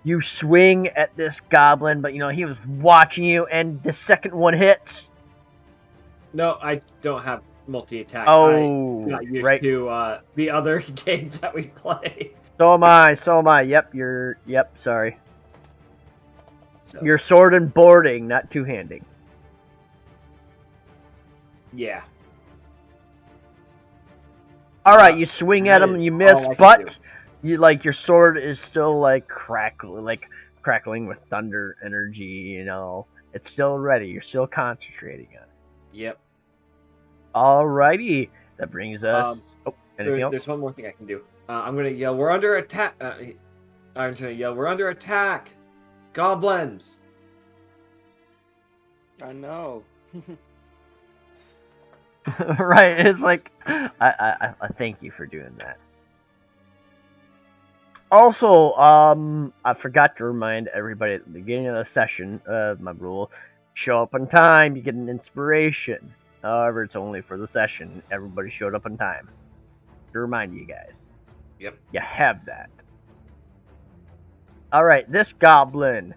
You swing at this goblin, but he was watching you, and the second one hits. No, I don't have multi-attack. Oh, I'm not used right. to the other games that we play. So am I. So am I. Yep. Yep. Sorry. So, You're sword and boarding, not two-handing. yeah. All right, you swing at that him and is you all miss, I can but do. you your sword is still crackling with thunder energy. It's still ready. You're still concentrating on it. Yep. Alrighty, that brings us. Anything else? There's one more thing I can do. I'm gonna yell, "We're under attack!" I'm gonna yell, "We're under attack! Goblins!" I know. Right, it's like I thank you for doing that. Also, I forgot to remind everybody at the beginning of the session of my rule: show up on time, you get an inspiration. However, it's only for the session. Everybody showed up on time. To remind you guys. Yep. You have that. All right, this goblin,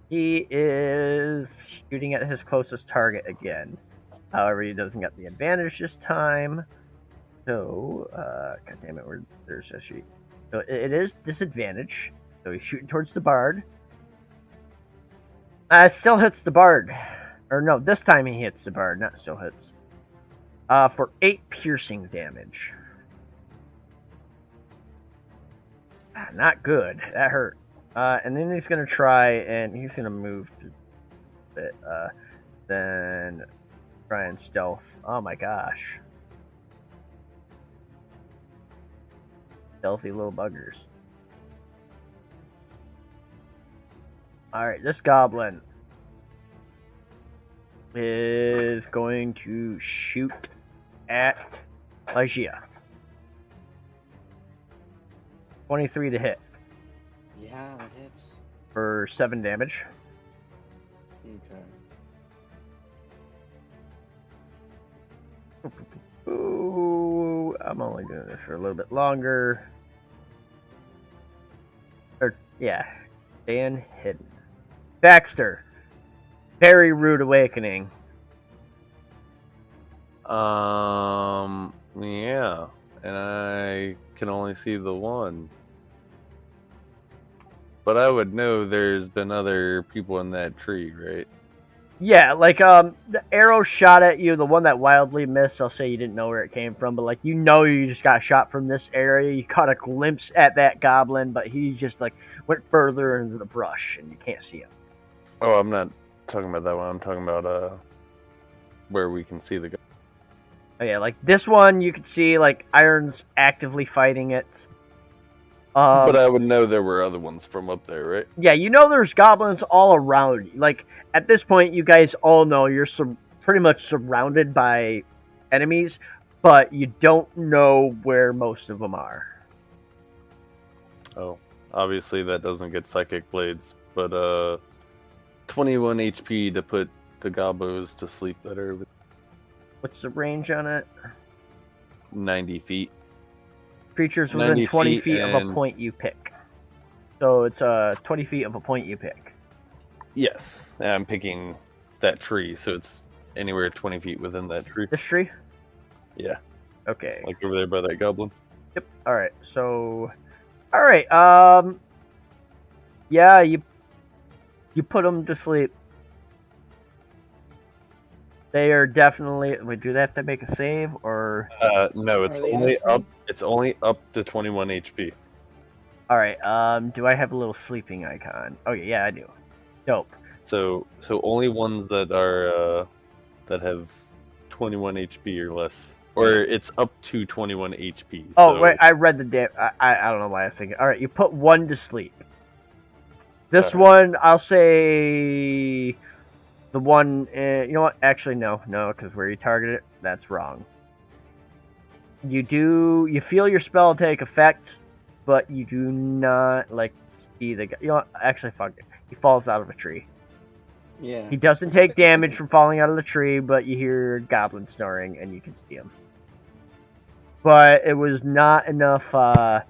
he is shooting at his closest target again. However, he doesn't get the advantage this time. So, god damn it, there's a sheet. So it is disadvantage. So he's shooting towards the bard. Still hits the bard. Or no, this time he hits the bard, not still hits. For 8 piercing damage. Not good. That hurt. And then he's gonna try and he's gonna move a bit. Then try and stealth. Oh my gosh. Stealthy little buggers. Alright, this goblin is going to shoot at Lygia. 23 to hit Yeah, that hits. for 7 damage. Okay. Ooh, I'm only doing this for a little bit longer. Stand hidden. Baxter, very rude awakening. Yeah, and I can only see the one. But I would know there's been other people in that tree, right? Yeah, like the arrow shot at you, the one that wildly missed. I'll say you didn't know where it came from, but like you just got shot from this area. You caught a glimpse at that goblin, but he just like went further into the brush, and you can't see him. Oh, I'm not talking about that one. I'm talking about where we can see the guy. Oh yeah, like this one, you can see like Iron's actively fighting it. But I would know there were other ones from up there, right? Yeah, you know there's goblins all around you. Like at this point, you guys all know you're pretty much surrounded by enemies, but you don't know where most of them are. Oh, obviously that doesn't get psychic blades, but 21 HP to put the gobos to sleep that are What's the range on it? 90 feet. Creatures within 20 feet of a and- point you pick. So it's 20 feet of a point you pick. Yes, and I'm picking that tree, so it's anywhere 20 feet within that tree. This tree? Yeah, Okay. like over there by that goblin. Yep. Alright, so... Alright, yeah, you put them to sleep. They are definitely... Wait, do they have to make a save, or... No, it's Are they only actually? up. It's only up to 21 HP. Alright, do I have a little sleeping icon? Oh, yeah, I do. Dope. So only ones that are that have 21 HP or less, or it's up to 21 HP. Oh, so... wait, I read the I don't know why I was thinking. Alright, you put one to sleep. This Alright. one, I'll say... The one... you know what? Actually, no, because where you target it, that's wrong. You feel your spell take effect, but you do not, like, see the... You know what? Actually, fuck it. He falls out of a tree. Yeah. He doesn't take damage from falling out of the tree, but you hear goblin snoring, and you can see him. But it was not enough to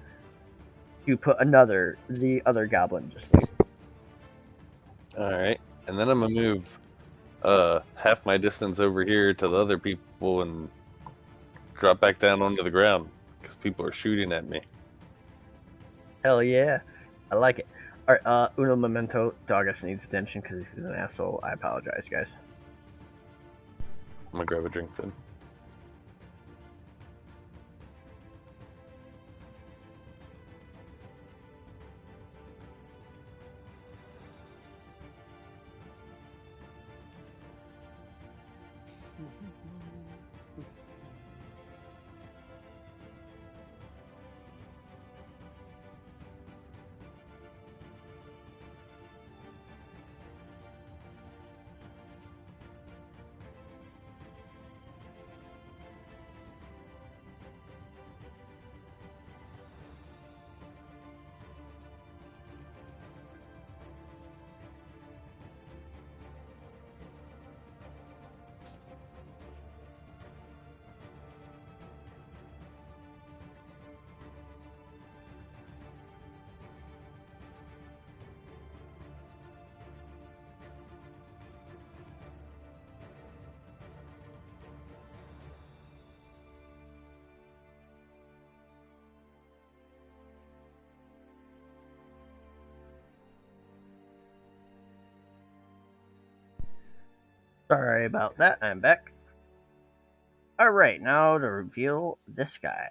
put the other goblin to sleep. Alright, and then I'm gonna move half my distance over here to the other people and drop back down onto the ground because people are shooting at me. Hell yeah. I like it. Alright, uno momento. Dogus needs attention because he's an asshole. I apologize, guys. I'm gonna grab a drink then. Sorry about that. I'm back. Alright, now to reveal this guy.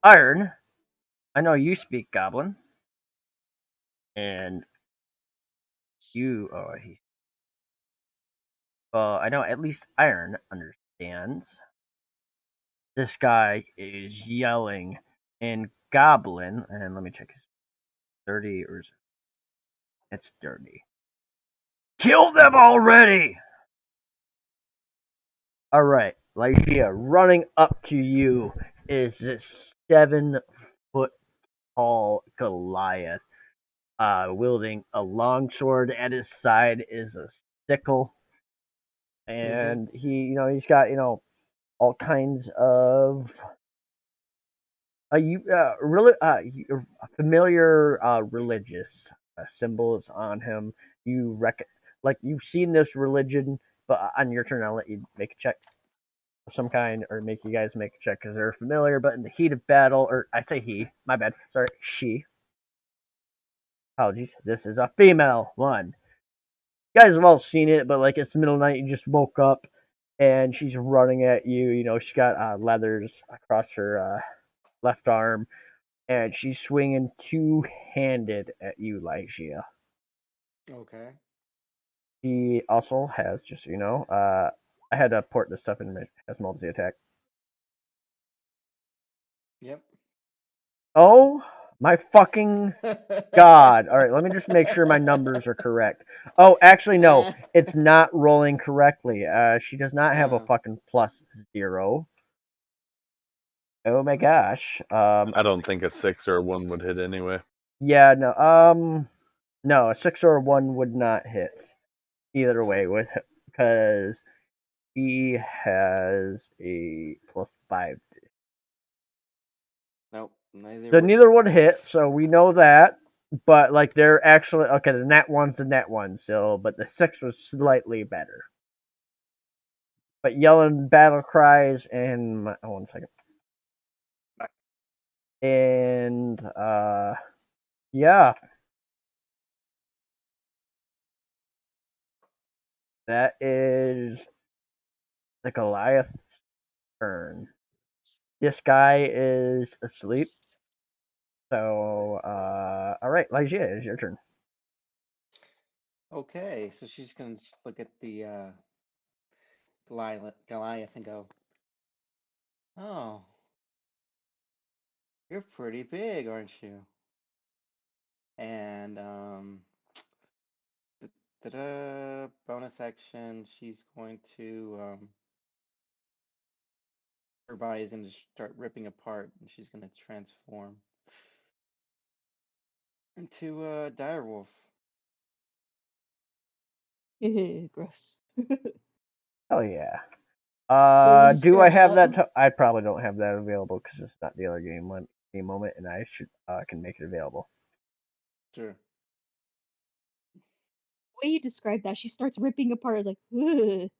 Iron, I know you speak Goblin. And you... I know at least Iron understands. This guy is yelling in Goblin, and let me check his 30 or it's dirty. Kill them already! Alright, Lygia, running up to you is this 7-foot tall Goliath, wielding a longsword. At his side is a sickle, and he's got all kinds of familiar religious symbols on him. You've seen this religion, but on your turn I'll let you make a check of some kind, or make you guys make a check because they're familiar. But in the heat of battle, or I say he, my bad, sorry, she. Apologies. This is a female one. You guys have all seen it, but like it's the middle of the night, you just woke up, and she's running at you. You know, she's got leathers across her left arm, and she's swinging two-handed at you, Lygia. Okay. He also has, just so you know, I had to port this stuff in as multi-attack. Yep. Oh my fucking god. Alright, let me just make sure my numbers are correct. Oh, actually, no. It's not rolling correctly. She does not have a fucking +0. Oh my gosh. I don't think a 6 or a 1 would hit anyway. Yeah, no, a 6 or a 1 would not hit. Either way, because he has a +5. Nope. Neither. So neither would hit, so we know that. But like they're actually okay. The net one's the net one, so but the 6 was slightly better. But yelling battle cries and 1 second. And yeah, that is the Goliath turn. This guy is asleep. So all right, Lygia, it's your turn. Okay, so she's gonna just look at the Goliath and go, "Oh, you're pretty big, aren't you?" And bonus action, she's going to her body is gonna start ripping apart, and she's gonna transform into a direwolf. Gross. Oh yeah. So you just Do I grab have up. that? I probably don't have that available because it's not the other game moment, and I should can make it available. Sure. The way you described that, she starts ripping apart. I was like, ugh.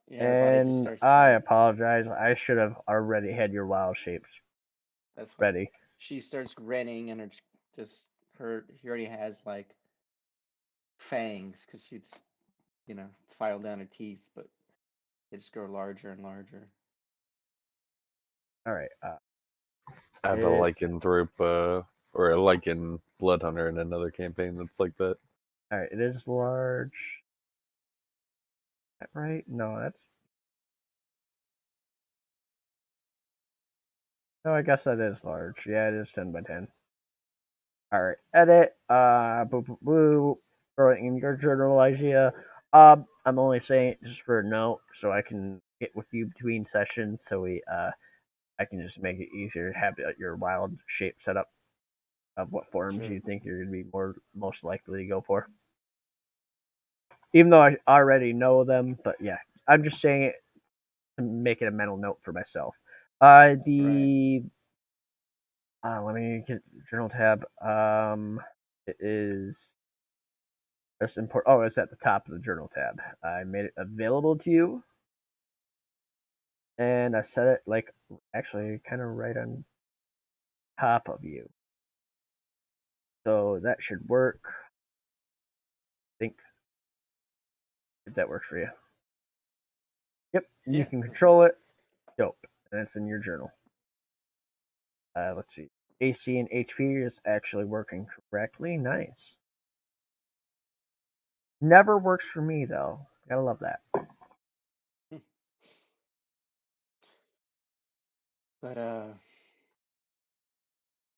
Yeah, her body just And starts. I apologize. I should have already had your wild shapes That's fine. ready. She starts grinning, and he already has like fangs because she's filed down her teeth, but they just grow larger and larger. All right. I have a lycanthrope or a lycan blood hunter in another campaign that's like that. All right. It is large. Is that right? No, that's. No, I guess that is large. Yeah, it is 10 by 10. All right. Edit. Boo boo boo. Throw it in your journal, Lygia. I'm only saying it just for a note, so I can get with you between sessions, so I can just make it easier to have your wild shape set up of what forms Sure. you think you're going to be most likely to go for. Even though I already know them, but yeah, I'm just saying it to make it a mental note for myself. Let me get journal tab. It is just important. Oh, it's at the top of the journal tab. I made it available to you, and I set it like actually kind of right on top of you. So that should work. I think if that works for you. Yep, you can control it. Dope, and it's in your journal. Let's see. AC and HP is actually working correctly. Nice. Never works for me though. Gotta love that. But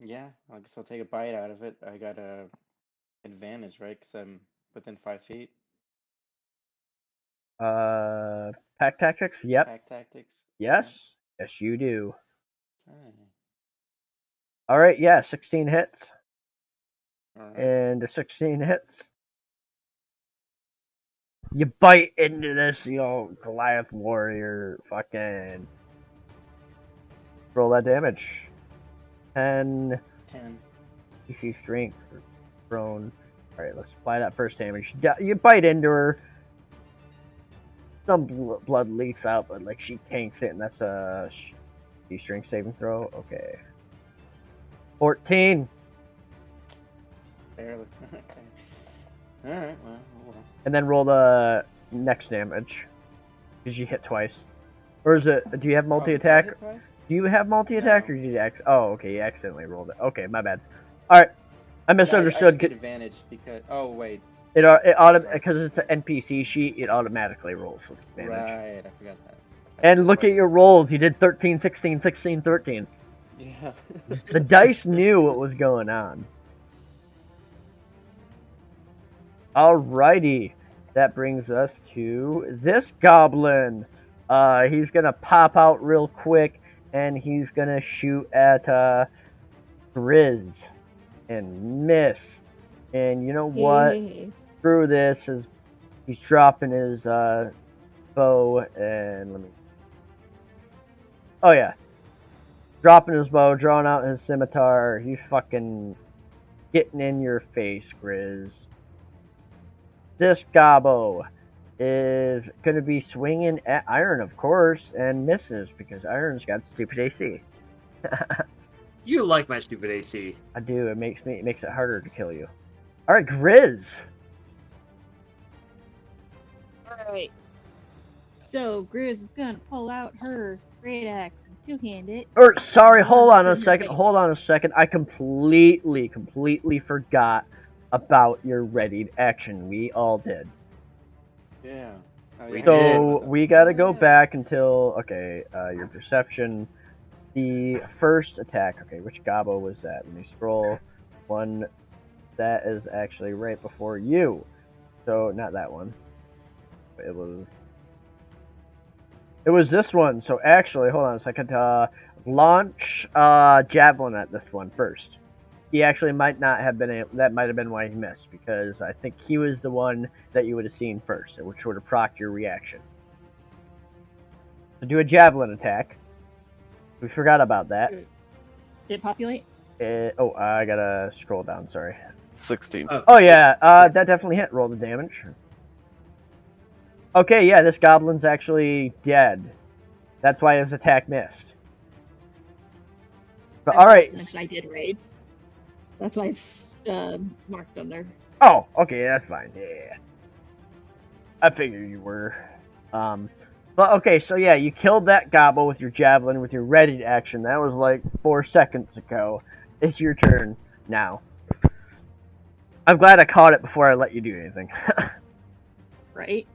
yeah, I guess I'll take a bite out of it. I got a advantage, right? Because I'm within 5 feet. Pack tactics. Yep. Pack tactics. Yes. Okay. Yes, you do. Alright. All right. Yeah, 16 hits. Alright. And the 16 hits. You bite into this, Goliath warrior. Fucking roll that damage. 10. 10. DC strength thrown. All right, let's apply that first damage. You bite into her. Some blood leaks out, but like she tanks it, and that's a strength saving throw. Okay. 14. Barely. Okay. Alright, well. And then roll the next damage. Because you hit twice. Or is it, do you have multi-attack? Oh, did I hit twice? Do you have multi-attack No. or did you oh, okay, you accidentally rolled it. Okay, my bad. Alright. I Yeah, I misunderstood. just get advantage because. Oh, wait. It because it's an NPC sheet, it automatically rolls with damage. Right, I forgot that. And look at your rolls. You did 13, 16, 16, 13. Yeah. The dice knew what was going on. Alrighty. That brings us to this goblin. He's gonna pop out real quick, and he's gonna shoot at Grizz and miss. And you know what? Yay. Screw this. He's dropping his bow, and let me. Oh yeah, dropping his bow, drawing out his scimitar. He's fucking getting in your face, Grizz. This gobbo is going to be swinging at Iron, of course, and misses because Iron's got stupid AC. You like my stupid AC. I do. It makes it harder to kill you. All right, Grizz. Alright. So, Grizz is gonna pull out her great axe and two-hand it. Or sorry, hold on a It's in second. your Hold on a second. I completely forgot about your readied action. We all did. Yeah. Oh, We yeah. So we gotta go back until your perception. The first attack. Okay, which gobbo was that? Let me scroll. One that is actually right before you. So not that one. It was this one. So actually, hold on a second. Launch javelin at this one first. He actually might not have been able, that might have been why he missed, because I think he was the one that you would have seen first, which would have procced your reaction. So do a javelin attack. We forgot about that. Did it populate? I gotta scroll down, sorry. 16. Oh yeah, that definitely hit. Roll the damage. Okay, yeah, this goblin's actually dead. That's why his attack missed. But alright. Actually, I did raid. That's why it's marked on there. Oh, okay, that's fine. Yeah. I figured you were. But okay, so yeah, you killed that gobbo with your javelin with your readied action. That was like 4 seconds ago. It's your turn now. I'm glad I caught it before I let you do anything. Right?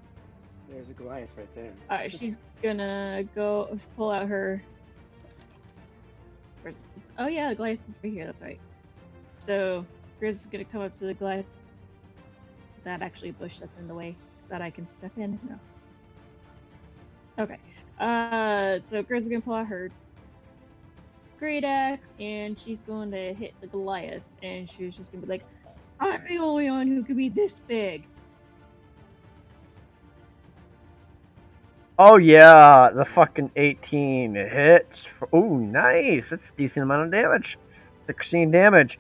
There's a Goliath right there. Alright, she's gonna go pull out her. Oh yeah, Goliath is right here, that's right. So, Grizz is gonna come up to the Goliath. Is that actually a bush that's in the way that I can step in? No. Okay. So Grizz is gonna pull out her great axe, and she's going to hit the Goliath, and she's just gonna be like, I'm the only one who could be this big. Oh yeah, the fucking 18 hits. Ooh, nice. That's a decent amount of damage. 16 damage.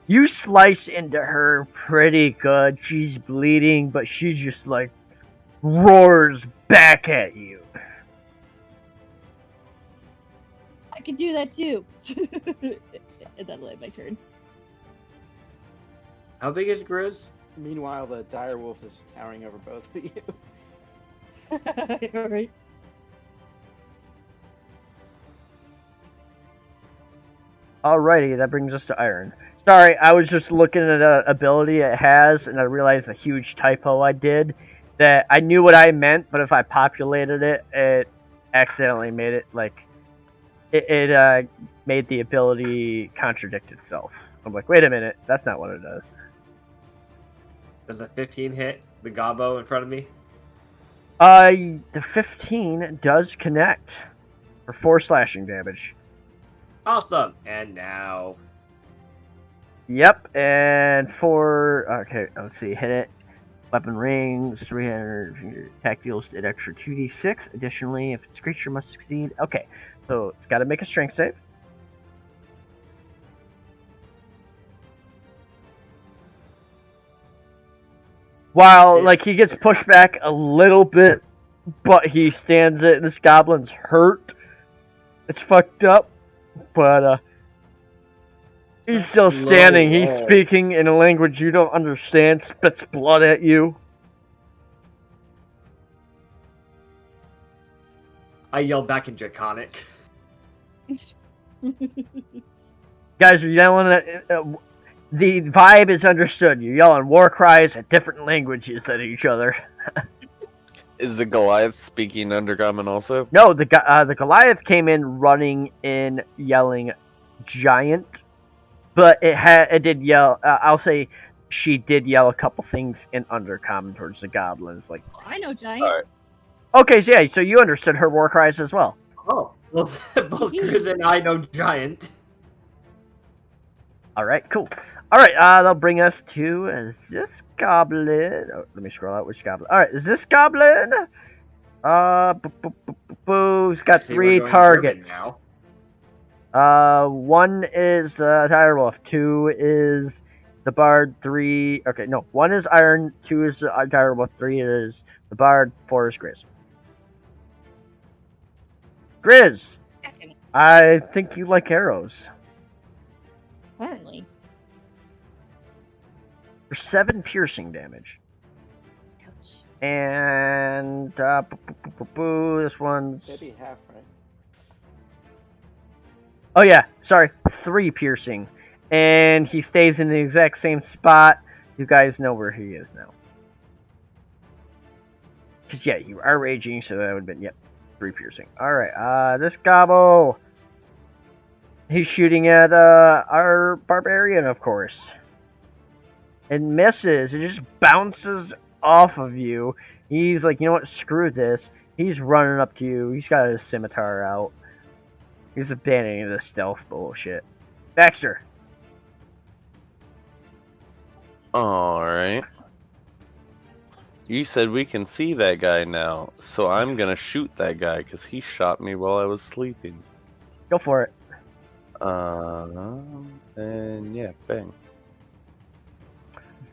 You slice into her pretty good. She's bleeding, but she just like roars back at you. I can do that too. And that'll end my turn. How big is Grizz? Meanwhile, the dire wolf is towering over both of you. Alright. Alrighty, that brings us to Iron. Sorry, I was just looking at an ability it has, and I realized a huge typo I did. That I knew what I meant, but if I populated it, it accidentally made it like it made the ability contradict itself. I'm like, wait a minute, that's not what it does. Does a 15 hit the gobbo in front of me? The 15 does connect for 4 slashing damage. Awesome. And now. Yep, and okay, let's see, hit it. Weapon rings, 300 attack deals an extra 2d6. Additionally, if its creature must succeed. Okay, so it's got to make a strength save. While, like, he gets pushed back a little bit, but he stands it. This goblin's hurt. It's fucked up, but, He's still standing. He's speaking in a language you don't understand, spits blood at you. I yell back in Draconic. Guys are yelling at... the vibe is understood. You're yelling war cries at different languages at each other. Is the Goliath speaking Undercommon also? No, the Goliath came in running in yelling giant, but it did yell. I'll say she did yell a couple things in Undercommon towards the goblins. Like, I know giant. All right. okay, so yeah, so you understood her war cries as well. Oh, well, both Chris and I know giant. All right, cool. All right, that'll bring us to this goblin. Oh, let me scroll out. Which goblin? All right, is this goblin? He's got 3 targets. One is Direwolf. 2 is the Bard. 3. Okay, no. 1 is Iron. 2 is Direwolf. 3 is the Bard. 4 is Grizz. Grizz, I think you like arrows. Apparently. For 7 piercing damage. Ouch. And this one's... Maybe half, right? Oh yeah, sorry, 3 piercing. And he stays in the exact same spot. You guys know where he is now. Because yeah, you are raging, so that would have been, yep, 3 piercing. Alright, this gobbo... He's shooting at our barbarian, of course. It misses. It just bounces off of you. He's like, you know what? Screw this. He's running up to you. He's got his scimitar out. He's abandoning the stealth bullshit. Baxter. Alright. You said we can see that guy now, so I'm gonna shoot that guy because he shot me while I was sleeping. Go for it. And yeah, bang.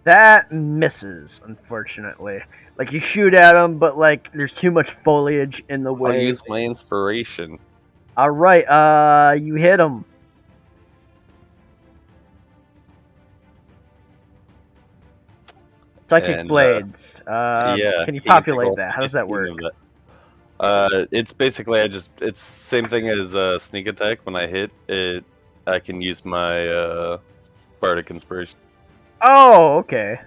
That misses, unfortunately. Like, you shoot at him, but, like, there's too much foliage in the way. I'll use my inspiration. Alright, you hit him. Psychic And, blades. Yeah. Can you he can take populate all that? How does that 15 work? of it. It's basically it's same thing as sneak attack. When I hit it, I can use my bardic inspiration. Oh, okay.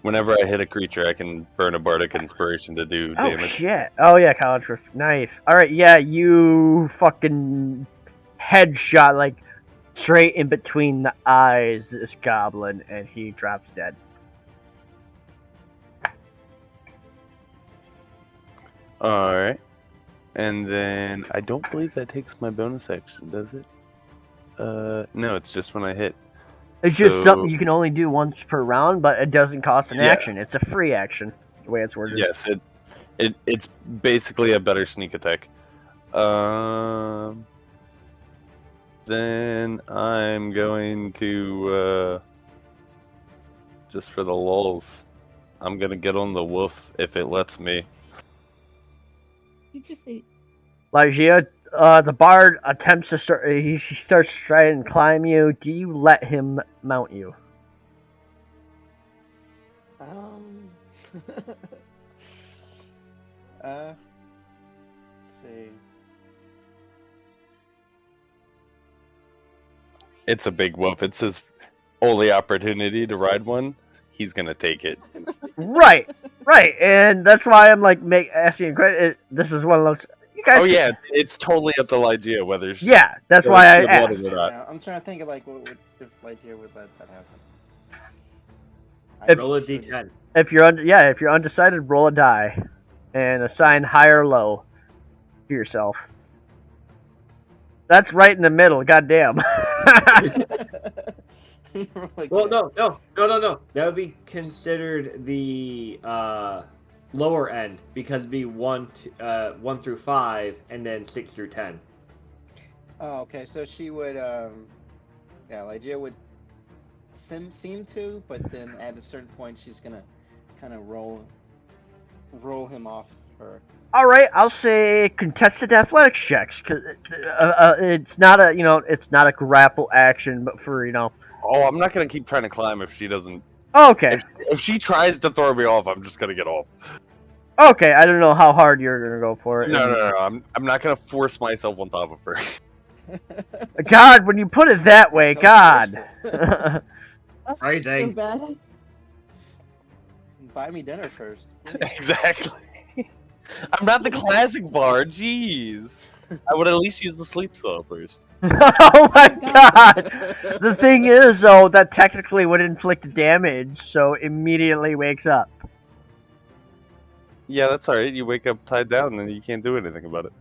Whenever I hit a creature, I can burn a bardic inspiration to do Oh, damage. shit. Oh, yeah, college riff. Nice. Alright, yeah, you fucking headshot, like, straight in between the eyes, this goblin, and he drops dead. Alright. And then I don't believe that takes my bonus action, does it? No, it's just when I hit. It's just something you can only do once per round, but it doesn't cost an Yeah. action. It's a free action, the way it's worded. Yes, it's basically a better sneak attack. Then I'm going to just for the lulz, I'm gonna get on the wolf if it lets me. You just say Lygia, the bard attempts to start. He starts trying to climb you. Do you let him mount you? Let's see. It's a big wolf. It's his only opportunity to ride one. He's gonna take it. Right, and that's why I'm like asking a question. This is one of those. You guys Oh yeah, it's totally up to Lygia whether she Yeah, that's goes why I to the blood asked. or not. Yeah, I'm trying to think of like what would if Lightyear would let that happen. Roll a d10. If you're undecided, roll a die, and assign high or low to yourself. That's right in the middle. Goddamn. Like Well, no. That would be considered the lower end because it'd be 1 through 5, and then 6 through 10. Oh, okay. So she would, Lygia would seem to, but then at a certain point, she's gonna kind of roll him off her. All right, I'll say contested athletics checks because it's not a it's not a grapple action, but for Oh, I'm not gonna keep trying to climb if she doesn't. Okay. If she tries to throw me off, I'm just gonna get off. Okay, I don't know how hard you're gonna go for it. No. I'm not gonna force myself on top of her. God, when you put it that way, So God. That's Right, so dang. bad. Buy me dinner first. Exactly. I'm not the classic bar. Jeez. I would at least use the sleep spell first. Oh my God! The thing is, though, that technically would inflict damage, so immediately wakes up. Yeah, that's alright. You wake up tied down and you can't do anything about it.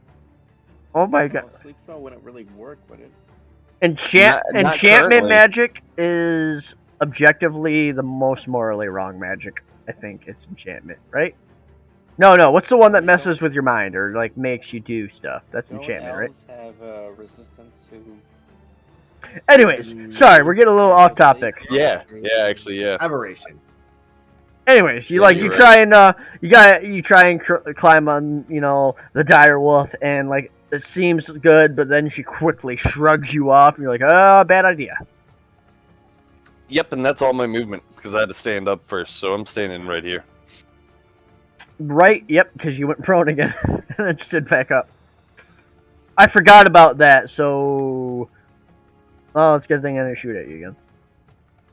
Oh my God! Well, sleep spell wouldn't really work, would it? Not Enchantment currently. magic is objectively the most morally wrong magic. I think it's enchantment, right? No. What's the one that messes with your mind or like makes you do stuff? That's Don't enchantment, right? elves have resistance to? Anyways, sorry, we're getting a little off topic. Yeah, actually, yeah. Aberration. Anyways, you Yeah, like you're you right. try and climb on the dire wolf and like it seems good, but then she quickly shrugs you off and you're like, bad idea. Yep, and that's all my movement because I had to stand up first, so I'm standing right here. Right? Yep, because you went prone again and then stood back up. I forgot about that, so it's a good thing I didn't shoot at you again.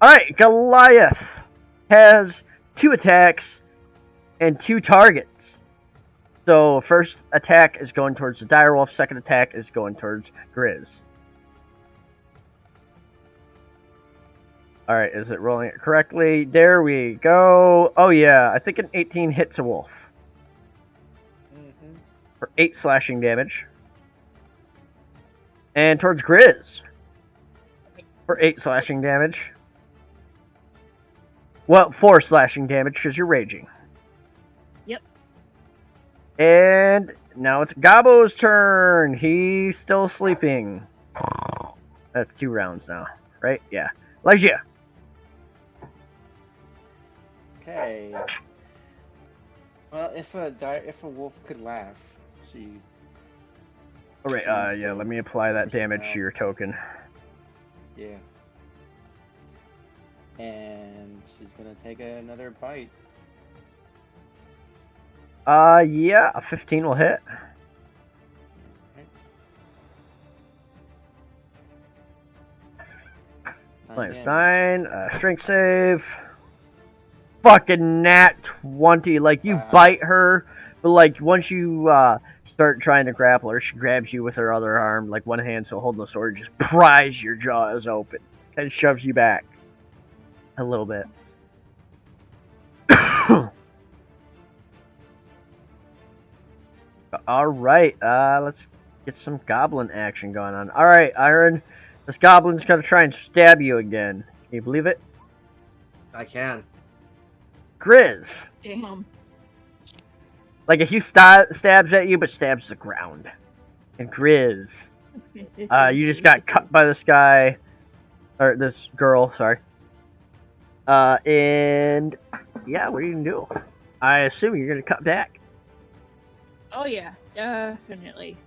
Alright, Goliath has 2 attacks and 2 targets. So first attack is going towards the direwolf, second attack is going towards Grizz. Alright, is it rolling it correctly? There we go. Oh yeah, I think an 18 hits a wolf. Mm-hmm. For 8 slashing damage. And towards Grizz. For 8 slashing damage. Well, 4 slashing damage because you're raging. Yep. And now it's Gabbo's turn. He's still sleeping. That's 2 rounds now, right? Yeah. Lygia. Okay. Well, if a wolf could laugh, she. Alright, yeah, let me apply that damage to your token. Yeah. And she's gonna take another bite. Yeah, a 15 will hit. Okay. -9, strength save. Fucking nat 20. Like, you bite her, but, like, once you, start trying to grapple her, she grabs you with her other arm, like, one hand still holding the sword, just pries your jaws open, and shoves you back. A little bit. Alright, let's get some goblin action going on. Alright, Iron, this goblin's gonna try and stab you again. Can you believe it? I can. Grizz. Damn. Like, if he stabs at you, but stabs the ground. And Grizz. You just got cut by this guy. Or this girl, sorry. And... yeah, what are you gonna do? I assume you're gonna cut back. Oh yeah, definitely.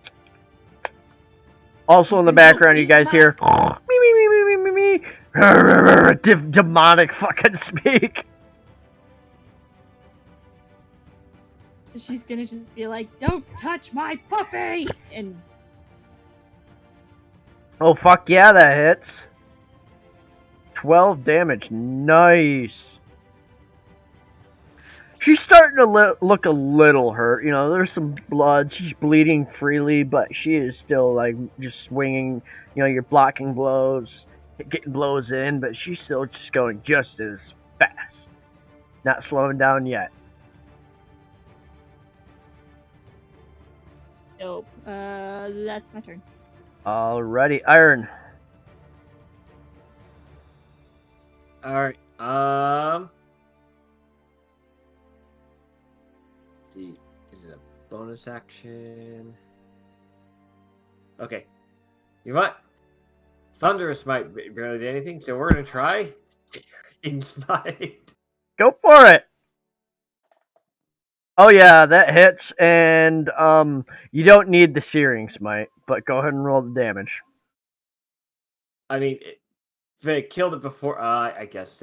Also in the background, you guys hear... me, me, me, me, me, me, me. Demonic fucking speak. So she's gonna just be like, "Don't touch my puppy!" And Oh, fuck yeah, that hits. 12 damage. Nice. She's starting to look a little hurt. You know, there's some blood. She's bleeding freely, but she is still, like, just swinging. You know, you're blocking blows, getting blows in, but she's still just going just as fast. Not slowing down yet. nope. That's my turn. Alrighty, Iron. Alright, see, is it a bonus action? Okay. You know what? Thunderous might barely do anything, so we're gonna try Inside. Go for it. Oh yeah, that hits, and you don't need the searing smite, but go ahead and roll the damage. I mean, if it killed it before, I guess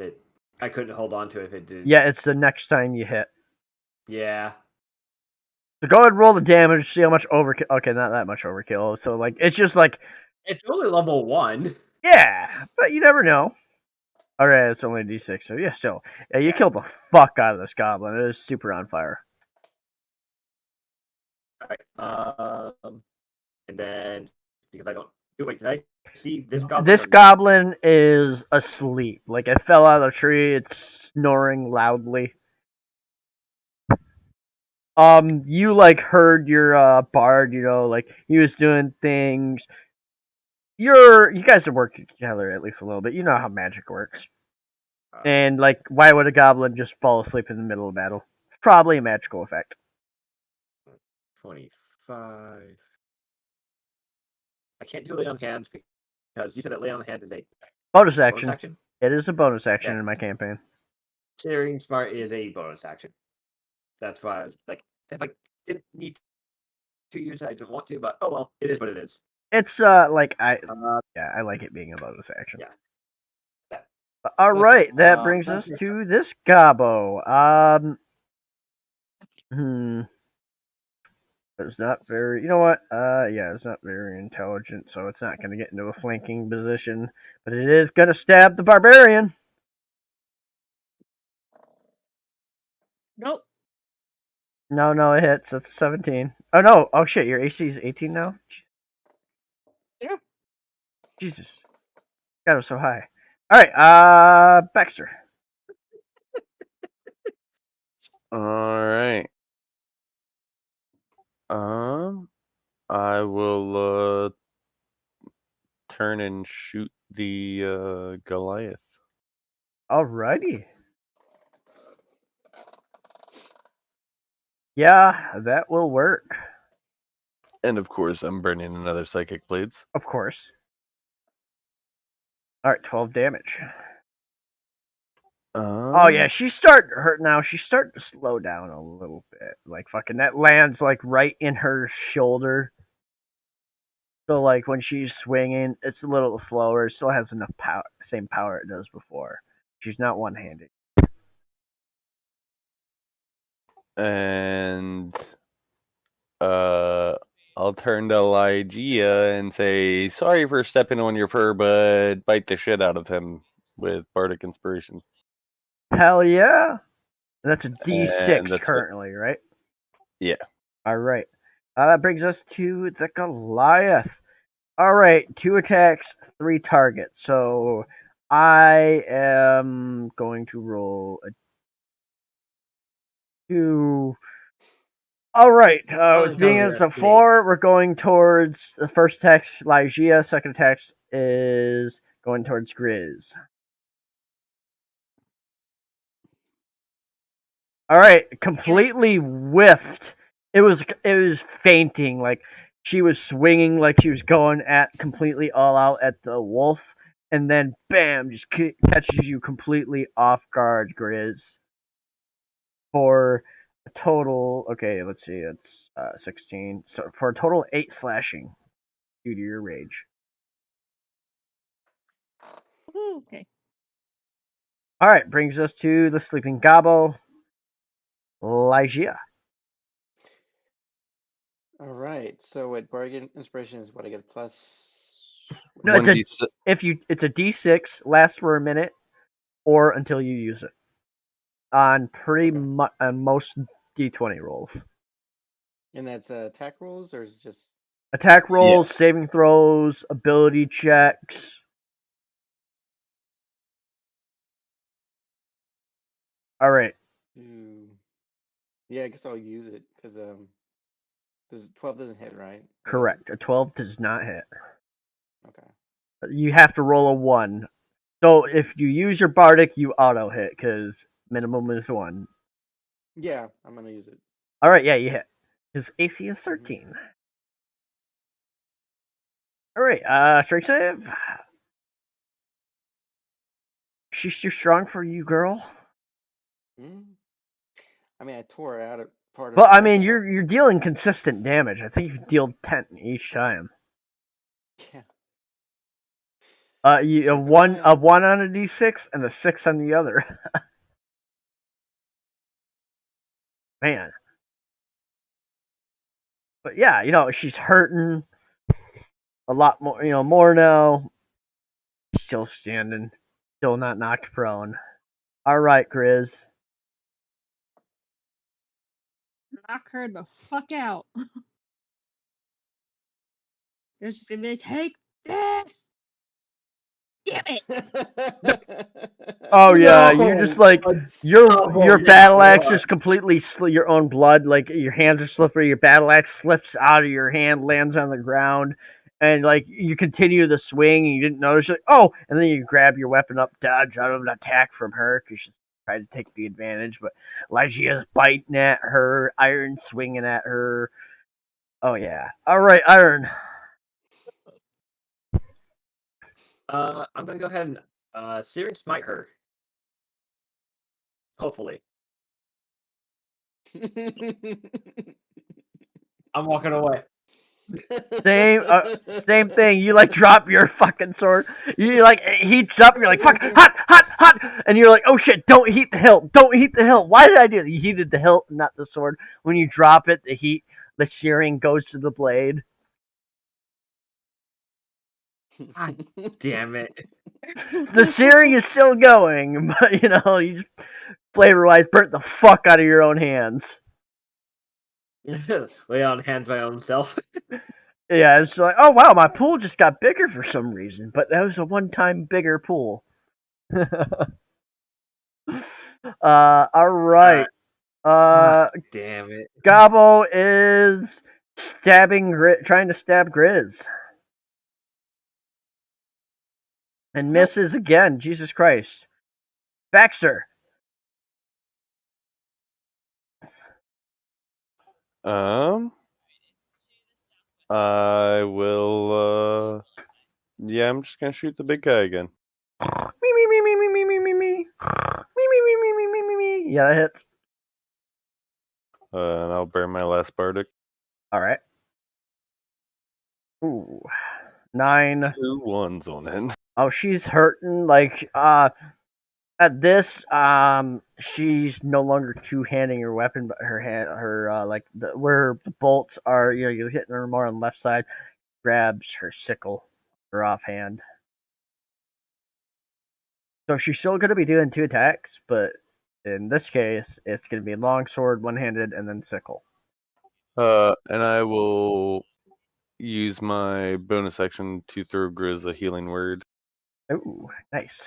I couldn't hold on to it if it did. Yeah, it's the next time you hit. Yeah. So go ahead and roll the damage, see how much overkill. Okay, not that much overkill. So like, it's just like, It's only level 1. yeah, but you never know. Alright, it's only a d6, so yeah, still. Yeah, you Yeah. killed the fuck out of this goblin. It is super on fire. Alright. And then because I don't do it, did I see this goblin? This goblin is asleep. Like, it fell out of the tree, it's snoring loudly. You like heard your bard, like he was doing things. You guys have worked together at least a little bit. You know how magic works. And like, why would a goblin just fall asleep in the middle of battle? Probably a magical effect. 25. I can't do lay on hands because you said that lay on hand is a Bonus bonus action. action. It is a bonus action Yeah. in my campaign. Searing smart is a bonus action. That's why I was like, if I didn't need to use it, I didn't want to, but oh well, it is what it is. It's like I like it being a bonus action. Yeah. All right, that brings us to this gobbo. It's not very. You know what? Yeah, it's not very intelligent, so it's not going to get into a flanking position. But it is going to stab the barbarian. Nope. No, it hits. That's 17. Oh no! Oh shit! Your AC is 18 now. Yeah. Jesus, God, it was so high. All right, Baxter. All right. I will turn and shoot the Goliath. Alrighty. Yeah, that will work. And of course, I'm burning another Psychic Blades. Of course. Alright, 12 damage. Oh yeah, she's starting to hurt now. She's starting to slow down a little bit. Like fucking that lands like right in her shoulder. So like when she's swinging, it's a little slower. It still has enough power, same power it does before. She's not one-handed. And I'll turn to Lygia and say, sorry for stepping on your fur, but bite the shit out of him with Bardic Inspiration. Hell yeah. And that's a D6 And that's currently, right? Yeah. Alright. That brings us to the Goliath. Alright, 2 attacks, 3 targets. So I am going to roll a 2. Alright, with being as a 4, we're going towards the first attack, Lygia. Second attack is going towards Grizz. Alright, completely whiffed. It was fainting, like she was swinging like she was going at completely all out at the wolf, and then bam, just catches you completely off guard, Grizz. For a total, okay, let's see, it's 16. So for a total 8 slashing due to your rage. Okay. Alright, brings us to the sleeping gobbo, Lygia. All right. So with bargain inspiration is what I get plus. No, it's a D6, lasts for a minute, or until you use it. On pretty much on most D20 rolls. And that's attack rolls, or is it just attack rolls, Yes. saving throws, ability checks. All right. Yeah, I guess I'll use it because 12 doesn't hit, right? Correct. A 12 does not hit. Okay. You have to roll a 1. So if you use your bardic, you auto hit because minimum is 1. Yeah, I'm gonna use it. All right, yeah, you hit. His AC is 13. All right, strength save. She's too strong for you, girl. I mean, I tore her out of part of Well, her I mean, pickup. you're dealing consistent damage. I think you deal 10 each time. Yeah. You She's a like, "Go one ahead." on a d6 and a 6 on the other. Man. But yeah, she's hurting a lot more. More now. Still standing. Still not knocked prone. All right, Grizz. Knock her the fuck out. There's just gonna be take this. Damn it! Oh yeah, you No! just like A your double nat battle axe one. just completely your own blood. Like your hands are slippery. Your battle axe slips out of your hand, lands on the ground, and like you continue the swing. And you didn't notice it. Oh, and then you grab your weapon up, dodge out of an attack from her because she's trying to take the advantage. But Lygia's biting at her, Iron swinging at her. Oh yeah. All right, Iron. I'm gonna go ahead and Searing Smite her. Hopefully. I'm walking away. Same thing. You like drop your fucking sword. You like it heats up. You're like fuck, hot, hot, hot, and you're like, oh shit! Don't heat the hilt. Don't heat the hilt. Why did I do that? You heated the hilt, not the sword. When you drop it, the searing goes to the blade. God damn it. The searing is still going, but you just flavor wise burnt the fuck out of your own hands. Lay on hands my own self. Yeah, it's like, oh wow, my pool just got bigger for some reason, but that was a one-time bigger pool. All right. Damn it. Gobbo is trying to stab Grizz. And misses again. Jesus Christ. Baxter. I will. Yeah, I'm just gonna shoot the big guy again. Me, me, me, me, me, me, me, me, me. Me, me, me, me, me, me, me, me. Yeah, that hits. And I'll burn my last bardic. Alright. Ooh. 9. 2 1s on it. Oh, she's hurting. Like, at this, she's no longer two-handing her weapon, but her hand, like, where the bolts are, you're hitting her more on the left side, grabs her sickle, her offhand. So she's still going to be doing 2 attacks, but in this case, it's going to be longsword, one-handed, and then sickle. And I will use my bonus action to throw Grizz a healing word. Ooh, nice.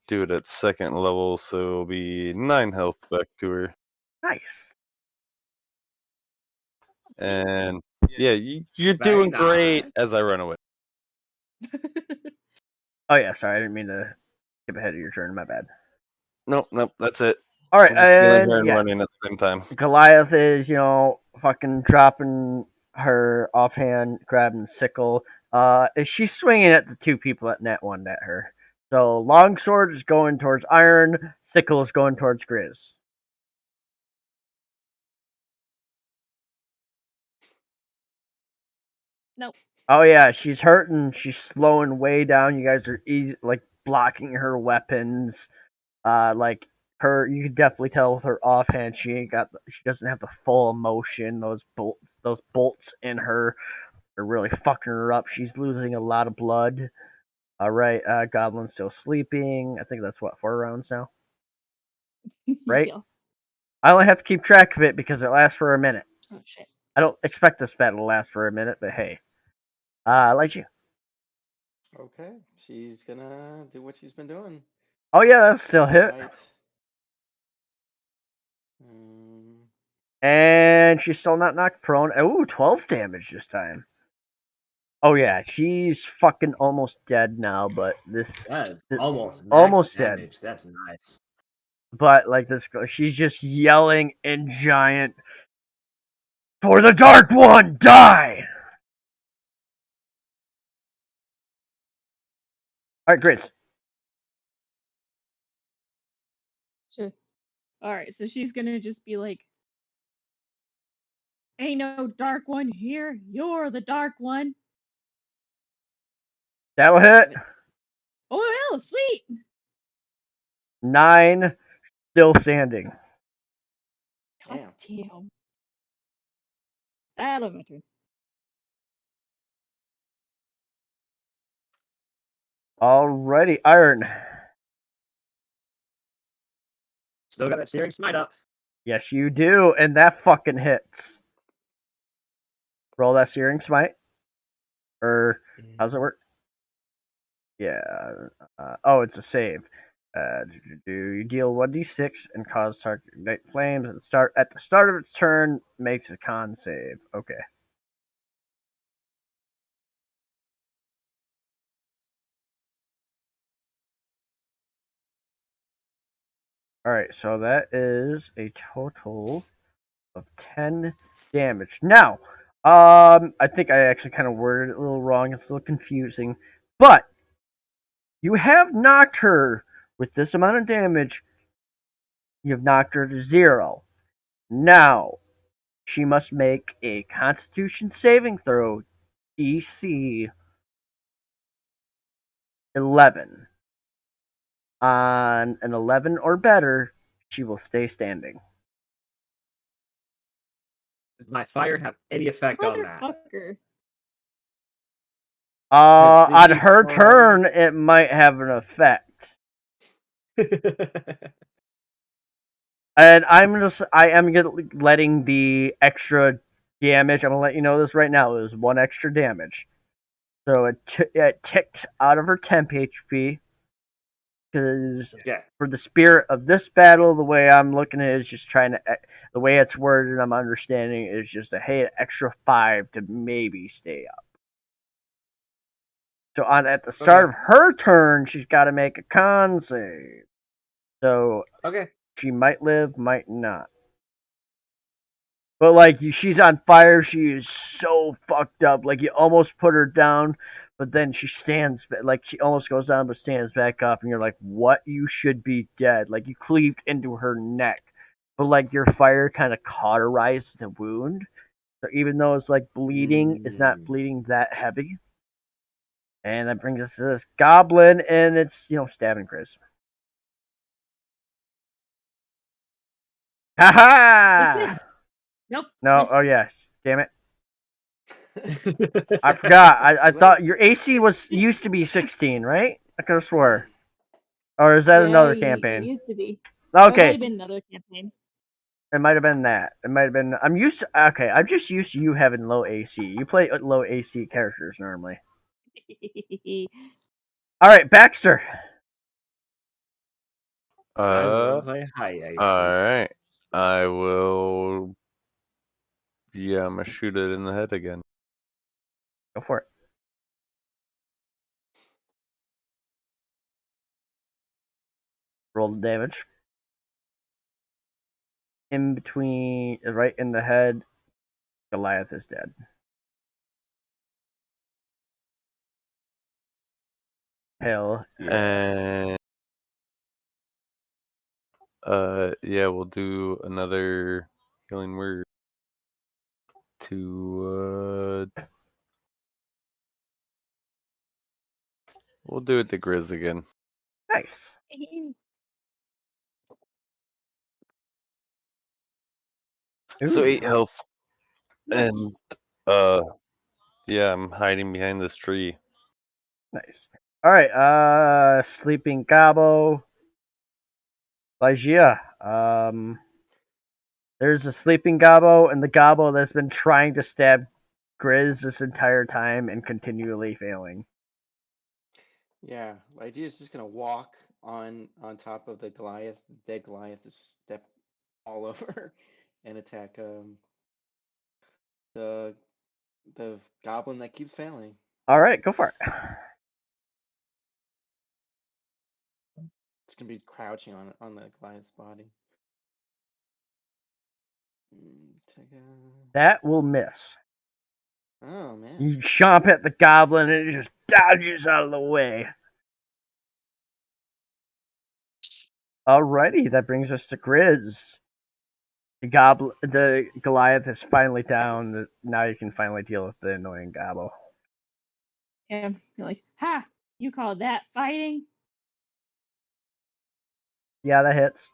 Do it at 2nd level, so it'll be 9 health back to her. Nice. And yeah, you're doing great as I run away. Oh yeah, sorry, I didn't mean to skip ahead of your turn. My bad. Nope, that's it. All right, I'm just healing her and and running at the same time. Goliath is, fucking dropping her offhand, grabbing sickle. Is she swinging at the 2 people that net one at her? So longsword is going towards Iron, sickle is going towards Grizz. Nope. Oh yeah, she's hurting. She's slowing way down. You guys are like blocking her weapons. Like her, you can definitely tell with her offhand, she doesn't have the full emotion. Those bolts in her are really fucking her up. She's losing a lot of blood. All right, Goblin's still sleeping. I think that's what 4 rounds now, right? Yeah. I only have to keep track of it because it lasts for a minute. Oh shit. I don't expect this battle to last for a minute, but hey, I like you. Okay, she's gonna do what she's been doing. Oh yeah, that's still hit. Right. And she's still not knocked prone. Ooh, 12 damage this time. Oh yeah, she's fucking almost dead now, but That's almost almost damage. dead. That's nice. But like this, she's just yelling in giant, "For the Dark One, die!" All right, Grizz. Sure. Alright, so she's gonna just be like, ain't no dark one here, you're the dark one. That will hit. Oh, well, sweet. 9, still standing. God Damn. damn. That'll matter. Alrighty, Iron. Still got that searing smite up. Yes, you do, and that fucking hits. Roll that searing smite. Or how's it work? Yeah. Oh, it's a save. You deal 1d6 and cause target to ignite flames at the start of its turn. Makes a con save. Okay. All right, so that is a total of 10 damage. Now, I think I actually kind of worded it a little wrong. It's a little confusing, but you have knocked her with this amount of damage. You've knocked her to 0. Now, she must make a Constitution saving throw, DC 11. On an 11 or better, she will stay standing. Does my fire have any effect on that? Motherfucker. On Has her DC turn, it might have an effect. And I am letting the extra damage. I'm gonna let you know this right now. It was 1 extra damage, so it ticked out of her temp HP. Because Yeah. for the spirit of this battle, the way I'm looking at it is just trying to, the way it's worded, I'm understanding is just a hey, extra 5 to maybe stay up. So at the start of her turn, she's got to make a con save. So Okay. she might live, might not. But like she's on fire, she is so fucked up. Like you almost put her down, but then she stands like she almost goes down but stands back up, and you're like, "What? You should be dead." Like you cleaved into her neck, but like your fire kind of cauterized the wound. So even though it's like bleeding, it's not bleeding that heavy. And that brings us to this goblin, and it's stabbing Chris. Ha ha! Nope. No, miss. oh yeah, damn it. I forgot. I thought your AC used to be 16, right? I could have swore. Or is that another It campaign? used to be. Oh, it might Okay, have been another campaign. it might have been that. It might have been. I'm just used to you having low AC. You play low AC characters normally. All right, Baxter. I'm going to play high AC. Alright. I will. Yeah, I'm gonna shoot it in the head again. Go for it. Roll the damage. In between, right in the head, Goliath is dead. Hell yeah. And yeah, we'll do another healing word to we'll do it to Grizz again. Nice. So Ooh. 8 health. And yeah, I'm hiding behind this tree. Nice. All right. Sleeping Gobbo. Lygia. There's a sleeping Gobbo and the Gobbo that's been trying to stab Grizz this entire time and continually failing. Yeah, Lydia's just gonna walk on top of the Goliath, dead Goliath, to step all over and attack the goblin that keeps failing. All right, go for it. It's gonna be crouching on the Goliath's body. That will miss. Oh man. You chomp at the goblin and it just dodges out of the way. Alrighty, that brings us to Grizz. The Goliath is finally down. Now you can finally deal with the annoying Gobble. Yeah, you're like, ha! You call that fighting? Yeah, that hits.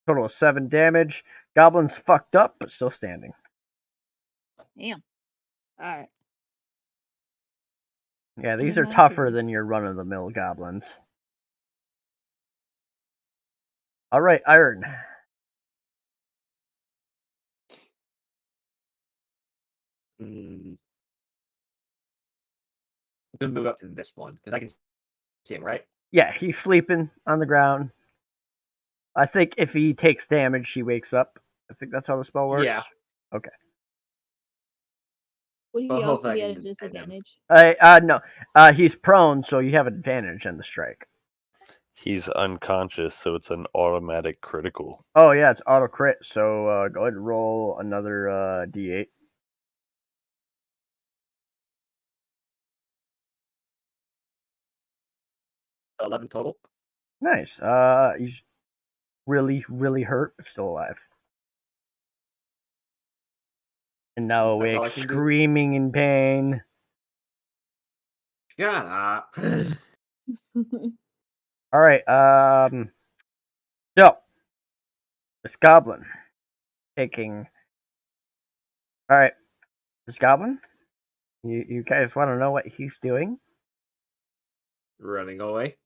Total of 7 damage. Goblin's fucked up, but still standing. Damn. Alright. Yeah, these And are my tougher turn. than your run-of-the-mill goblins. Alright, Iron. I'm gonna move up to this one because I can see him, right? Yeah, he's sleeping on the ground. I think if he takes damage, he wakes up. I think that's how the spell works. Yeah. Okay. Would he Well, also hopefully be I at a can defend him. disadvantage? No. He's prone, so you have advantage on the strike. He's unconscious, so it's an automatic critical. Oh yeah, it's auto crit. So go ahead and roll another d8. So 11 total. Nice. He's really, really hurt, but still alive. And now That's all awake, I can do. screaming in pain. Shut up. All right. So this goblin taking. All right, this goblin. You guys want to know what he's doing? Running away.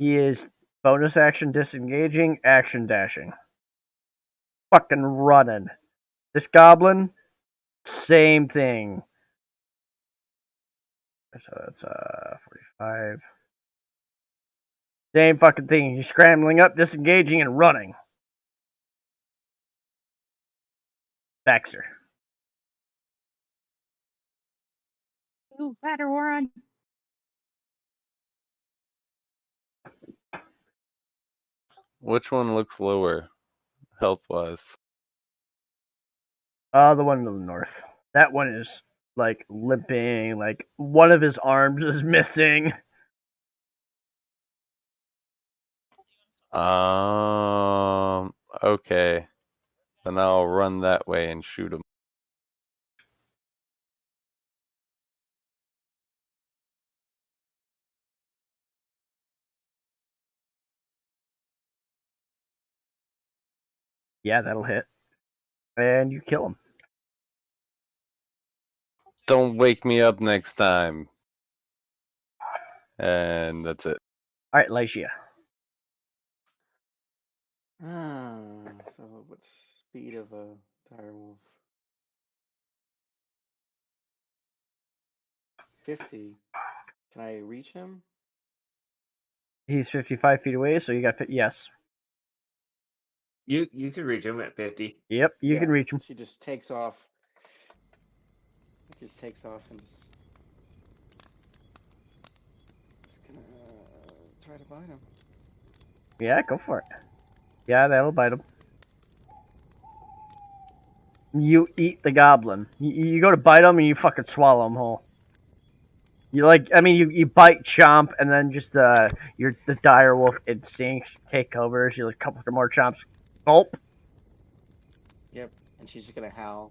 He is bonus action disengaging, action dashing. Fucking running. This goblin, same thing. So that's 45. Same fucking thing. He's scrambling up, disengaging, and running. Baxter. You fatter Warren. Which one looks lower, health-wise? The one to the north. That one is like limping. Like one of his arms is missing. Okay. Then I'll run that way and shoot him. Yeah, that'll hit. And you kill him. Don't wake me up next time. And that's it. All right, Lycia. So what's speed of a direwolf? 50. Can I reach him? He's 55 feet away, so you got yes. You can reach him at 50. Yep, you can reach him. She just takes off. Just takes off and just gonna try to bite him. Yeah, go for it. Yeah, that'll bite him. You eat the goblin. You go to bite him and you fucking swallow him whole. You you bite, chomp, and then just the dire wolf instincts take over. So you like a couple more chomps, gulp. Yep, and she's just gonna howl.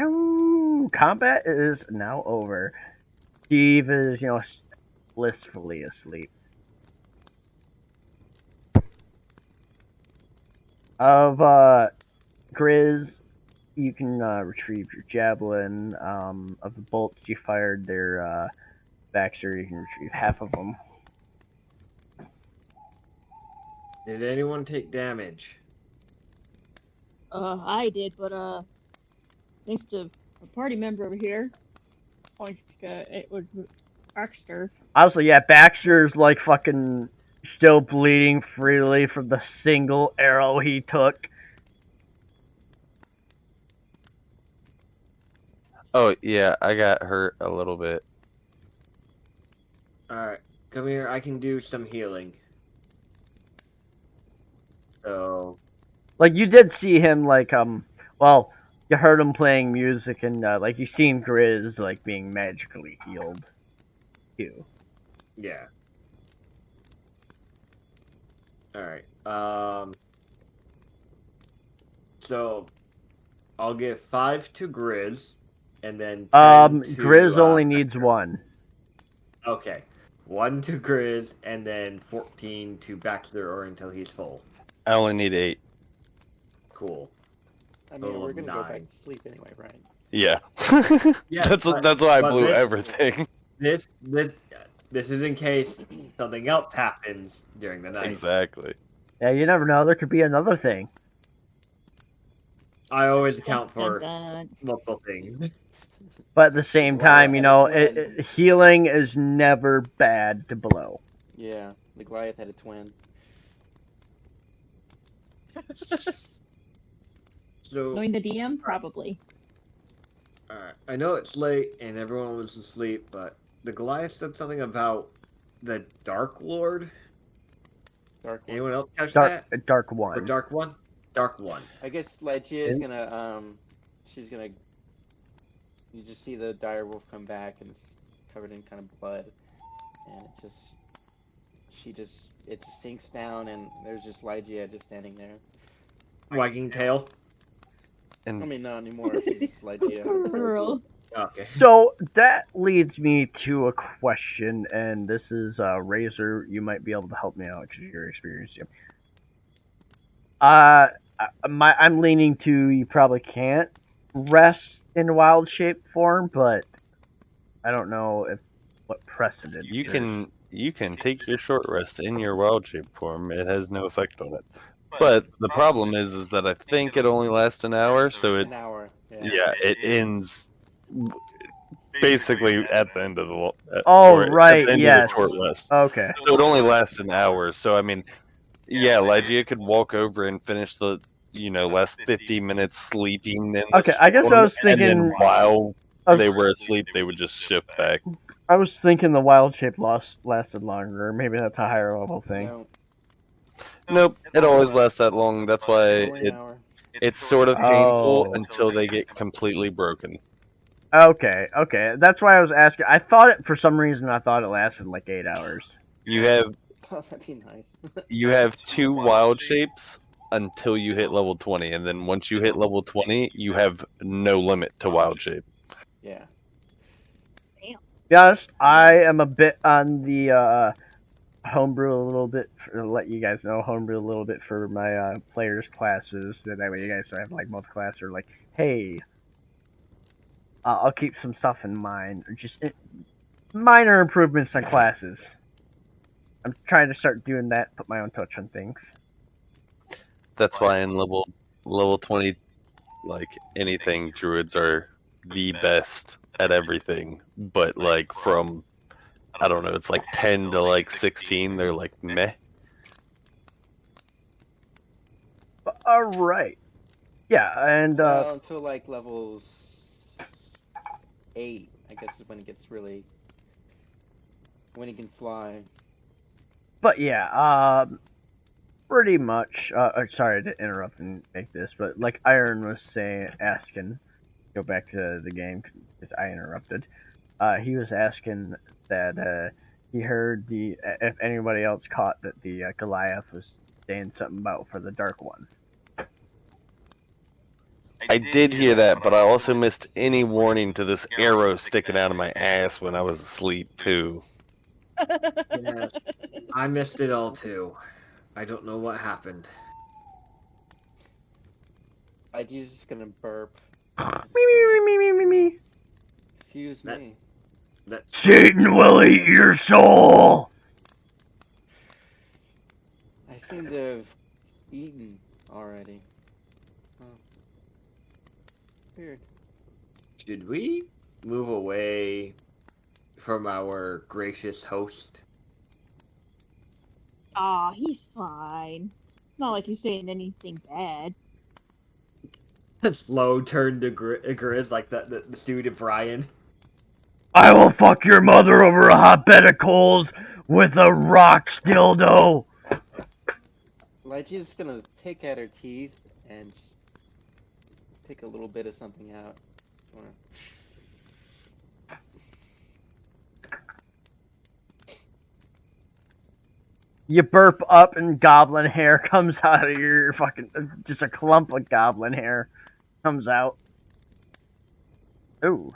Ooh, combat is now over. Steve is, blissfully asleep. Of Grizz, you can retrieve your javelin. Of the bolts you fired, their Baxter, you can retrieve half of them. Did anyone take damage? I did, but thanks to a party member over here, it was Baxter. Honestly, yeah, Baxter's like fucking still bleeding freely from the single arrow he took. Oh, yeah, I got hurt a little bit. Alright, come here. I can do some healing. So... Like, you did see him, you heard him playing music, and, you seen Grizz, being magically healed, too. Yeah. Alright. So I'll give 5 to Grizz, and then 10 to Grizz only needs 1. Okay. 1 to Grizz, and then 14 to Bachelor or until he's full. I only need 8. Cool. I mean, Total we're of gonna go back 9. to sleep anyway, right? Yeah. Yeah, that's why I but blew this- everything. This is in case something else happens during the night. Exactly. Yeah, you never know. There could be another thing. I always account for Dun, dun. multiple things. But at the same Well, time, you had a know, twin. healing is never bad to blow. Yeah, the Goliath had a twin. So, Knowing the DM, probably. alright. I know it's late and everyone was asleep, but the Goliath said something about the Dark Lord. Dark one. Anyone else catch Dark that? Or one. Dark One? Dark One. I guess Lygia is gonna she's gonna. You just see the dire wolf come back and it's covered in kind of blood, and it just sinks down and there's just Lygia just standing there. Wagging tail. I And mean, not anymore. She's just Lygia. Girl. Okay. So that leads me to a question, and this is Razor. You might be able to help me out because you're experienced. I'm leaning to you probably can't rest in wild shape form, but I don't know what precedent. you can take your short rest in your wild shape form. It has no effect on it. But the problem is that I think it only lasts an hour, so it An hour. yeah, it ends basically at the end of the Oh, or right, at the end yes. of the short rest. Okay. So it only lasts an hour. So I mean, yeah, Lygia could walk over and finish the last 50 minutes sleeping. In Okay, I guess I was and then thinking. while I was, they were asleep, they would just shift back. I was thinking the wild shape lasted longer. Maybe that's a higher level thing. No, Nope, it always lasts that long. That's why only an hour. it's sort of painful Oh. until they get completely broken. Okay. That's why I was asking. I thought it for some reason. I thought it lasted like 8 hours. You have Oh, that'd be nice. you have 2 wild shapes until you hit level 20, and then once you hit level 20, you have no limit to wild shape. Yeah. Yes, I am a bit on the homebrew a little bit to let you guys know homebrew a little bit for my players classes. That way you guys don't have like multi class or like, hey, I'll keep some stuff in mind or just minor improvements on classes. I'm trying to start doing that, put my own touch on things. That's why in level 20, like anything, druids are the best at everything. But like from I don't know, it's like 10 to like 16, they're like meh. All right. Yeah, and Well, until like levels 8, I guess is when it gets really when he can fly. but yeah, pretty much. Sorry to interrupt and make this, but like Iron was asking, go back to the game because I interrupted. He was asking that he heard if anybody else caught that the Goliath was saying something about for the Dark One. I did hear that, but I also missed any warning to this arrow sticking out of my ass when I was asleep too. Yes, I missed it all too. I don't know what happened. Lygia's just gonna burp. Me. Excuse That- me. Satan will eat your soul. I seem to have eaten already. Oh. Weird. Should we move away from our gracious host? Aw, he's fine. It's not like he's saying anything bad. Slow turn to Grizz like the student Brian. I will fuck your mother over a hotbed of coals with a rocks dildo. Lygia's gonna pick at her teeth and pick a little bit of something out. You burp up and goblin hair comes out of your fucking... Just a clump of goblin hair comes out. Ooh.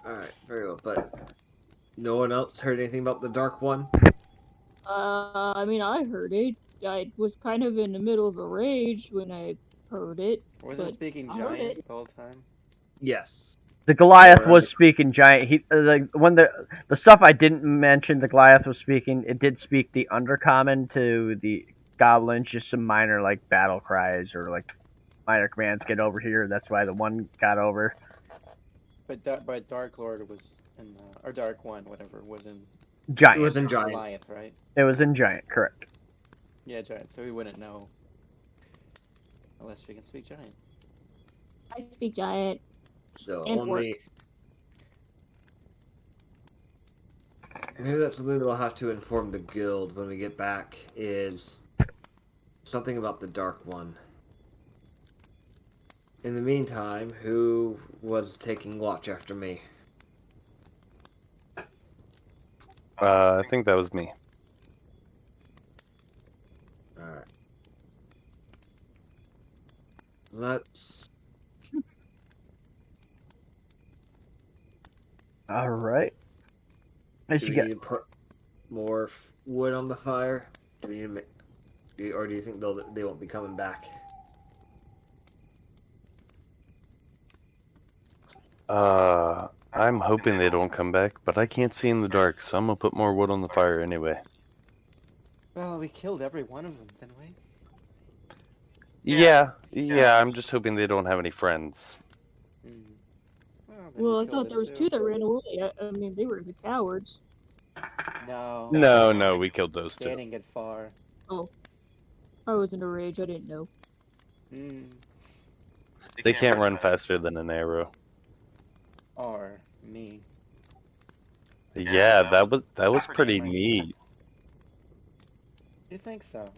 Alright, very well, but no one else heard anything about the Dark One? I mean, I heard it. I was kind of in the middle of a rage when I heard it. Was but it speaking I heard giant it. the whole time? Yes. The Goliath Or, was speaking giant. When the stuff I didn't mention, the Goliath was speaking. It did speak the undercommon to the goblins, just some minor like battle cries or like minor commands. Get over here. That's why the one got over. But Dark Lord was in or Dark One, whatever, was in Giant. It was in Giant. Goliath, right? It was in giant. Correct. Yeah, giant. So we wouldn't know unless we can speak giant. I speak giant. So And only... Maybe that's something that we'll have to inform the guild when we get back, is something about the Dark One. In the meantime, who was taking watch after me? I think that was me. Alright. Let's... All right. As Do you we get need to put more wood on the fire? Do we need to make... Or do you think they won't be coming back? I'm hoping they don't come back, but I can't see in the dark, so I'm gonna put more wood on the fire anyway. Well, we killed every one of them, didn't we? Yeah, I'm just hoping they don't have any friends. Mm. Well, then Well, we I killed thought there them was too. two that ran away. I mean, they were the cowards. No. No, we killed those They two. didn't get far. I was in a rage. I didn't know. Mm. They can't run faster than an arrow. Or me. Yeah, that was pretty neat. You think so?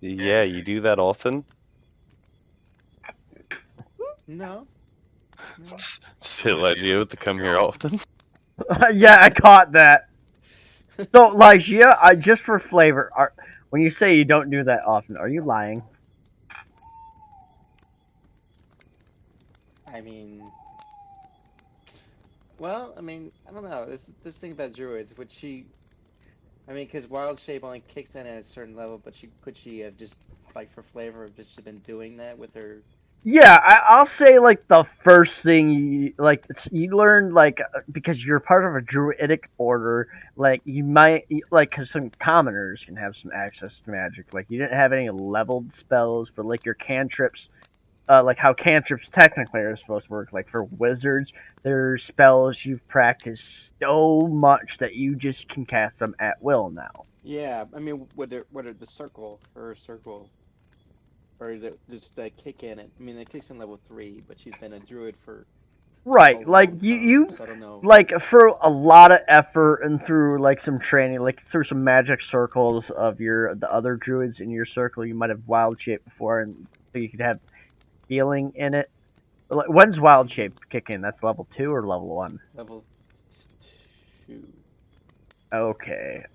Yeah, you do that often? No. No. Shit, led you to come here often? yeah, I caught that. So, Lygia, just for flavor, when you say you don't do that often, are you lying? I mean, well, I mean, I don't know. This thing about druids, would she? I mean, because wild shape only kicks in at a certain level, but could she have just like for flavor have just been doing that with her? Yeah, I'll say like the first thing you learn because you're part of a druidic order, like you might because some commoners can have some access to magic. Like you didn't have any leveled spells, but like your cantrips. Like how cantrips technically are supposed to work. Like for wizards, they're spells you've practiced so much that you just can cast them at will now. Yeah, I mean, would the circle, or just kick in it? I mean, it kicks in level 3, but she's been a druid for Right, a like long you time, so I don't know. like for a lot of effort and through like some training, like through some magic circles of the other druids in your circle, you might have wild shape before, and so you could have healing in it. Like, when's wild shape kick in? That's level 2 or level 1? Level 2. Okay.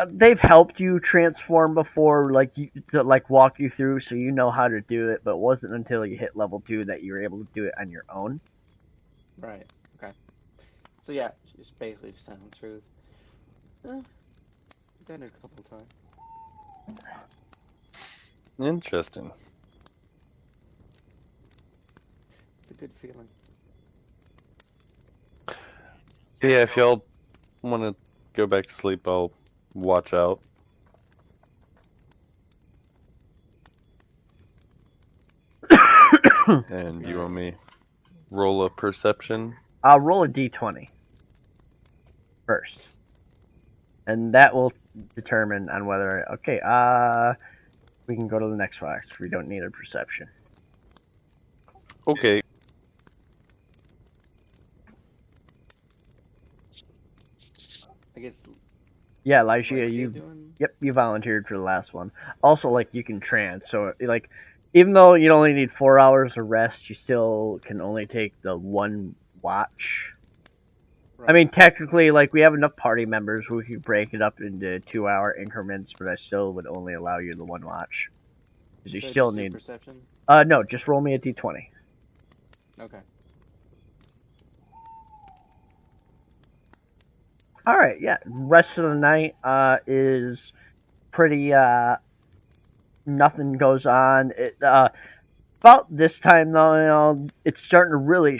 They've helped you transform before, to walk you through, so you know how to do it. But it wasn't until you hit level 2 that you were able to do it on your own. Right. Okay. So yeah, she's basically just telling the truth. Done it a couple times. Interesting. It's a good feeling. Yeah, if y'all want to go back to sleep, I'll watch out. And you want me roll a perception? I'll roll a d20 first, and that will determine on whether we can go to the next box. We don't need a perception. Okay. I guess. Yeah, Lygia, Lygia doing... Yep, you volunteered for the last one. Also, you can trance, so even though you only need 4 hours of rest, you still can only take the one watch. I mean, technically, like, we have enough party members who we could break it up into 2-hour increments, but I still would only allow you the one watch. Because you So still just do need... perception? No, just roll me a d20. Okay. Alright, yeah. Rest of the night, is pretty, nothing goes on. About this time, though, it's starting to really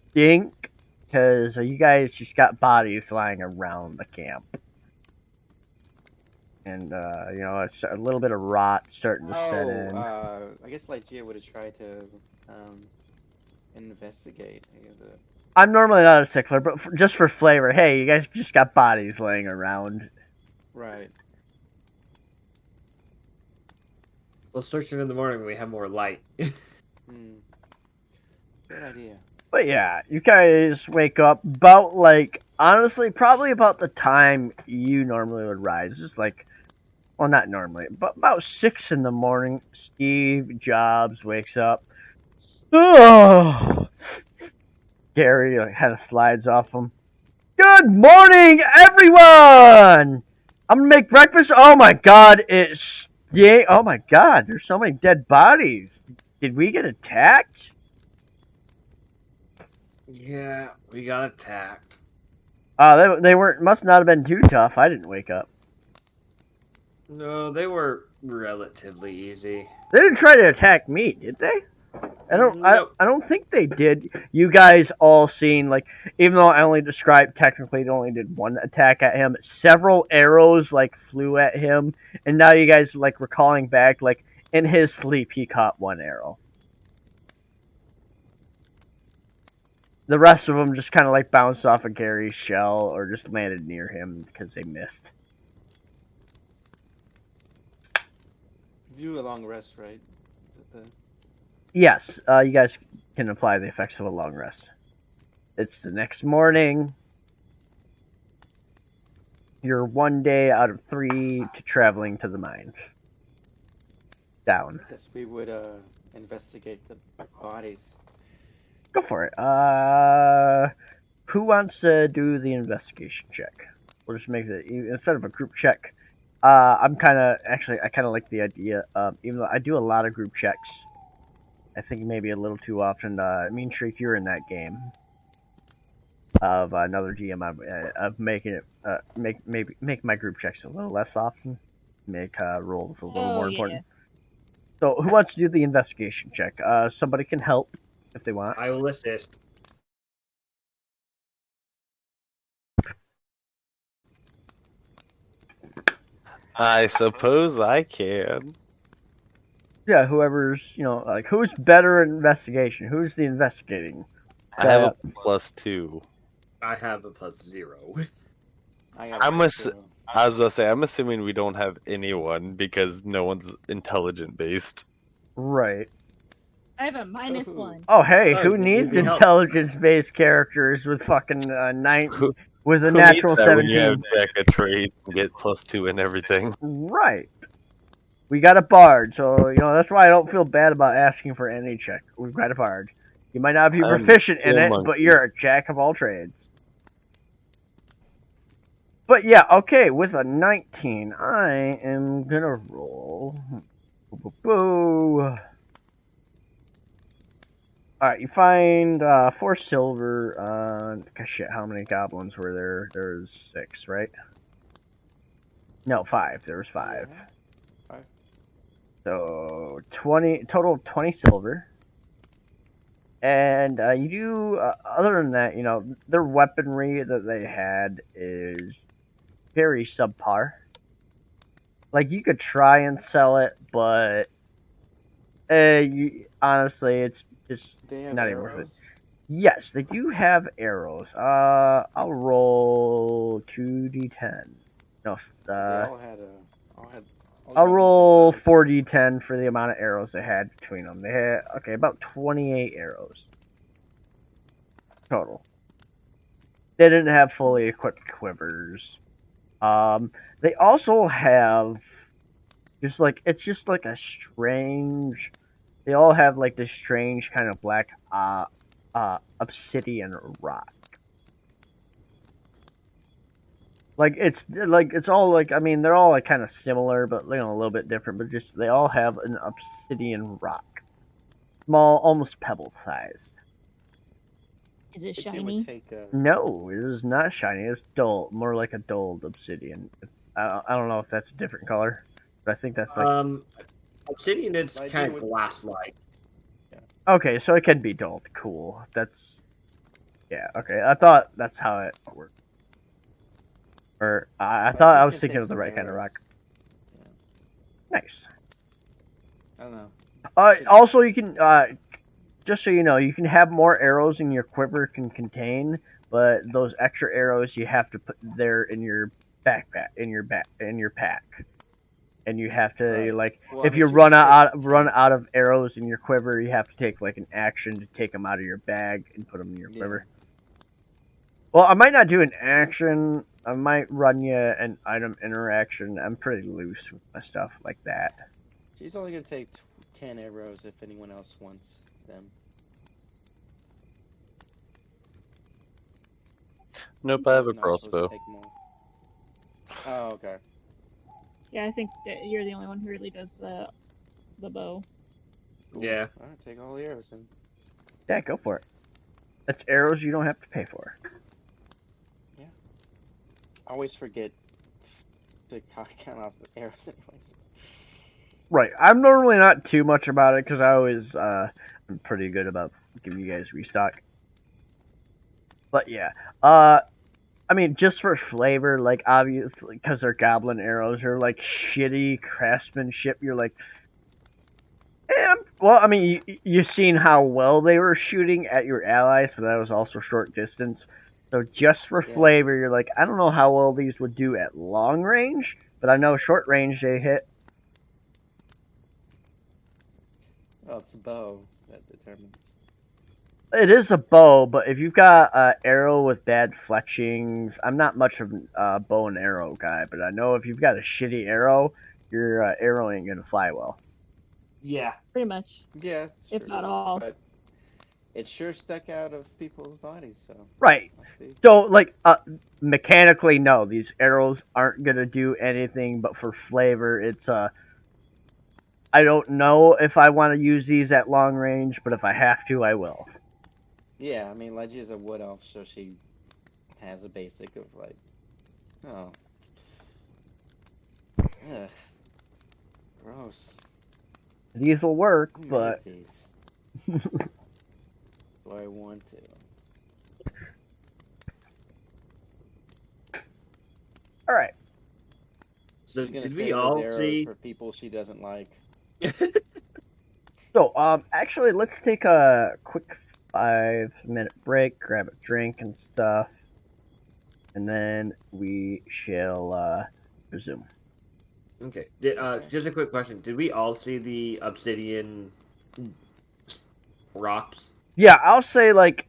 stink, because you guys just got bodies lying around the camp. And, it's a little bit of rot starting to set in. I guess Lygia would have tried to investigate. I'm normally not a stickler, but just for flavor, hey, you guys just got bodies laying around. Right. We'll search it in the morning when we have more light. Good idea. But yeah, you guys wake up about, like, honestly, probably about the time you normally would rise. Just like, well, not normally, but about 6 in the morning, Steve Jobs wakes up. Oh! Gary kind of slides off him. Good morning, everyone! I'm gonna make breakfast. Oh my god, oh my god, there's so many dead bodies. Did we get attacked? Yeah, we got attacked. They weren't. Must not have been too tough. I didn't wake up. No, they were relatively easy. They didn't try to attack me, did they? Nope. I don't think they did. You guys all seen, like, even though I only described technically they only did one attack at him, several arrows like flew at him, and now you guys like recalling back, like in his sleep he caught one arrow. The rest of them just kind of like bounced off of Gary's shell or just landed near him because they missed. Do a long rest, right? Yes, you guys can apply the effects of a long rest. It's the next morning. You're 1 day out of 3 to traveling to the mines. Down. Guess we would investigate the bodies. Go for it. Who wants to do the investigation check? We'll just make it instead of a group check. I kind of like the idea. Even though I do a lot of group checks, I think maybe a little too often. Mean Shriek, you're in that game of another GM of making it make my group checks a little less often, make rolls a little more important. So who wants to do the investigation check? Somebody can help if they want. I will assist. I suppose I can. Yeah, whoever's, like, who's better at investigation? Who's the investigating? I have a +2. I have a +0. I was about to say, I'm assuming we don't have anyone because no one's intelligent based. Right. I have a -1. Oh, hey, who needs intelligence-based characters with fucking 9 with a natural 17? When you have deck of trade and get +2 and everything. Right. We got a bard, so that's why I don't feel bad about asking for any check. We've got a bard. You might not be proficient in it, but you're a jack of all trades. But yeah, okay, with a 19, I am gonna roll. Boo. Alright, you find 4 silver. Shit, how many goblins were there? There's 6, right? No, 5. There was 5. Yeah. 5. So 20 total, 20 silver. And you do other than that, their weaponry that they had is very subpar. Like, you could try and sell it, but honestly, it's just not even worth it. Yes, they do have arrows. I'll roll 2d10. No, I'll roll 4d10 for the amount of arrows they had between them. They had, about 28 arrows total. They didn't have fully equipped quivers. They also have it's just like a strange. They all have like this strange kind of black obsidian rock. Like it's all like, I mean, they're all like kind of similar, but a little bit different. But just they all have an obsidian rock, small, almost pebble sized. Is it But it shiny? would take No, it is not shiny. It's dull, more like a dulled obsidian. I don't know if that's a different color, but I think that's like Obsidian is Lightning kind of would- glass-like. okay, so it can be dulled. Cool. Yeah. Okay, I thought that's how it worked. Or I it's thought I just was gonna thinking take of the some right kind of arrows. rock. Yeah. Nice. I don't know. Also, you can just so you know, you can have more arrows than your quiver can contain, but those extra arrows you have to put there in your backpack, in your pack, and you have to Right. like Well, if I you mean, she just said run out of arrows in your quiver, you have to take like an action to take them out of your bag and put them in your Yeah. quiver. Well, I might not do an action. I might run you an item interaction. I'm pretty loose with my stuff like that. She's only gonna take 10 arrows if anyone else wants them. Nope, I have a You're not supposed to crossbow. take them all. Oh, okay. Yeah, I think that you're the only one who really does the bow. Cool. Yeah. Alright, take all the arrows then. Yeah, go for it. That's arrows you don't have to pay for. I always forget to count off the arrows anyways. Right. I'm normally not too much about it because I always I'm pretty good about giving you guys restock. But yeah, I mean, just for flavor, like obviously because they're goblin arrows, they're like shitty craftsmanship. You're like, well, I mean, you've seen how well they were shooting at your allies, but that was also short distance. So just for Yeah. flavor, you're like, I don't know how well these would do at long range, but I know short range they hit. Oh, it's a bow that determines. It is a bow, but if you've got an arrow with bad fletchings, I'm not much of a bow and arrow guy, but I know if you've got a shitty arrow, your arrow ain't gonna fly well. Yeah. Pretty much. Yeah, If sure not does, all. But it sure stuck out of people's bodies, so. Right. Must be. So, like, mechanically, no, these arrows aren't gonna do anything, but for flavor, it's I don't know if I want to use these at long range, but if I have to, I will. Yeah, I mean, Leggy is a wood elf, so she has a basic of like, oh, ugh, gross. These will work, Who made but these? Do I want to? all right. So She's gonna did save we those all arrows see? for people she doesn't like. So, actually, let's take a quick 5-minute break, grab a drink and stuff, and then we shall resume. Okay. Just a quick question. Did we all see the obsidian rocks? Yeah, I'll say like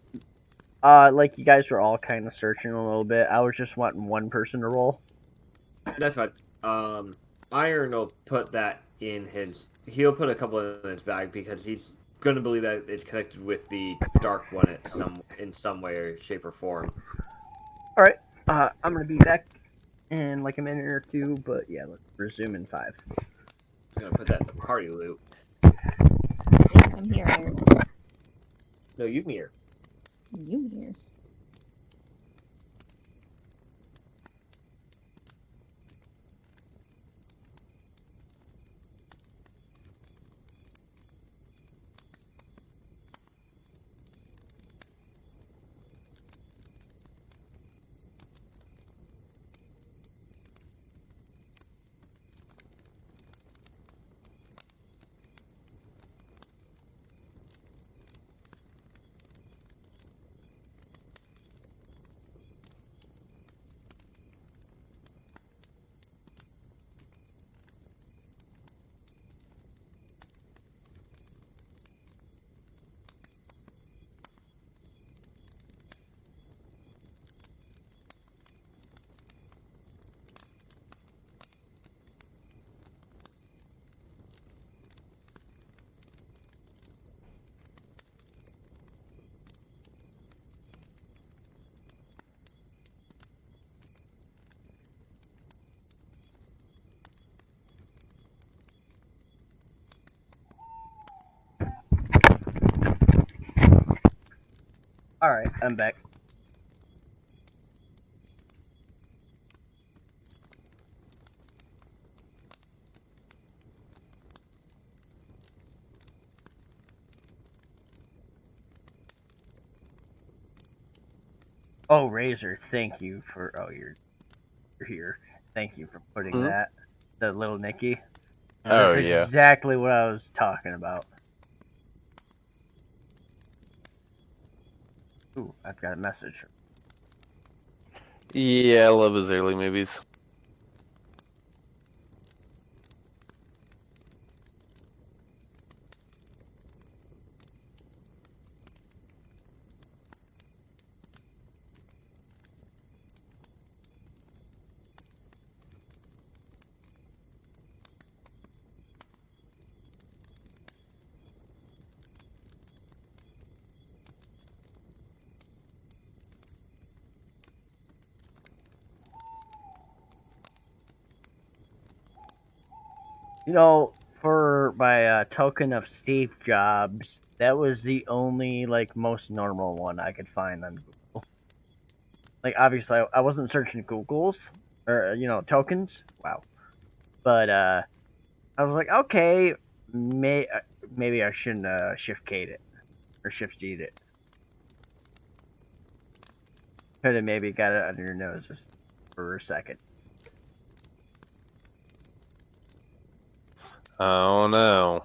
you guys were all kind of searching a little bit. I was just wanting one person to roll. That's fine. Iron will put that in his. He'll put a couple in his bag because he's going to believe that it's connected with the dark one in some way or shape or form. All right. I'm gonna be back in like a minute or two, but yeah, let's resume in 5. I'm going to put that in the party loop. I'm here, Eric. No, you here. You here. Alright, I'm back. Oh, Razor, thank you for... Oh, you're here. Thank you for putting that. The little Nikki. Oh, That's yeah. exactly what I was talking about. Ooh, I've got a message. Yeah, I love his early movies. You know, for my token of Steve Jobs, that was the only, like, most normal one I could find on Google. Like, obviously, I wasn't searching Google's, or, tokens. Wow. But, I was like, okay, maybe I shouldn't, shift-keyed it. Or shift-G'd it. Could have maybe got it under your nose just for a second. Oh, no.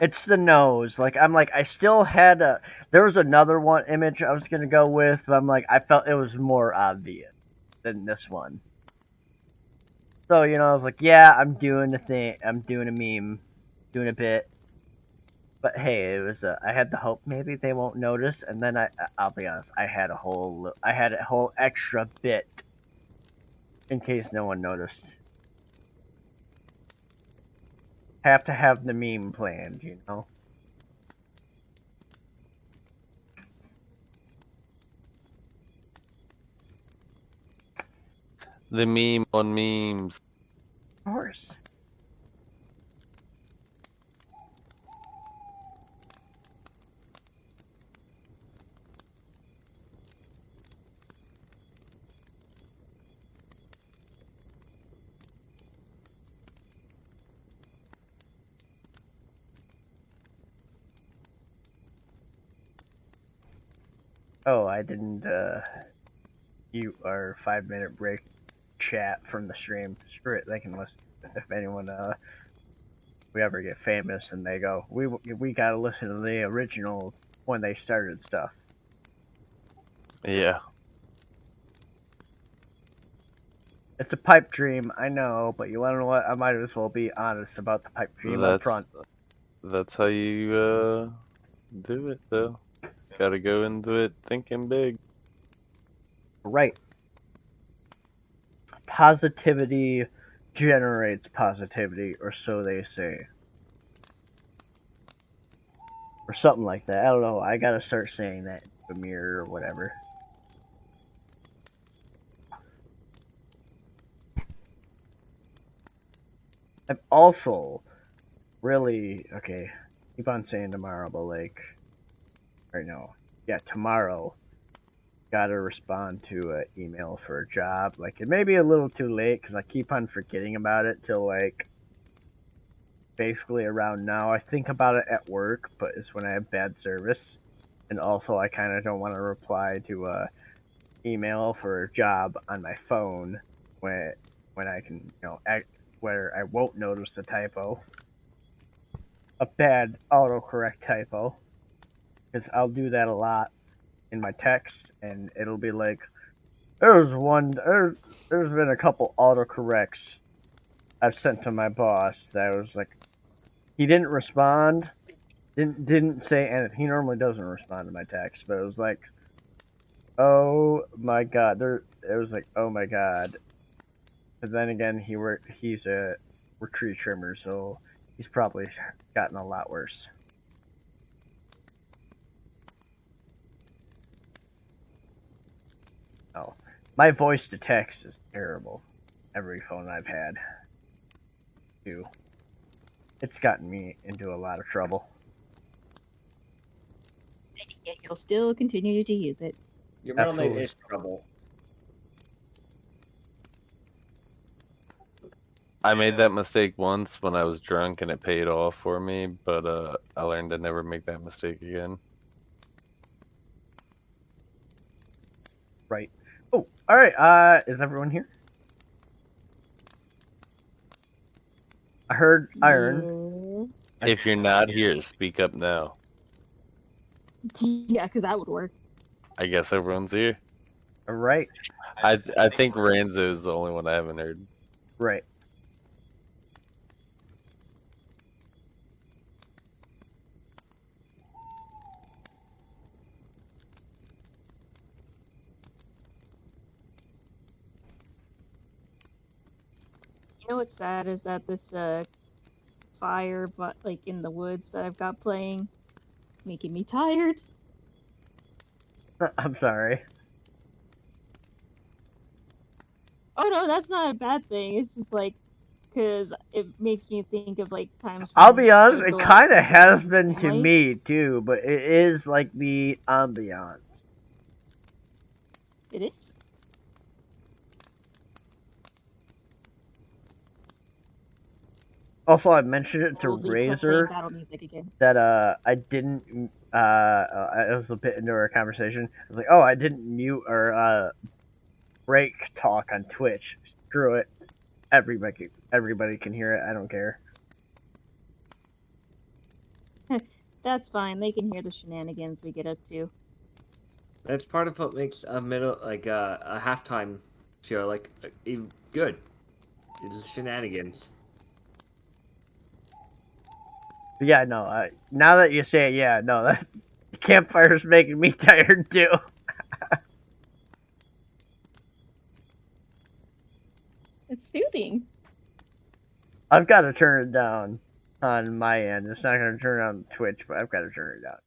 It's the nose. Like, I'm like, I still had there was another one image I was going to go with, but I'm like, I felt it was more obvious than this one. So, I was like, yeah, I'm doing a thing. I'm doing a meme. Doing a bit. But hey, it was, I had the hope maybe they won't notice, and then I'll be honest, I had a whole extra bit in case no one noticed. Have to have the meme planned, The meme on memes. Of course. Oh, I didn't, mute our 5-minute break chat from the stream. Screw it, they can listen. If anyone, we ever get famous and they go, we gotta listen to the original when they started stuff. Yeah. It's a pipe dream, I know, but you wanna know what? I might as well be honest about the pipe dream up front. That's how you, do it, though. Gotta go into it thinking big. Right. Positivity generates positivity, or so they say. Or something like that. I don't know. I gotta start saying that in the mirror or whatever. I'm also really, okay, keep on saying tomorrow, but like, right now, yeah, tomorrow, gotta respond to an email for a job. Like, it may be a little too late because I keep on forgetting about it till like basically around now. I think about it at work, but it's when I have bad service, and also I kind of don't want to reply to a email for a job on my phone when I can, where I won't notice the typo, a bad autocorrect typo, because I'll do that a lot in my text, and it'll be like, there's been a couple autocorrects I've sent to my boss that was like, he didn't respond, didn't say anything. He normally doesn't respond to my text, but it was like, oh my god, it was like, oh my god. But then again, he's a tree trimmer, so he's probably gotten a lot worse. Oh, my voice to text is terrible. Every phone I've had, too. It's gotten me into a lot of trouble. Yet you'll still continue to use it. Your middle name Absolutely. is Trouble. I made that mistake once when I was drunk and it paid off for me, but I learned to never make that mistake again. Right. Oh, all right. Is everyone here? I heard Iron. If you're not here, speak up now. Yeah, because that would work. I guess everyone's here. All right. I think Ranzo is the only one I haven't heard. Right. You know what's sad is that this fire, but like in the woods that I've got playing, making me tired. I'm sorry. Oh no, that's not a bad thing. It's just like because it makes me think of like times. I'll when be I honest, would it go out kind of with has been to families. me too, but it is like the ambiance. It is. Also, I mentioned it to We'll be playing Razor battle music again. that I didn't. It was a bit into our conversation. I was like, oh, I didn't mute or break talk on Twitch. Screw it. Everybody can hear it. I don't care. That's fine. They can hear the shenanigans we get up to. That's part of what makes a middle, like a halftime show, like even good. It's shenanigans. But yeah, no. Now that you say it, yeah, no. That campfire's making me tired too. It's soothing. I've got to turn it down on my end. It's not going to turn on Twitch, but I've got to turn it down.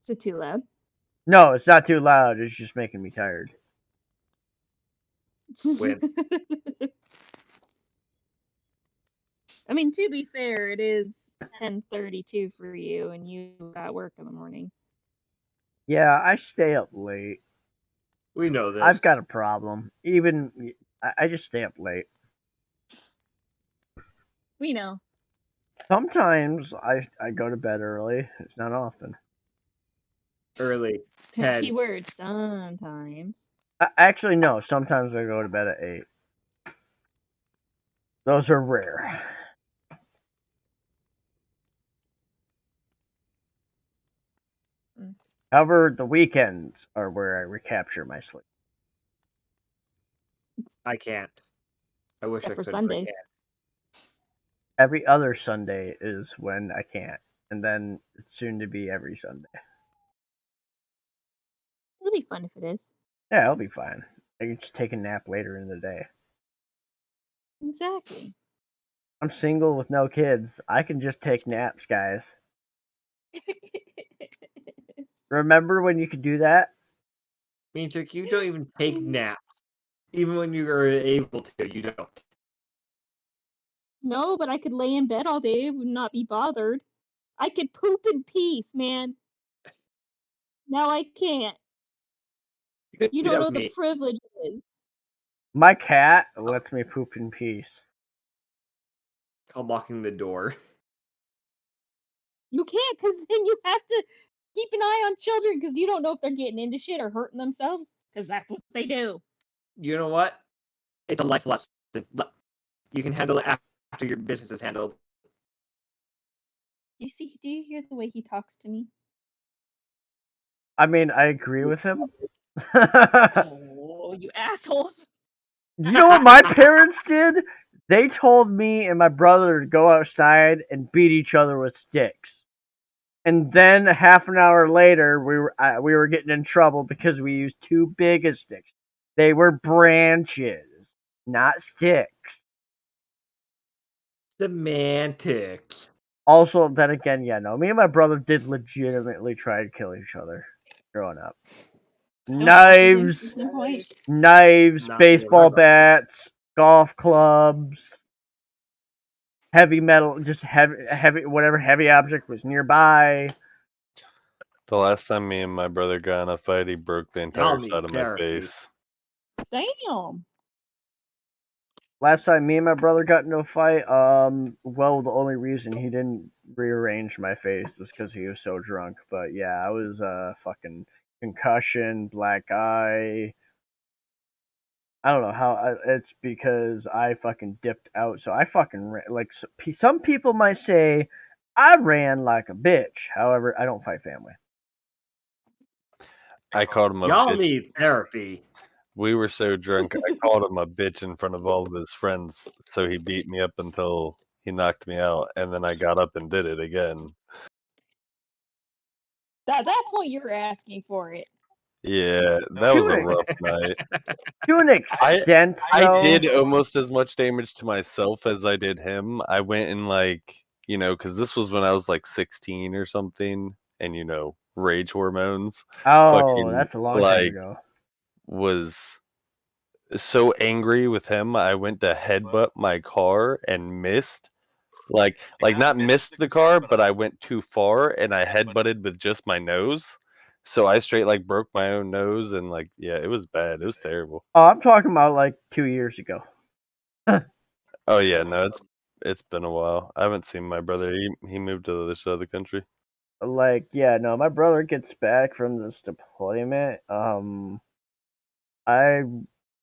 Is it too loud? No, it's not too loud. It's just making me tired. Win. I mean, to be fair, it is 10:32 for you, and you got work in the morning. Yeah, I stay up late. We know this. I've got a problem. I just stay up late. We know. Sometimes I go to bed early. It's not often. Early. 10. Keyword sometimes. Actually, no. Sometimes I go to bed at 8. Those are rare. However, the weekends are where I recapture my sleep. I can't. I wish Except I for could. Sundays. Every other Sunday is when I can't, and then it's soon to be every Sunday. It'll be fun if it is. Yeah, I'll be fine. I can just take a nap later in the day. Exactly. I'm single with no kids. I can just take naps, guys. Remember when you could do that? Means you don't even take naps. Even when you are able to, you don't. No, but I could lay in bed all day and not be bothered. I could poop in peace, man. Now I can't. You don't know the privilege it is. My cat lets me poop in peace. Called locking the door. You can't, because then you have to keep an eye on children, because you don't know if they're getting into shit or hurting themselves, because that's what they do. You know what? It's a life lesson. You can handle it after your business is handled. Do you hear the way he talks to me? I mean, I agree with him. Oh, you assholes. You know what my parents did? They told me and my brother to go outside and beat each other with sticks. And then half an hour later, we were getting in trouble because we used too big of sticks. They were branches, not sticks. Semantics. Also, then again, yeah, no, me and my brother did legitimately try to kill each other growing up. Knives, Not baseball really. bats, golf clubs, heavy metal, just heavy whatever heavy object was nearby. The last time me and my brother got in a fight, he broke the entire Y'all need side of my therapy. face. Damn. Last time me and my brother got into a fight, well, the only reason he didn't rearrange my face was because he was so drunk. But yeah, I was fucking concussion, black eye. I don't know how. It's because I fucking dipped out. So I fucking ran. Like some people might say, I ran like a bitch. However, I don't fight family. I called him a Y'all bitch. need therapy. We were so drunk, I called him a bitch in front of all of his friends. So he beat me up until he knocked me out, and then I got up and did it again. At that point, you're asking for it. Yeah, that was a rough night. To an extent, I did almost as much damage to myself as I did him. I went and because this was when I was like 16 or something, and rage hormones. Oh, that's a long time ago. Was so angry with him, I went to headbutt my car and missed. Like not missed the car, but I went too far and I headbutted with just my nose. So I straight broke my own nose and yeah, it was bad. It was terrible. Oh, I'm talking about like 2 years ago. Oh yeah, no, it's been a while. I haven't seen my brother. He moved to the other side of the country. Yeah, no, my brother gets back from this deployment.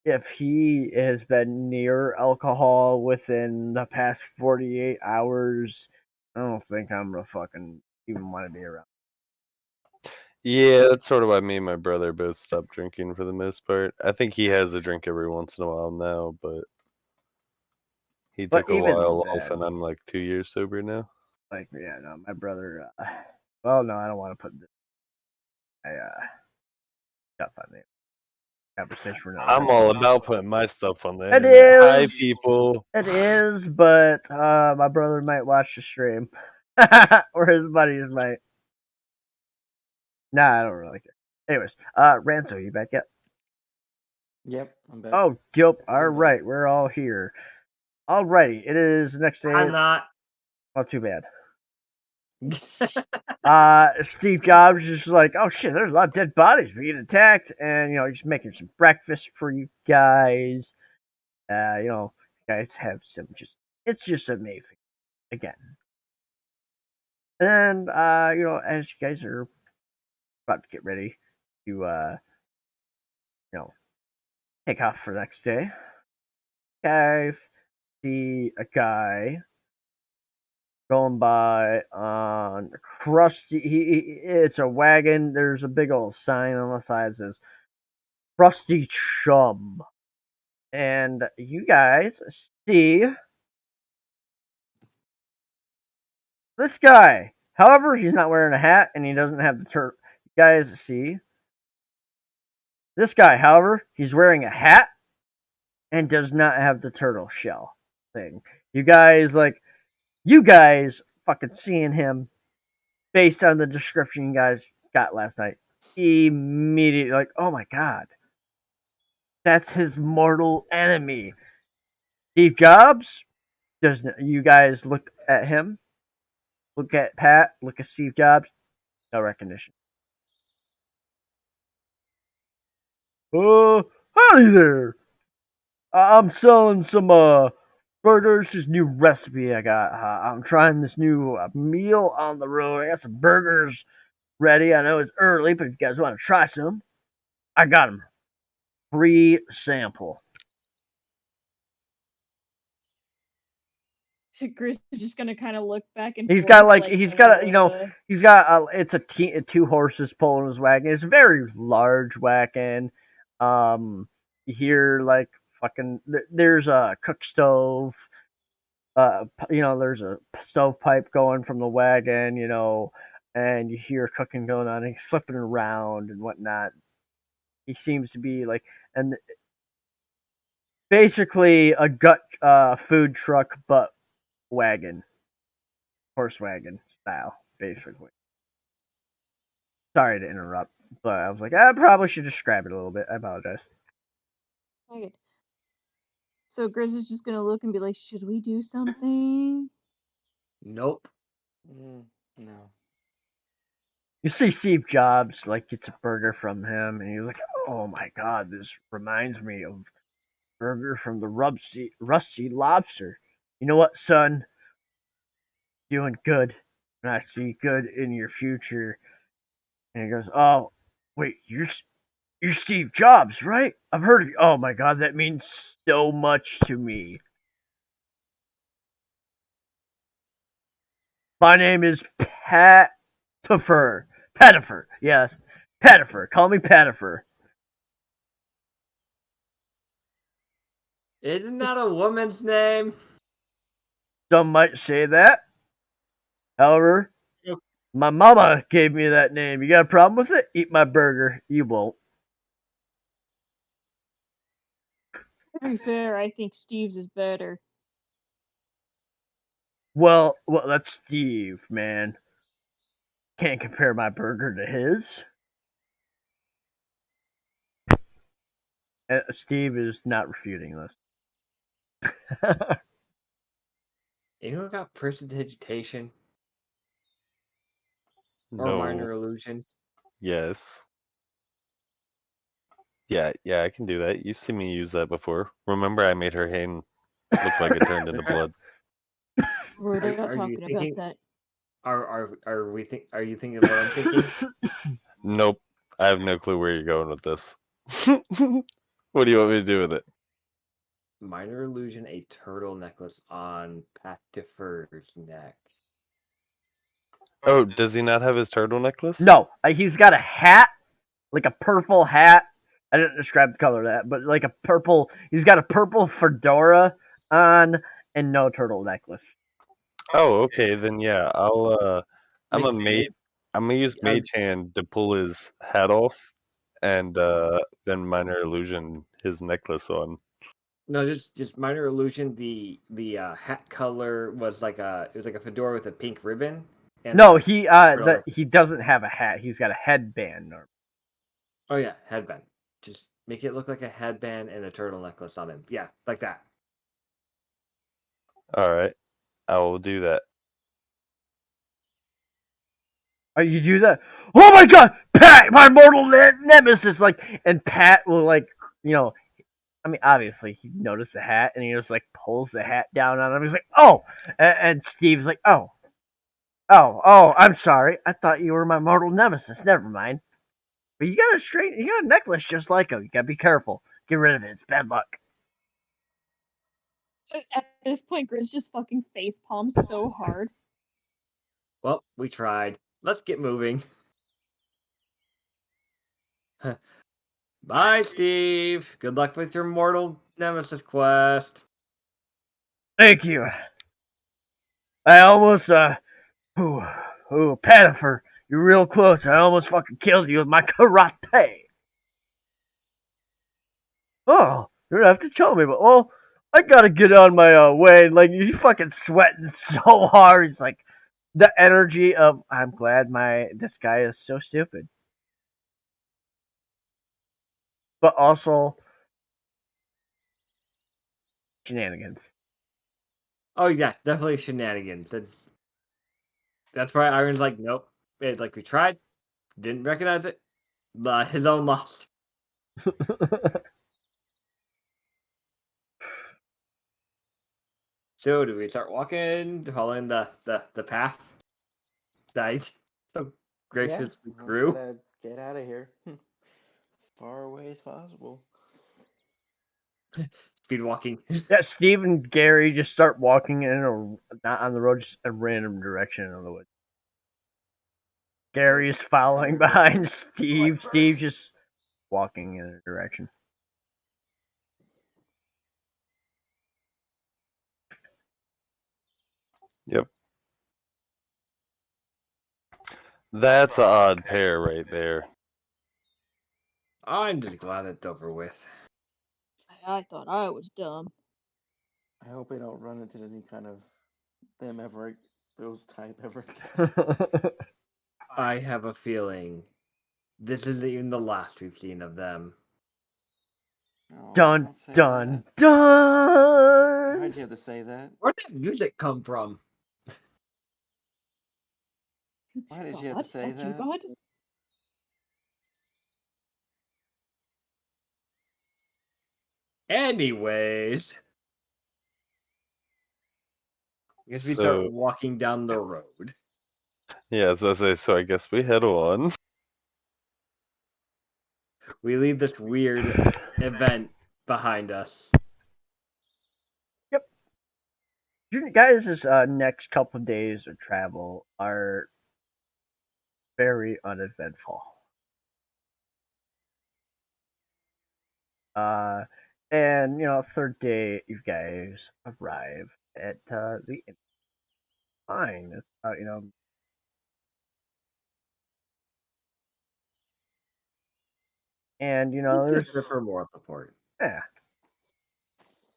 If he has been near alcohol within the past 48 hours, I don't think I'm gonna fucking even want to be around. Yeah, that's sort of why me and my brother both stopped drinking for the most part. I think he has a drink every once in a while now, but he took a while off, and I'm 2 years sober now. Yeah, no, my brother. Well, no, I don't want to put this. Stuff on there. Conversation for now. I'm all about putting my stuff on there. It is. Hi, people. It is, but my brother might watch the stream, or his buddies might. Nah, I don't really care. Anyways, Ranso, you back yet? Yep, I'm back. Oh, dope. All right, we're all here. Alrighty, it is the next day. I'm not. Not too bad. Steve Jobs is like, oh shit, there's a lot of dead bodies being attacked, and he's making some breakfast for you guys. Guys have it's just amazing. Again. And as you guys are about to get ready to take off for the next day, guys see a guy going by on Krusty. It's a wagon. There's a big old sign on the side that says Krusty Chum. And you guys see this guy. However, he's not wearing a hat and he doesn't have the turtle. You guys see this guy. However, he's wearing a hat and does not have the turtle shell thing. You guys fucking seeing him based on the description you guys got last night. Immediately oh my god. That's his mortal enemy. Steve Jobs doesn't. You guys look at him, look at Pat, look at Steve Jobs, no recognition. Howdy there. I'm selling some burgers. This new recipe I got. I'm trying this new meal on the road. I got some burgers ready. I know it's early, but if you guys want to try some, I got them. Free sample. Chris is just gonna kind of look back and He's forth, got it's two horses pulling his wagon. It's a very large wagon. You hear fucking there's a cook stove. There's a stovepipe going from the wagon. And you hear cooking going on. And he's flipping around and whatnot. He seems to be and basically a gut food truck, but wagon. Horse wagon style, basically. Sorry to interrupt, but I was like, I probably should describe it a little bit. I apologize. Okay. So Grizz is just gonna look and be like, should we do something? Nope. No. You see Steve Jobs like gets a burger from him, and he's like, "Oh my god, this reminds me of burger from the Rusty Lobster." You know what, son? Doing good, and I see good in your future. And he goes, "Oh, wait, you're Steve Jobs, right? I've heard of you. Oh my god, that means so much to me. My name is Patifer. Patifer, yes, Patifer. Call me Patifer." Isn't that a woman's name? Some might say that. However, my mama gave me that name. You got a problem with it? Eat my burger. You won't. To be fair, I think Steve's is better. Well, that's Steve, man. Can't compare my burger to his. Steve is not refuting this. Anyone got prestidigitation or No. minor illusion? Yes. Yeah, I can do that. You've seen me use that before. Remember, I made her hand look like it turned into blood. We're not Are you talking about thinking? that. Are you thinking of what I'm thinking? Nope. I have no clue where you're going with this. What do you want me to do with it? Minor illusion, a turtle necklace on Patifer's neck. Oh, does he not have his turtle necklace? No, he's got a hat, like a purple hat. I didn't describe the color of that, but like a purple. He's got a purple fedora on and no turtle necklace. Oh, okay. Then yeah, I'm a mage. McVade? I'm gonna use mage hand to pull his hat off, and then minor illusion his necklace on. No, just minor illusion. The hat color was like a fedora with a pink ribbon. And No, turtle. he doesn't have a hat. He's got a headband. Oh yeah, headband. Just make it look like a headband and a turtle necklace on him. Yeah, like that. All right, I will do that. You do that? Oh my god, Pat, my mortal nemesis! Like, and Pat will like, you know, I mean, obviously he noticed the hat, and he just like pulls the hat down on him. He's like, "Oh," and Steve's like, "Oh, I'm sorry. I thought you were my mortal nemesis. Never mind. But you got a necklace just like him. You gotta be careful. Get rid of it. It's bad luck." At this point, Grizz just fucking face palms so hard. Well, we tried. Let's get moving. Bye, Steve. Good luck with your mortal nemesis quest. Thank you. I almost Patifer, you're real close. I almost fucking killed you with my karate. Oh, you don't have to tell me, but well, I gotta get on my way. Like you fucking sweating so hard. It's like the energy of I'm glad this guy is so stupid, but also shenanigans. Oh yeah, definitely shenanigans. That's why Iron's like, nope. It's like we tried, didn't recognize it. His own loss. So do we start walking, following the path that so graciously Yeah, grew? gotta get out of here. Far away as possible. Speed walking. Yeah, Steve and Gary just start walking not on the road, just a random direction in the woods. Gary is following behind Steve. Steve just walking in a direction. Yep. That's an odd pair right there. I'm just glad it's over with. I thought I was dumb. I hope we don't run into any kind of those type ever. I have a feeling this isn't even the last we've seen of them. Oh, Dun don't say dun that. dun. Why'd you have to say that? Where'd that music come from? Why did you have God, to say is that you, that? God? Anyways, I guess we So start walking down the road. yeah, I was about to say. So I guess we head on. We leave this weird event behind us. Yep. You guys' next couple of days of travel are very uneventful. Uh, and third day, you guys arrive at the fine. It's and Just there's for more support. yeah,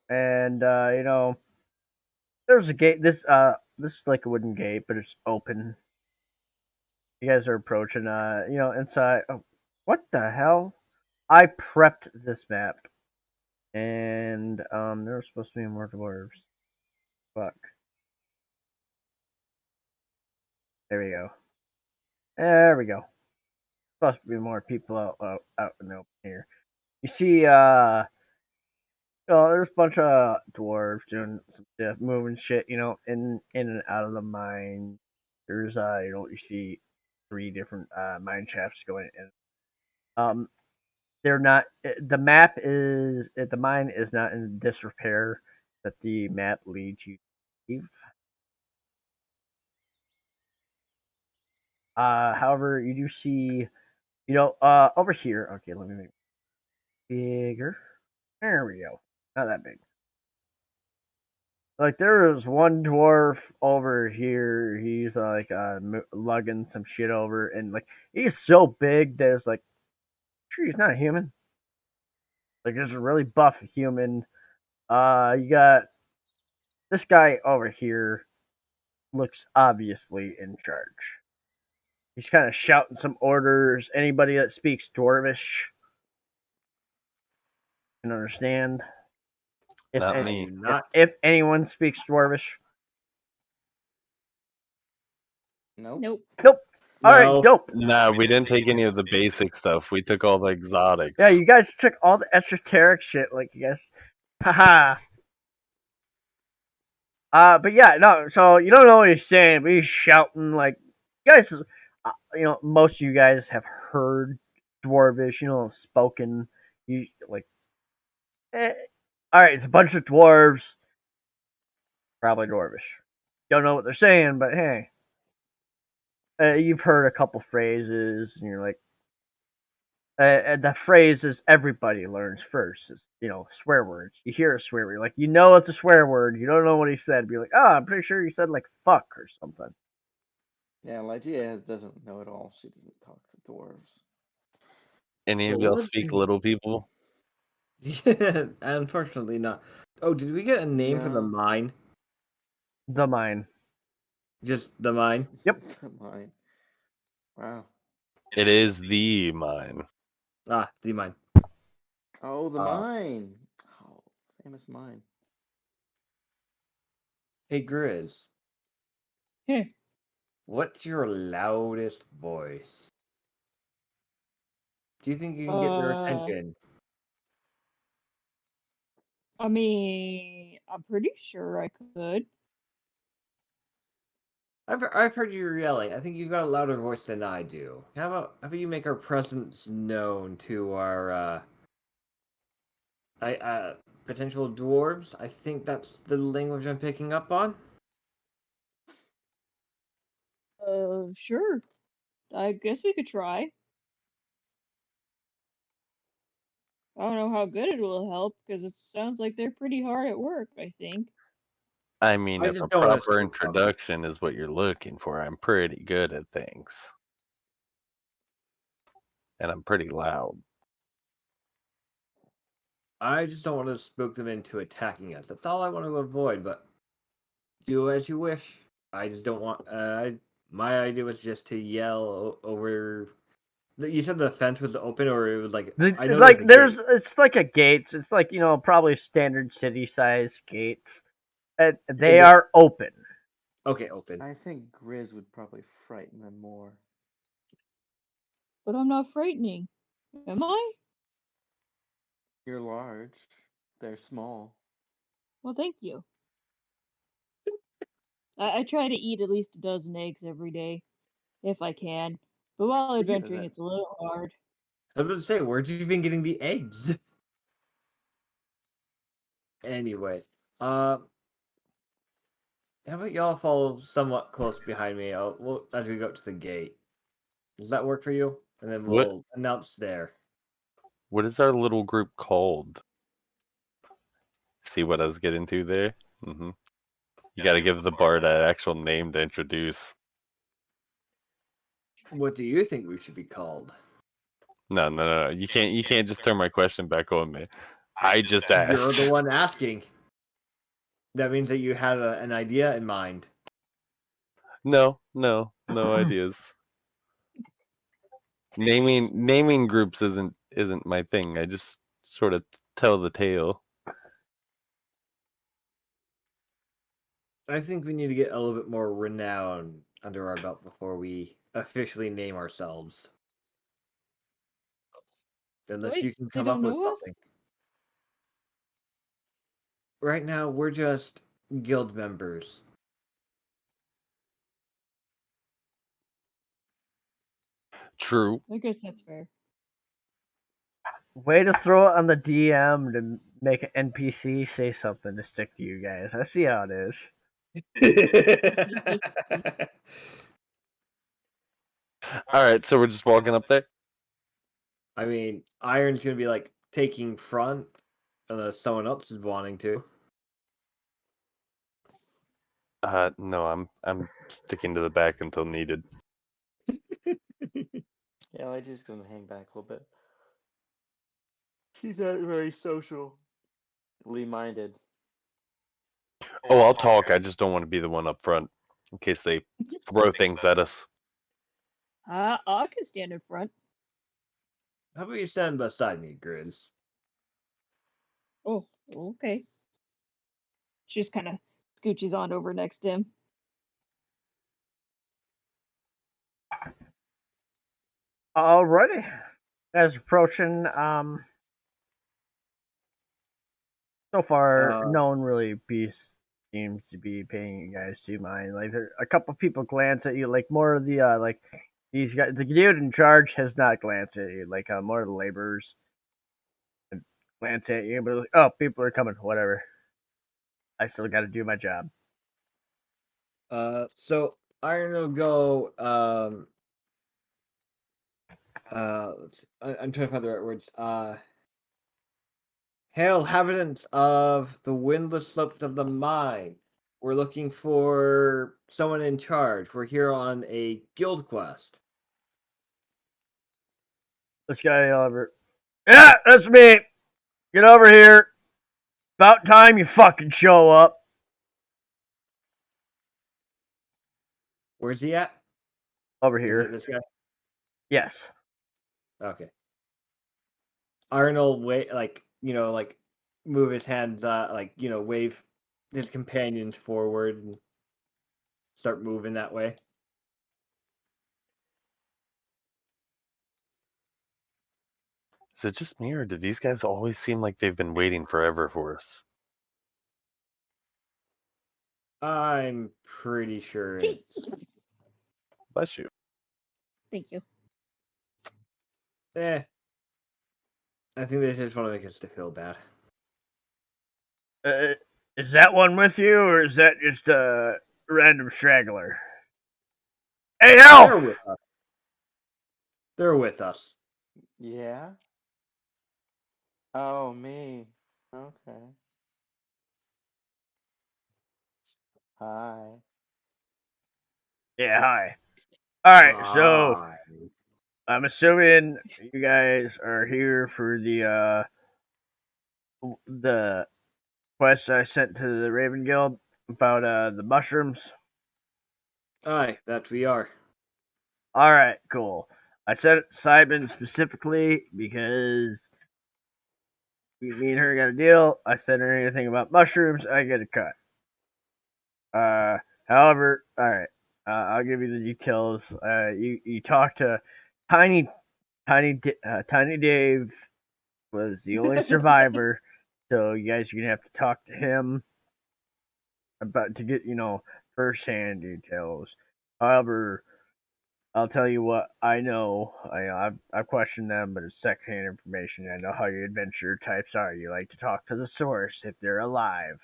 and there's a gate. This is like a wooden gate, but it's open. You guys are approaching. Inside. Oh, what the hell? I prepped this map, and there were supposed to be more dwarves. Fuck. There we go. There we go. Supposed to be more people out in the open here. You see, there's a bunch of dwarves doing some stuff, moving shit, in and out of the mine. There's, you see 3 different mine shafts going in. They're not. The map is the mine is not in disrepair. That the map leads you to. However, you do see, over here. Okay, let me make it bigger. There we go. Not that big. Like there was one dwarf over here. He's like lugging some shit over, and like he's so big that it's like, sure, he's not a human. Like there's a really buff human. You got this guy over here. Looks obviously in charge. He's kind of shouting some orders. Anybody that speaks Dwarvish can understand. If Not any, me. if anyone speaks Dwarvish. Nope. Nope. Nope. All right, No. dope. Nah, we didn't take any of the basic stuff. We took all the exotics. Yeah, you guys took all the esoteric shit, like you guys. Haha. But yeah, no. So you don't know what he's saying, but he's shouting like, you guys. Most of you guys have heard Dwarvish. Spoken. You like. All right, it's a bunch of dwarves. Probably Dwarvish. Don't know what they're saying, but hey, you've heard a couple phrases, and you're like, and the phrases everybody learns first is, swear words. You hear a swear word, like it's a swear word. You don't know what he said. Be like, oh, I'm pretty sure he said like fuck or something. Yeah, Lygia doesn't know it all. She doesn't talk to dwarves. Any of Well, y'all what- speak little people? Unfortunately not. Oh, did we get a name for the No. mine? The mine. Just the mine? Yep. Mine. Wow. It is the mine. Ah, the mine. Oh, the mine. Oh, famous mine. Hey, Grizz. Here. What's your loudest voice? Do you think you can get their attention? I mean, I'm pretty sure I could. I've heard you yelling. I think you've got a louder voice than I do. How about you make our presence known to our potential dwarves? I think that's the language I'm picking up on. Sure. I guess we could try. I don't know how good it will help because it sounds like they're pretty hard at work, I think. I mean, I if just a don't wanna proper spook them. introduction is what you're looking for, I'm pretty good at things. And I'm pretty loud. I just don't want to spook them into attacking us. That's all I want to avoid. But do as you wish. I just don't want. My idea was just to yell over. You said the fence was open, or it was like I know Like there's a gate. it's like a gates. It's like probably standard city size gates. And they are open. Okay, open. I think Grizz would probably frighten them more. But I'm not frightening. Am I? You're large. They're small. Well, thank you. I try to eat at least a dozen eggs every day, if I can. But while adventuring, that- it's a little hard. I was about to say, where'd you been getting the eggs? Anyways, how about y'all follow somewhat close behind me as we go up to the gate? Does that work for you? And then What? we'll announce there. What is our little group called? See what I was getting to there? Mm-hmm. You got to give the bard an actual name to introduce. What do you think we should be called? No. You can't just turn my question back on me. I just asked. You're the one asking. That means that you had an idea in mind. No ideas. Naming groups isn't my thing. I just sort of tell the tale. I think we need to get a little bit more renown under our belt before we officially name ourselves. Unless Wait, you can they come up don't with know us? something. Right now, we're just guild members. True. I guess that's fair. Way to throw it on the DM to make an NPC say something to stick to you guys. I see how it is. All right, so we're just walking up there. I mean, Iron's gonna be like taking front unless someone else is wanting to. No, I'm sticking to the back until needed. Yeah, I just gonna hang back a little bit. She's not very socially minded. Oh, I'll talk. I just don't want to be the one up front in case they throw things at us. I can stand in front. How about you stand beside me, Grizz? Oh, okay. She just kind of scooches on over next to him. Alrighty. As approaching, so far, no one really seems to be paying you guys too mind. Like, there, a couple people glance at you, like more of the like these guys. The dude in charge has not glanced at you. Like more of the laborers glance at you, but like, oh, people are coming. Whatever. I still got to do my job. So Iron will go. I'm trying to find the right words. Hail, inhabitants of the windless slopes of the mine. We're looking for someone in charge. We're here on a guild quest. This guy over. Yeah, that's me. Get over here. About time you fucking show up. Where's he at? Over Is here. it this guy? Yes. Okay. Iron will wait, like move his hands, wave his companions forward and start moving that way. Is it just me, or do these guys always seem like they've been waiting forever for us? I'm pretty sure it's. Bless you. Thank you. I think they just want to make us to feel bad. Is that one with you, or is that just a random straggler? Hey, Elf! They're with us. They're with us. Yeah? Oh, me. Okay. Hi. Yeah, hi. Alright, so Ah, I'm assuming you guys are here for the quest I sent to the Raven Guild about the mushrooms. aye, that we are. Alright, cool. I sent it to Simon specifically because me and her got a deal. I sent her anything about mushrooms, I get a cut. However, all right, I'll give you the details. You talk to Tiny Tiny Dave was the only survivor, so you guys are gonna have to talk to him about to get firsthand details. However, I'll tell you what I know. I've questioned them, but it's secondhand information. I know how your adventure types are. You like to talk to the source if they're alive.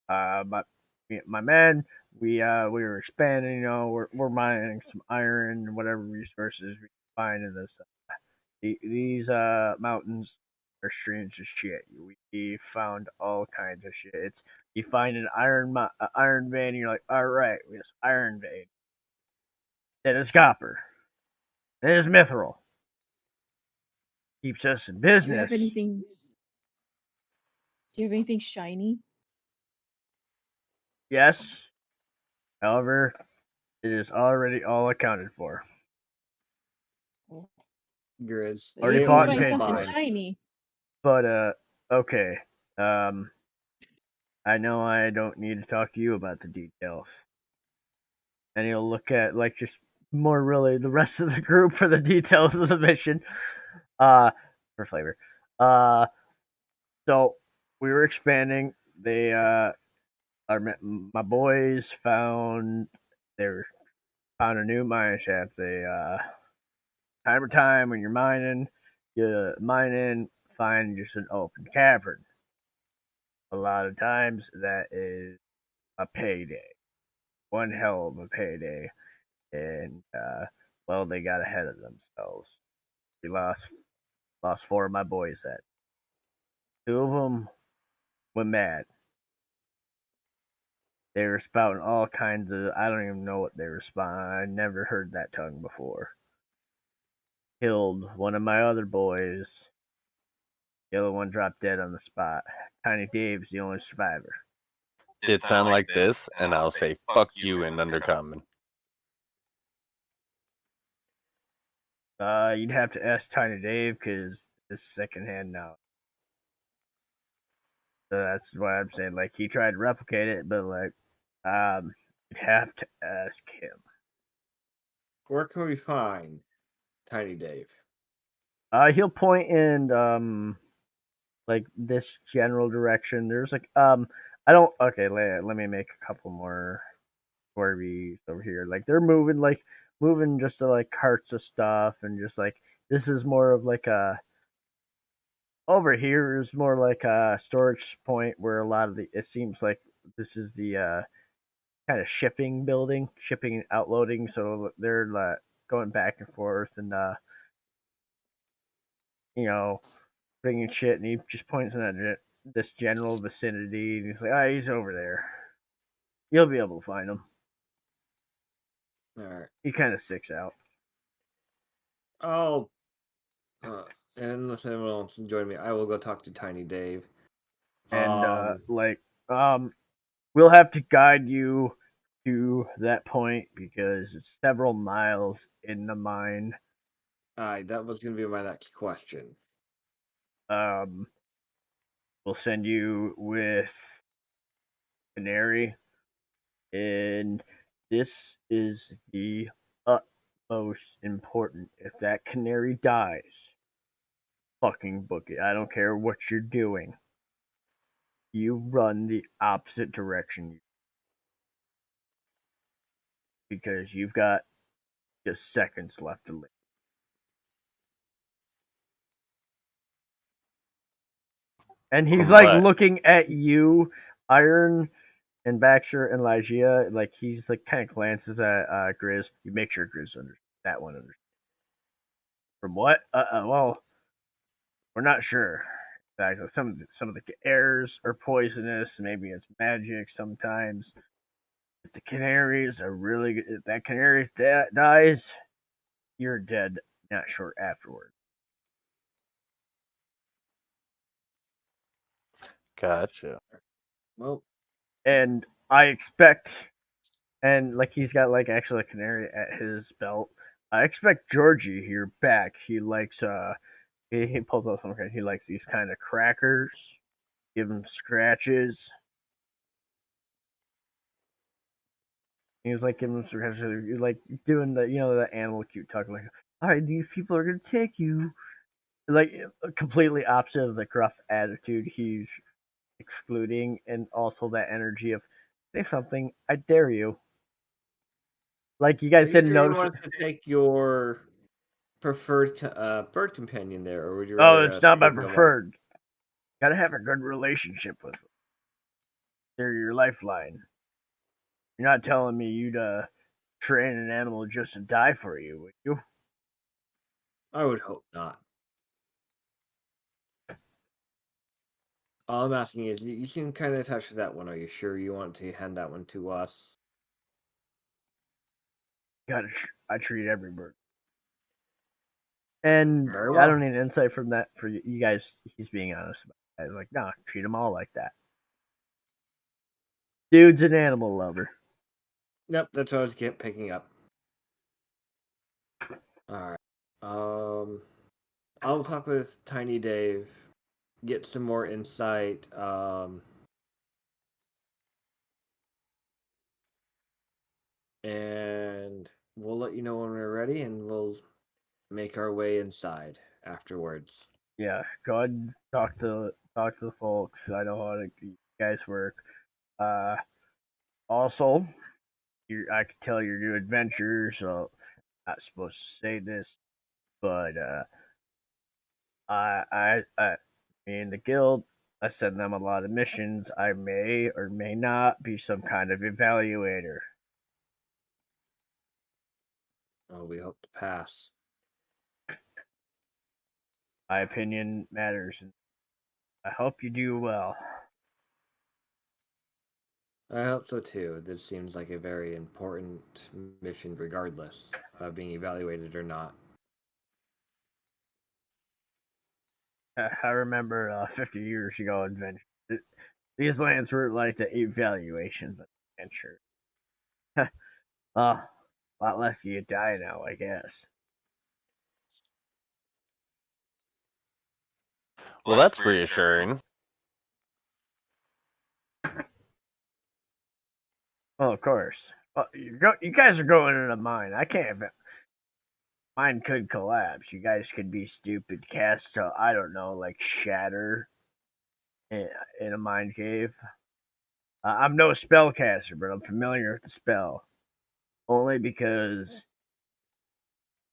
My men, we were expanding. We're mining some iron and whatever resources we find in this. These mountains are strange as shit. We found all kinds of shit. You find an iron vein, and you're like, all right, we have iron vein. Then it's copper. Then it's mithril. Keeps us in Do you business. have anything? Do you have anything shiny? Yes. However, it is already all accounted for. Grizz. But Already you bought can and find paid something for. shiny. But okay. I know I don't need to talk to you about the details. And you'll look at like just more really the rest of the group for the details of the mission. For flavor. So we were expanding. They my boys they found a new mine shaft. They time to time when you're mining, you find just an open cavern. A lot of times that is a payday. One hell of a payday. And well, they got ahead of themselves. We lost four of my boys. That two of them went mad. They were spouting all kinds of. I don't even know what they were spouting. I never heard that tongue before. Killed one of my other boys. The other one dropped dead on the spot. Tiny Dave's the only survivor. It sound like this, and I'll say fuck you in Undercommon. You'd have to ask Tiny Dave because it's secondhand now. So that's why I'm saying like he tried to replicate it, but like you'd have to ask him. Where can we find Tiny Dave? He'll point in like this general direction. There's like I don't okay. Let me make a couple more Corbies over here. Like they're moving just to like carts of stuff and just like this is more of like a over here is more like a storage point where a lot of the it seems like this is the kind of shipping building, shipping and outloading. So they're going back and forth and you know bringing shit, and he just points in this general vicinity, and he's like, "Ah, he's over there. You'll be able to find him." All right. He kind of sticks out. Oh, and unless anyone wants to join me, I will go talk to Tiny Dave. And we'll have to guide you to that point because it's several miles in the mine. That was gonna be my next question. Um, we'll send you with Canary, and this is the utmost important. If that Canary dies, fucking book it. I don't care what you're doing. You run the opposite direction because you've got just seconds left to live. And he's From like what? looking at you, Iron and Baxter and Lygia. Like he's like kind of glances at Grizz. You make sure Grizz understands that one. From what? Well, we're not sure. Exactly. Some of the airs are poisonous. Maybe it's magic sometimes. If the canaries are really good, if that canary dies, you're dead. Not short afterward. Gotcha. Well, And I expect, and like he's got like actually a canary at his belt. I expect Georgie here back. He likes he pulls out some kind. He likes these kind of crackers. Give him scratches. He was like giving them suggestions, like doing the animal cute talk, like, all right, these people are gonna take you, like completely opposite of the gruff attitude he's excluding, and also that energy of say something, I dare you. Like you Are guys you didn't sure you notice. want to take your preferred bird companion there, or would you Oh, rather it's not my speak alone? preferred. Gotta have a good relationship with them. They're your lifeline. You're not telling me you'd train an animal just to die for you, would you? I would hope not. All I'm asking is, you seem kind of attached to that one. Are you sure you want to hand that one to us? I treat every bird. And Very I well. don't need insight from that for you guys. He's being honest about it. I was like, nah, treat them all like that. Dude's an animal lover. Yep, that's what I was picking up. All right. I'll talk with Tiny Dave, get some more insight. And we'll let you know when we're ready, and we'll make our way inside afterwards. Yeah, go ahead and talk to the folks. I know how you guys work. Uh, Also, I could tell your new adventures. So not supposed to say this, but me and the guild, I send them a lot of missions. I may or may not be some kind of evaluator. Oh, we hope to pass. My opinion matters, and I hope you do well. I hope so too. This seems like a very important mission, regardless of being evaluated or not. I remember 50 years ago, adventure. These lands were like the evaluations of adventure. A lot less you die now, I guess. Well, that's reassuring. Oh, of course. You guys are going in a mine. I can't. Mine could collapse. You guys could be stupid cast to, I don't know, like shatter in a mine cave. I'm no spellcaster, but I'm familiar with the spell. Only because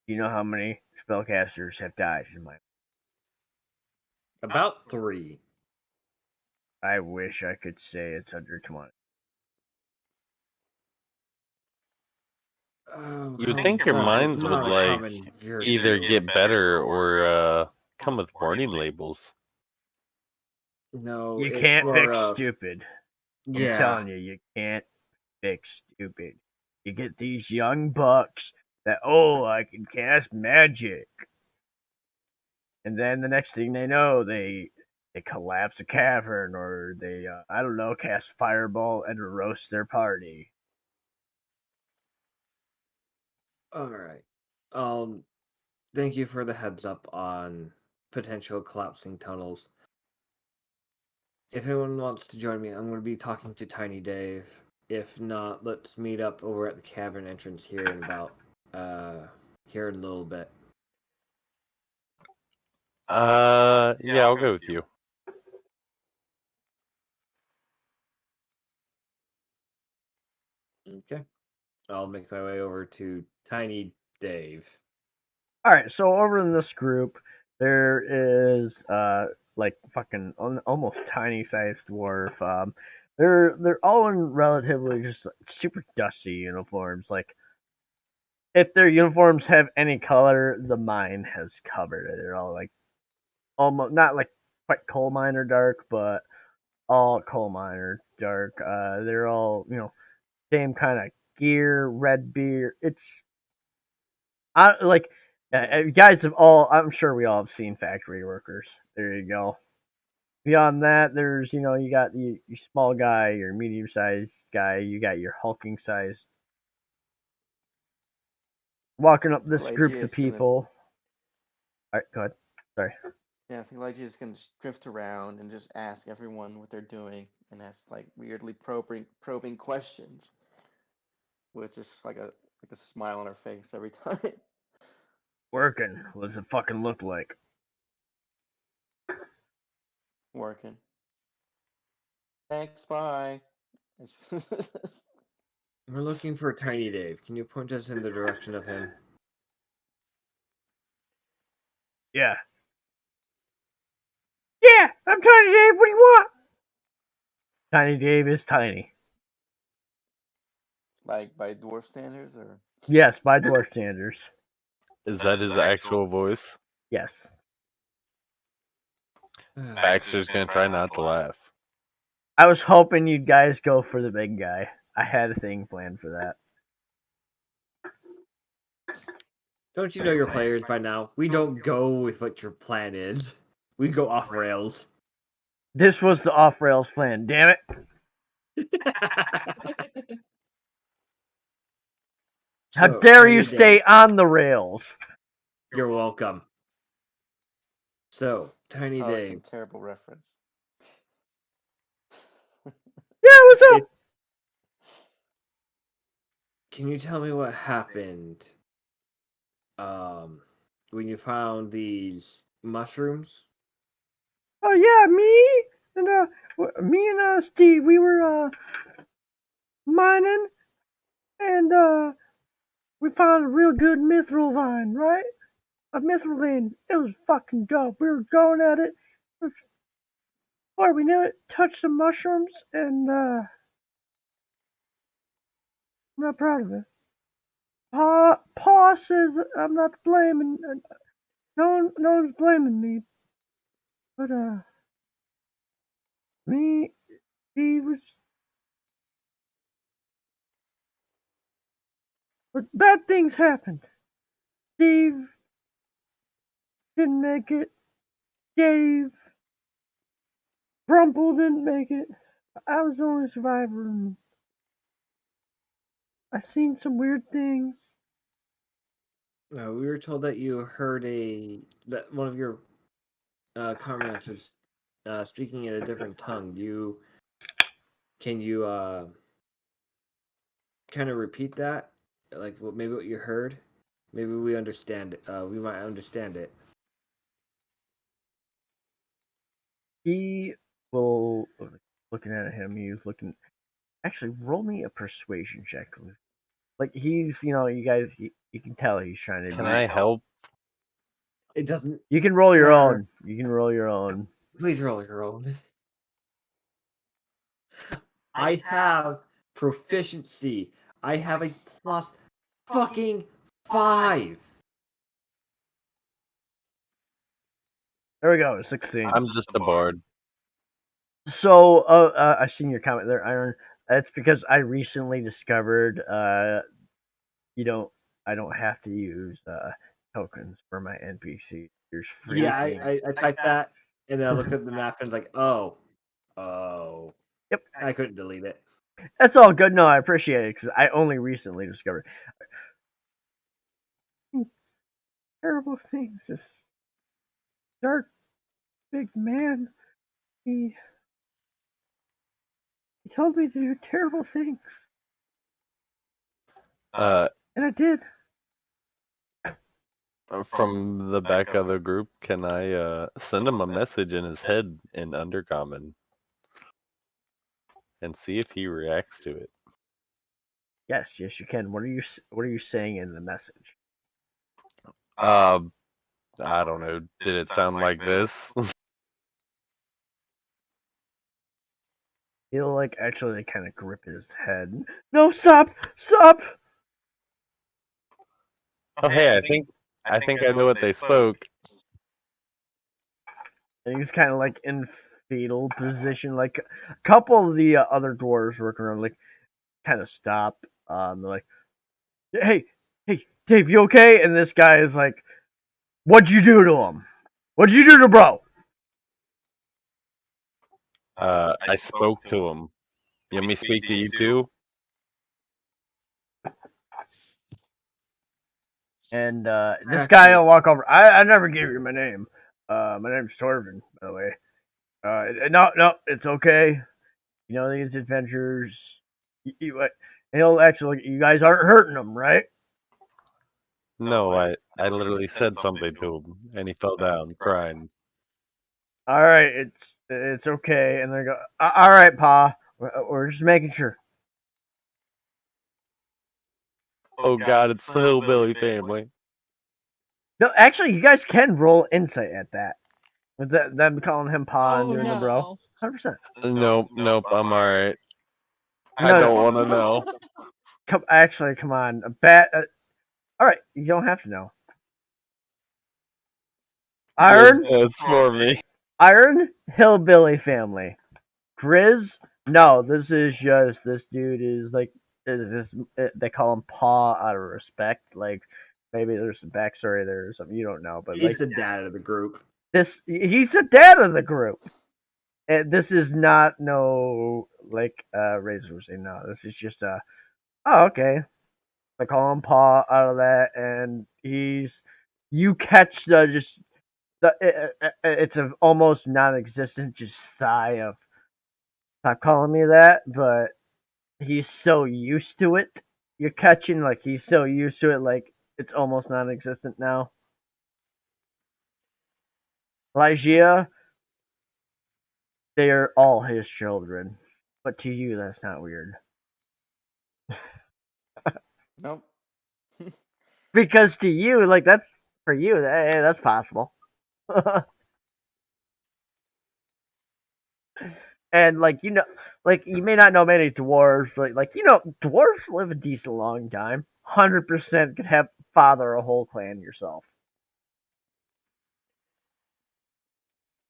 you know how many spellcasters have died in my. About 3. I wish I could say it's under 20. Oh, You'd think your mines would like either get better or come with warning labels. No, You it's can't more fix of stupid. I'm yeah. telling you, you can't fix stupid. You get these young bucks that, oh, I can cast magic. And then the next thing they know, they collapse a cavern, or they I don't know, cast fireball and roast their party. All right. Thank you for the heads up on potential collapsing tunnels. If anyone wants to join me, I'm going to be talking to Tiny Dave. If not, let's meet up over at the cavern entrance here in about here in a little bit. Yeah, I'll go with you. Okay. I'll make my way over to Tiny Dave. All right, so over in this group, there is like fucking almost tiny sized dwarf. They're all in relatively just like, super dusty uniforms. Like if their uniforms have any color, the mine has covered it. They're all like almost not like quite coal miner dark, but all coal miner dark. They're all same kind of gear, red beard. It's I like you guys have all. I'm sure we all have seen factory workers. There you go. Beyond that, there's you got your small guy, your medium sized guy, you got your hulking sized. Walking up this group of people. All right, go ahead. Sorry. Yeah, I think Lygia's gonna just drift around and just ask everyone what they're doing and ask like weirdly probing questions. with just like a smile on her face every time. Working. What does it fucking look like? Working. Thanks, bye. We're looking for Tiny Dave. Can you point us in the direction of him? Yeah. Yeah, I'm Tiny Dave. What do you want? Tiny Dave is tiny. Like by dwarf standards, or Yes, by dwarf standards. Is that his actual voice? Yes. Baxter's gonna try not to laugh. I was hoping you guys go for the big guy. I had a thing planned for that. Don't you know your players by now? We don't go with what your plan is. We go off rails. This was the off rails plan. Damn it! How dare you stay on the rails? You're welcome. So, Tiny oh, that's Dave. a terrible reference. Yeah, what's up? Can you tell me what happened when you found these mushrooms? Oh yeah, me and Steve, we were mining, and we found a real good mithril vine, right? A mithril vein. It was fucking dope. We were going at it. Before we knew it, touched some mushrooms, and I'm not proud of it. Pa says I'm not blaming. No one's blaming me. But me, he was. But bad things happened. Steve didn't make it. Dave, Rumple didn't make it. I was the only survivor, and I seen some weird things. We were told that you heard that one of your comrades was speaking in a different tongue. Can you kind of repeat that? Like maybe what you heard? Maybe we understand it. We might understand it. He will, looking at him, he was looking. Actually, roll me a persuasion check. Like he's, you guys, you can tell he's trying to. Can I help? It doesn't. You can roll your matter. own. You can roll your own. Please roll your own. I have proficiency. I have a plus fucking 5. There we go. 16. I'm just a bard. So, I seen your comment there, Iron. That's because I recently discovered, I don't have to use tokens for my NPC. There's free. Yeah, things. I typed that, and then I looked at the map and was like, oh. Yep. I couldn't delete it. That's all good. No, I appreciate it because I only recently discovered terrible things. This dark, big man. He told me to do terrible things, and I did. From the back of the group, can I send him a message in his head in Undercommon and see if he reacts to it? Yes, you can. What are you saying in the message? I don't know. Did it sound like this? He'll actually kind of grip his head. No, stop! Stop! Oh, hey, I think I know what they spoke. And he's kind of in fetal position. Like a couple of the other dwarves working around, kind of stop. They're like, "Hey, Dave, you okay?" And this guy is like, "What'd you do to him? What'd you do to bro?" I spoke to him. You want me to speak to you too? And this guy will walk over. I never gave you my name. My name's Torvin, by the way. No, it's okay. You know these adventures. He'll actually, you guys aren't hurting him, right? No, I literally said something to him, and he fell down crying. All right, it's okay. And they go, all right, Pa. We're just making sure. Oh God, it's the hillbilly family. No, actually, you guys can roll insight at that. With them calling him Pa and Oh doing the bro. no. 100%. Nope, I'm alright. I No, don't want to know. Come on. All right, you don't have to know. Iron, It's for me. Iron hillbilly family. Grizz, no, this is just this dude is like they call him Pa out of respect. Like maybe there's some backstory there or something you don't know, but He's like the dad of the group. he's the dad of the group. And this is not no like Razor was saying. No, this is just oh okay. They call him Pa out of that, and you catch the just it's an almost non-existent just sigh of stop calling me that, but he's so used to it. You're catching like he's so used to it, like it's almost non-existent now. Lygia, they are all his children, but to you that's not weird Nope. because to you, like that's for you, that's possible. And like like you may not know many dwarves, but like dwarves live a decent long time. 100% could have father a whole clan yourself.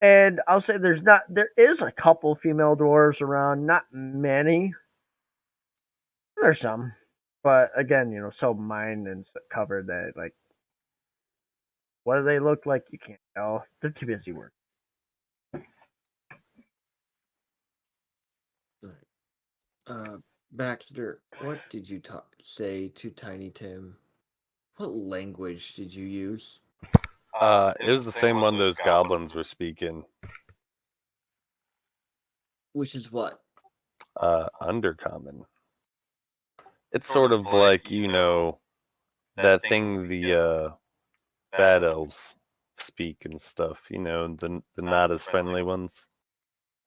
And I'll say there is a couple female dwarves around, not many. There's some, but again, so mined and covered that like, what do they look like? You can't tell. They're too busy working. Baxter, what did you say to Tiny Tim? What language did you use? It was the same one those goblins were speaking. Which is what? Undercommon. It's sort of like, that thing the bad elves speak and stuff, the not as friendly ones.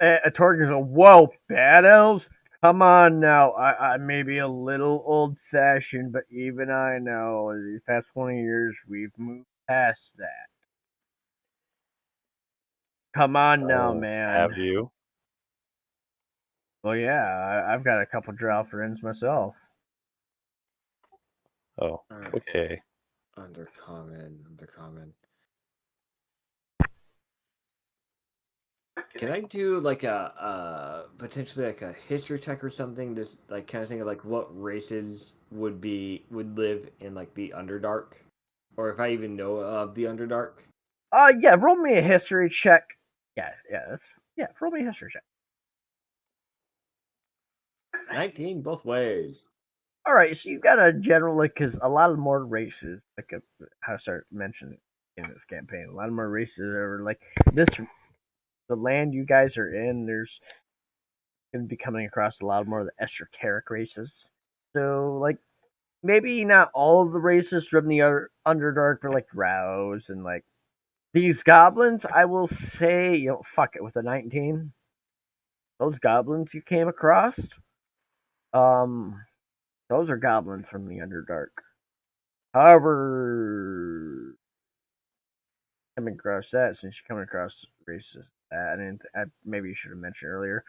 A Torg goes, whoa, bad elves? Come on now. I may be a little old fashioned, but even I know these past 20 years we've moved past that. Come on now, man. Have you? Well, yeah, I've got a couple drow friends myself. Oh, okay. Undercommon. Can I do like a potentially like a history check or something? Just like kind of think of like what races would live in like the Underdark, or if I even know of the Underdark. Yeah, roll me a history check. Roll me a history check. 19 both ways. All right, so you've got a general because a lot of more races, like how I started mentioning in this campaign, a lot of more races are like this. The land you guys are in, there's going to be coming across a lot more of the esoteric races. So, like, maybe not all of the races from the Underdark, but like Drows and like these goblins. I will say, fuck it with a 19. Those goblins you came across, those are goblins from the Underdark. However, coming across that since you're coming across races that, I maybe you should have mentioned earlier.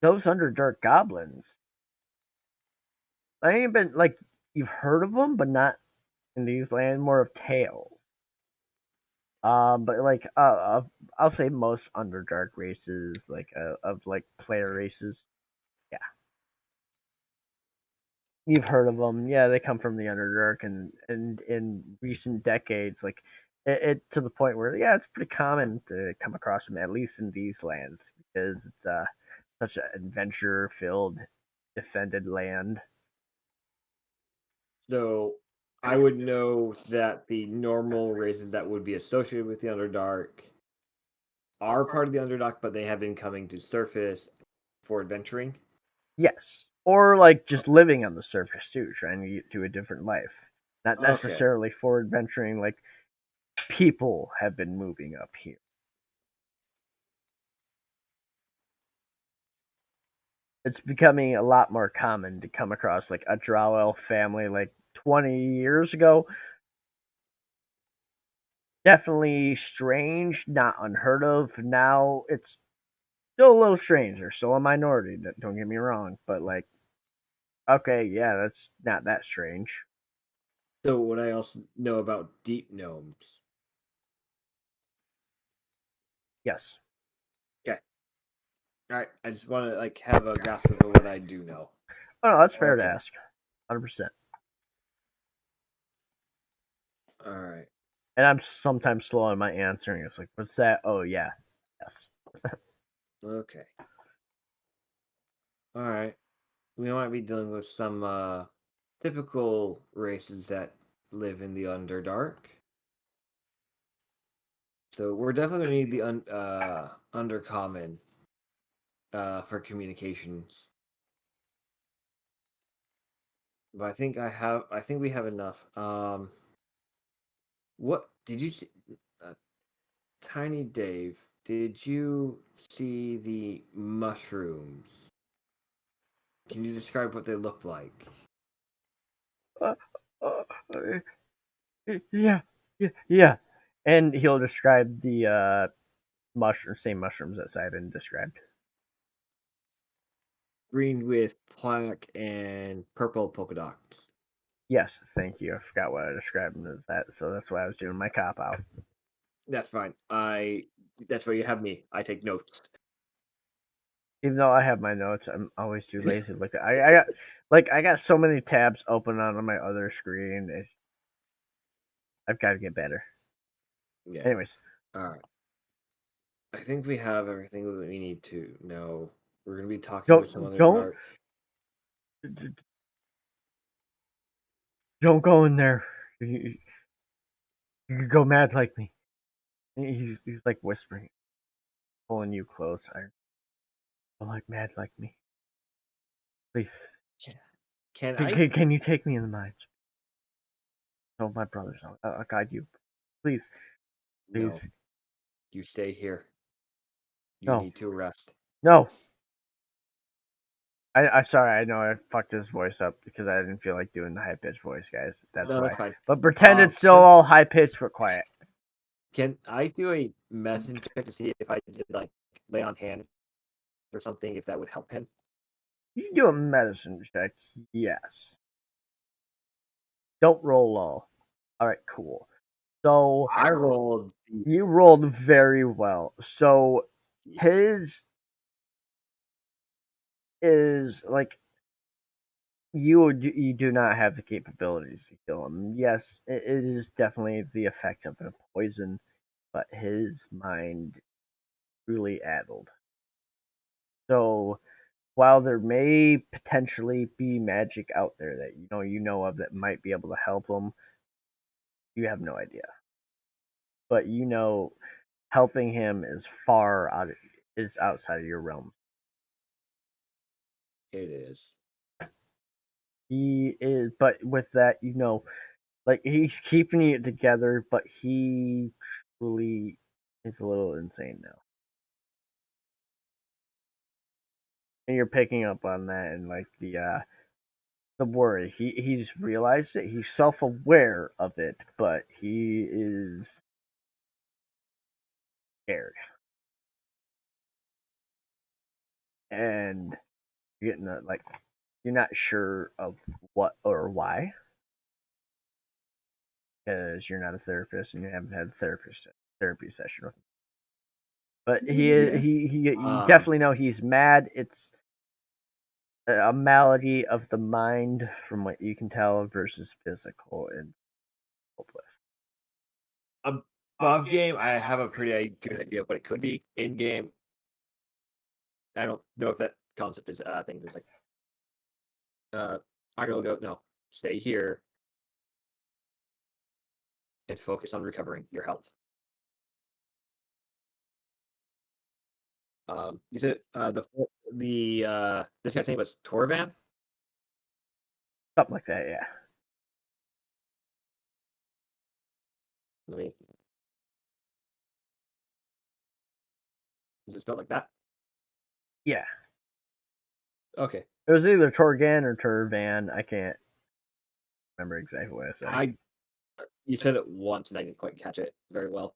Those Underdark goblins, I ain't been like you've heard of them, but not in these lands. More of tales. But like I'll say most Underdark races, like of like player races, yeah, you've heard of them. Yeah, they come from the Underdark, and in recent decades, like it to the point where yeah, it's pretty common to come across them at least in these lands because it's such an adventure-filled, defended land. So I would know that the normal races that would be associated with the Underdark are part of the Underdark, but they have been coming to surface for adventuring. Yes, or like just living on the surface too, trying to get to a different life. Not Okay. necessarily forward venturing. Like people have been moving up here. It's becoming a lot more common to come across like a drow elf family like 20 years ago. Definitely strange, not unheard of. Now it's still a little strange. They're still a minority. Don't get me wrong, but like, okay, yeah, that's not that strange. So what I also know about deep gnomes. Yes. Okay. All right. I just want to like have a grasp of what I do know. Oh no, that's fair to Okay. ask. 100%. All right. And I'm sometimes slow in my answering. It's like, what's that? Oh yeah, yes. Okay. All right. We might be dealing with some typical races that live in the Underdark. So we're definitely gonna need the Undercommon for communications. But I think we have enough. What did you see? Tiny Dave, did you see the mushrooms? Can you describe what they looked like? Uh, uh, yeah, yeah. And he'll describe the same mushrooms that Simon described. Green with black and purple polka dots. Yes, thank you. I forgot what I described them as that, so that's why I was doing my cop out. That's fine. That's why you have me. I take notes. Even though I have my notes, I'm always too lazy to look at. I got so many tabs open on my other screen. I've got to get better. Yeah. Anyways, All right. I think we have everything that we need to know. We're gonna be talking with some other don't dark. don't go in there. You could go mad like me. He's like whispering, pulling you close. Don't like mad like me. Please, Can I? can you take me in the mines? No, my brothers. I'll guide you. Please, please. No. You stay here. You No, need to rest. no. I sorry. I know I fucked his voice up because I didn't feel like doing the high pitched voice, guys. That's No, why. that's fine. But pretend it's still all high pitched but quiet. Can I do a medicine check to see if I did like lay on hand or something, if that would help him? You can do a medicine check. Yes. Don't roll low. All right, cool. So I rolled. you rolled very well. So his is like you do not have the capabilities to kill him. Yes, it is definitely the effect of a poison, but his mind truly addled. So while there may potentially be magic out there that you know of that might be able to help him, you have no idea. But helping him is outside of your realm. It is. He is, but with that, like he's keeping it together, but he truly is a little insane now. And you're picking up on that, and like the worry. He's realized it. He's self aware of it, but he is scared, and you're getting like you're not sure of what or why because you're not a therapist and you haven't had a therapy session with him. But you definitely know he's mad. It's a malady of the mind, from what you can tell, versus physical and hopeless. Above game, I have a pretty good idea of what it could be. In game, I don't know if that concept is a thing. There's like, I'm gonna go. No, stay here and focus on recovering your health. You said this guy's name was Torvan. Something like that, yeah. Is it spelled like that? Yeah. Okay. It was either Torgan or Turvan. I can't remember exactly what I said. You said it once and I didn't quite catch it very well.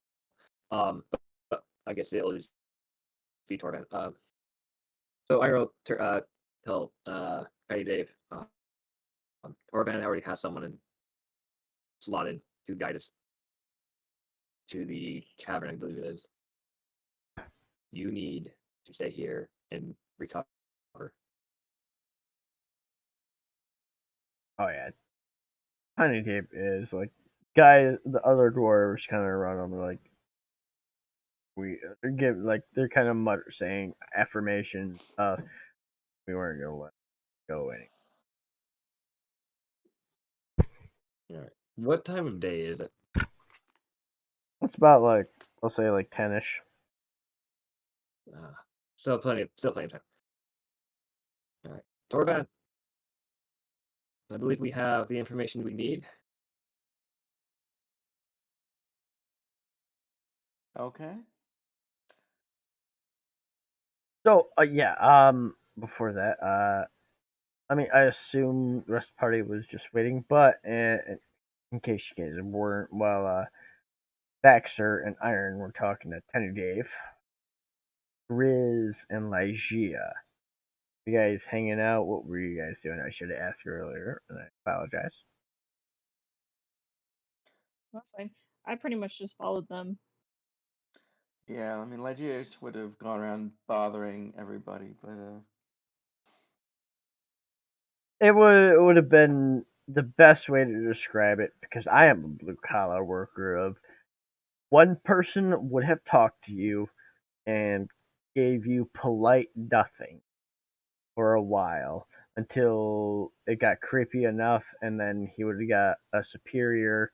But I guess it'll just be Torban. So I wrote tell hey Dave. Torban already has someone slotted to guide us to the cavern, I believe it is. You need to stay here and recover. Oh yeah. Tiny Tape is like guys. The other dwarves kind of run them like they're kind of saying affirmation. We weren't gonna let go any. All right. What time of day is it? It's about like I'll say like 10ish. Still plenty of time. All right, Torban. I believe we have the information we need. Okay. So yeah. Before that, I mean, I assume the rest of the party was just waiting, but in case you guys weren't, while Baxter and Iron were talking to Tiny Dave, Riz and Lygia, you guys hanging out? What were you guys doing? I should have asked earlier, and I apologize. That's fine. I pretty much just followed them. Yeah, I mean, Legios would have gone around bothering everybody, but It would have been the best way to describe it because I am a blue collar worker. Of one person would have talked to you and gave you polite nothing for a while until it got creepy enough, and then he would have got a superior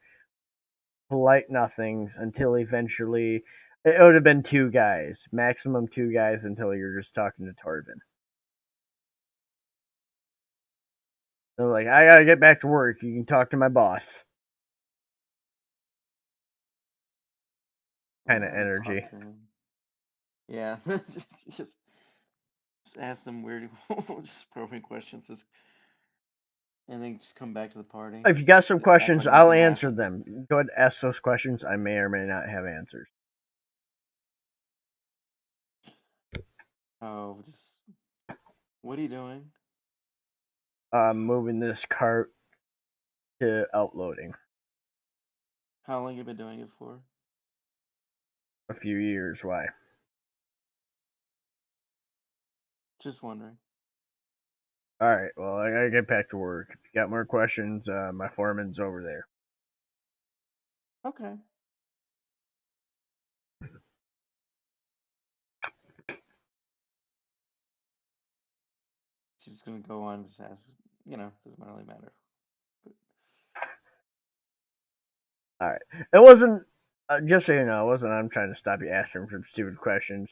polite nothings until eventually it would have been two guys, maximum two guys, until you're just talking to Torvin. They're like, I gotta get back to work. You can talk to my boss. Kind of yeah, energy. talk to him. Yeah, just ask them weird, just probing questions, and then just come back to the party. If you got some Just act questions, like I'll nothing answer happened. them. Go ahead and ask those questions. I may or may not have answers. Oh, just what are you doing? Moving this cart to outloading. How long you been doing it for? A few years. Why? Just wondering. All right. Well, I gotta get back to work. If you got more questions, my foreman's over there. Okay. She's gonna go on and just ask. Doesn't really matter. But, All right. It wasn't. Just so you know, it wasn't. I'm trying to stop you asking some stupid questions.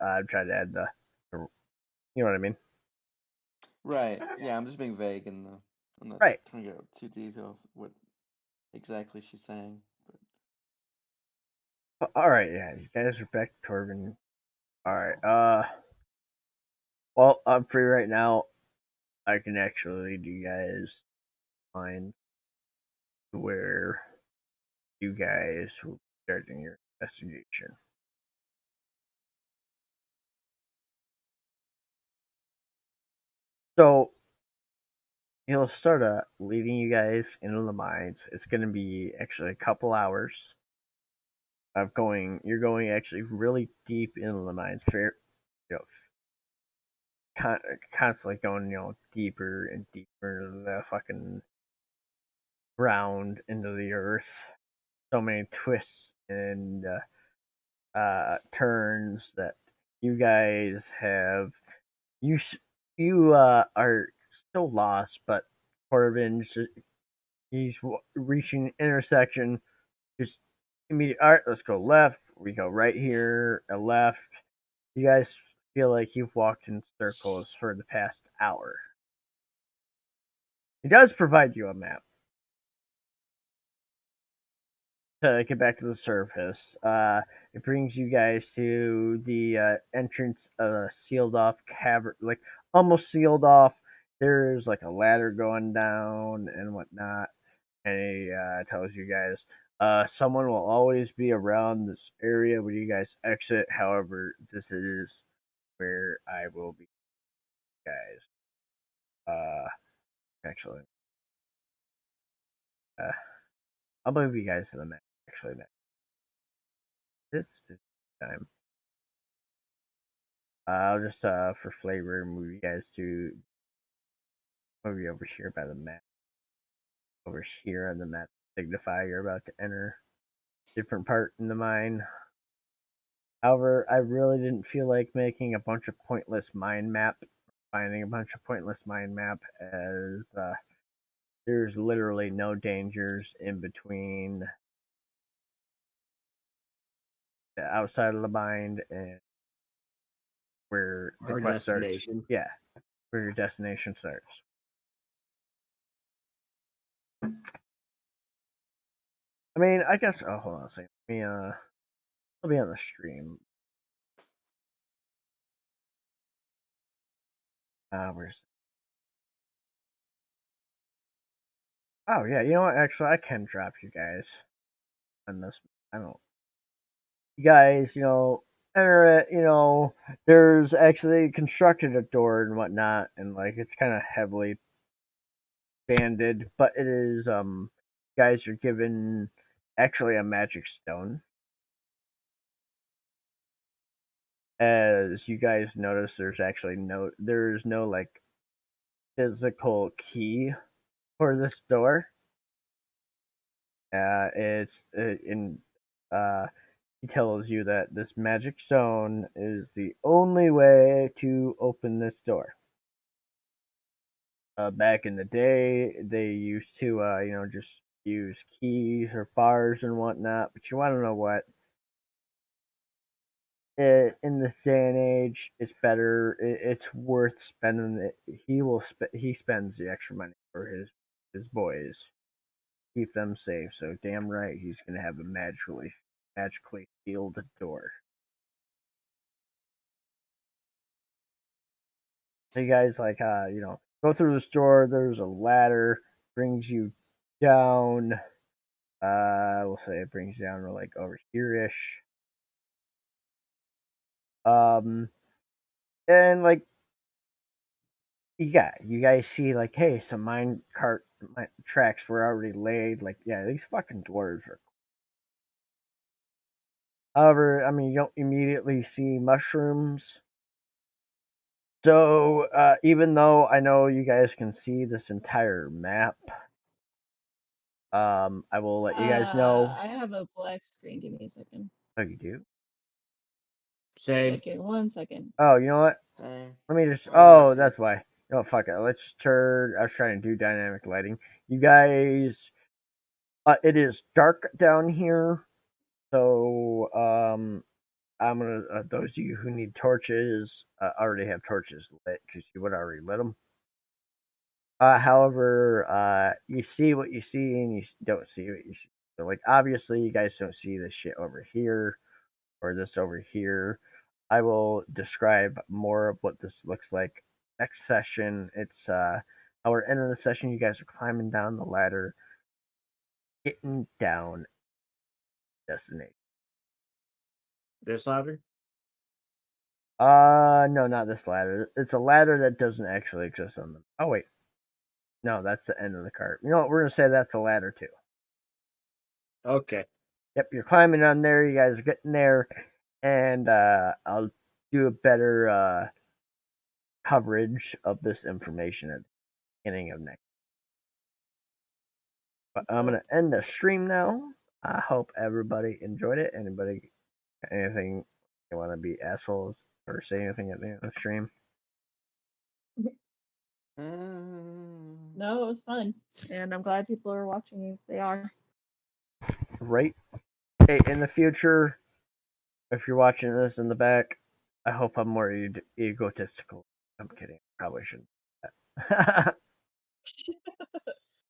I'm trying to add the. You know what I mean? right. Yeah, I'm just being vague I'm not Right. trying to go too detailed what exactly she's saying. All right. Yeah. You guys are back to Torvin. All right. Well, I'm free right now. I can actually do you guys find where you guys will be starting your investigation. So he'll start leading you guys into the mines. It's going to be actually a couple hours of going. You're going actually really deep into the mines. You know, constantly going deeper and deeper into the fucking ground, into the earth. So many twists and turns that you guys have. You are still lost, but Corbin's he's reaching an intersection. Just immediate. All right, let's go left. We go right here, a left. You guys feel like you've walked in circles for the past hour. It does provide you a map to get back to the surface. It brings you guys to the entrance of a sealed off cavern, like almost sealed off. There's like a ladder going down and whatnot, and he tells you guys, someone will always be around this area when you guys exit. However, this is where I will be, guys. Actually, uh, I'll move you guys to the map. Actually, next this time. I'll just for flavor move you guys to maybe over here by the map. Over here on the map signify you're about to enter different part in the mine. However, I really didn't feel like making a bunch of pointless mine map, finding a bunch of pointless mine map, as there's literally no dangers in between the outside of the mine and where the Our quest destination. starts. Yeah, where your destination starts. I mean, I guess. Oh, hold on a second. Let me I'll be on the stream. Where's? Oh yeah, you know what? Actually, I can drop you guys on this. I don't. You guys, enter it. There's actually constructed a door and whatnot, and like it's kind of heavily banded, but it is. You guys are given actually a magic stone. As you guys notice, there's no like physical key for this door. It's in he tells you that this magic stone is the only way to open this door. Back in the day, they used to just use keys or bars and whatnot. But you want to know what? In this day and age, it's better. It's worth spending it. He spends the extra money for his boys, keep them safe. So damn right, he's gonna have a magically sealed door. So you guys go through the store. There's a ladder, brings you down. We'll say it brings you down to like over here ish. And like you guys see like, hey, some mine cart tracks were already laid. Like, yeah, these fucking dwarves are. However, I mean, you don't immediately see mushrooms. So, even though I know you guys can see this entire map, I will let you guys know. I have a black screen. Give me a second. Oh, you do? Same. Okay, 1 second. Oh, you know what? Same. Let me just. Oh, Oh, yes, that's why. No, fuck it. Let's turn. I was trying to do dynamic lighting. You guys. It is dark down here, so I'm gonna. Those of you who need torches already have torches lit because you would already lit them. However, you see what you see and you don't see what you see. So, like, obviously, you guys don't see this shit over here or this over here. I will describe more of what this looks like next session. It's how we're entering the session. You guys are climbing down the ladder, getting down destination. This ladder? No, not this ladder. It's a ladder that doesn't actually exist on them. Oh wait, no, that's the end of the cart. You know what? We're gonna say that's a ladder too. Okay. Yep, you're climbing on there. You guys are getting there, and I'll do a better coverage of this information at the beginning of next. But I'm gonna end the stream now. I hope everybody enjoyed it. Anybody, anything you want to be assholes or say anything at the end of the stream? No, it was fun, and I'm glad people are watching if they are. Right. Hey, in the future, if you're watching this in the back, I hope I'm more egotistical. I'm kidding. Probably shouldn't.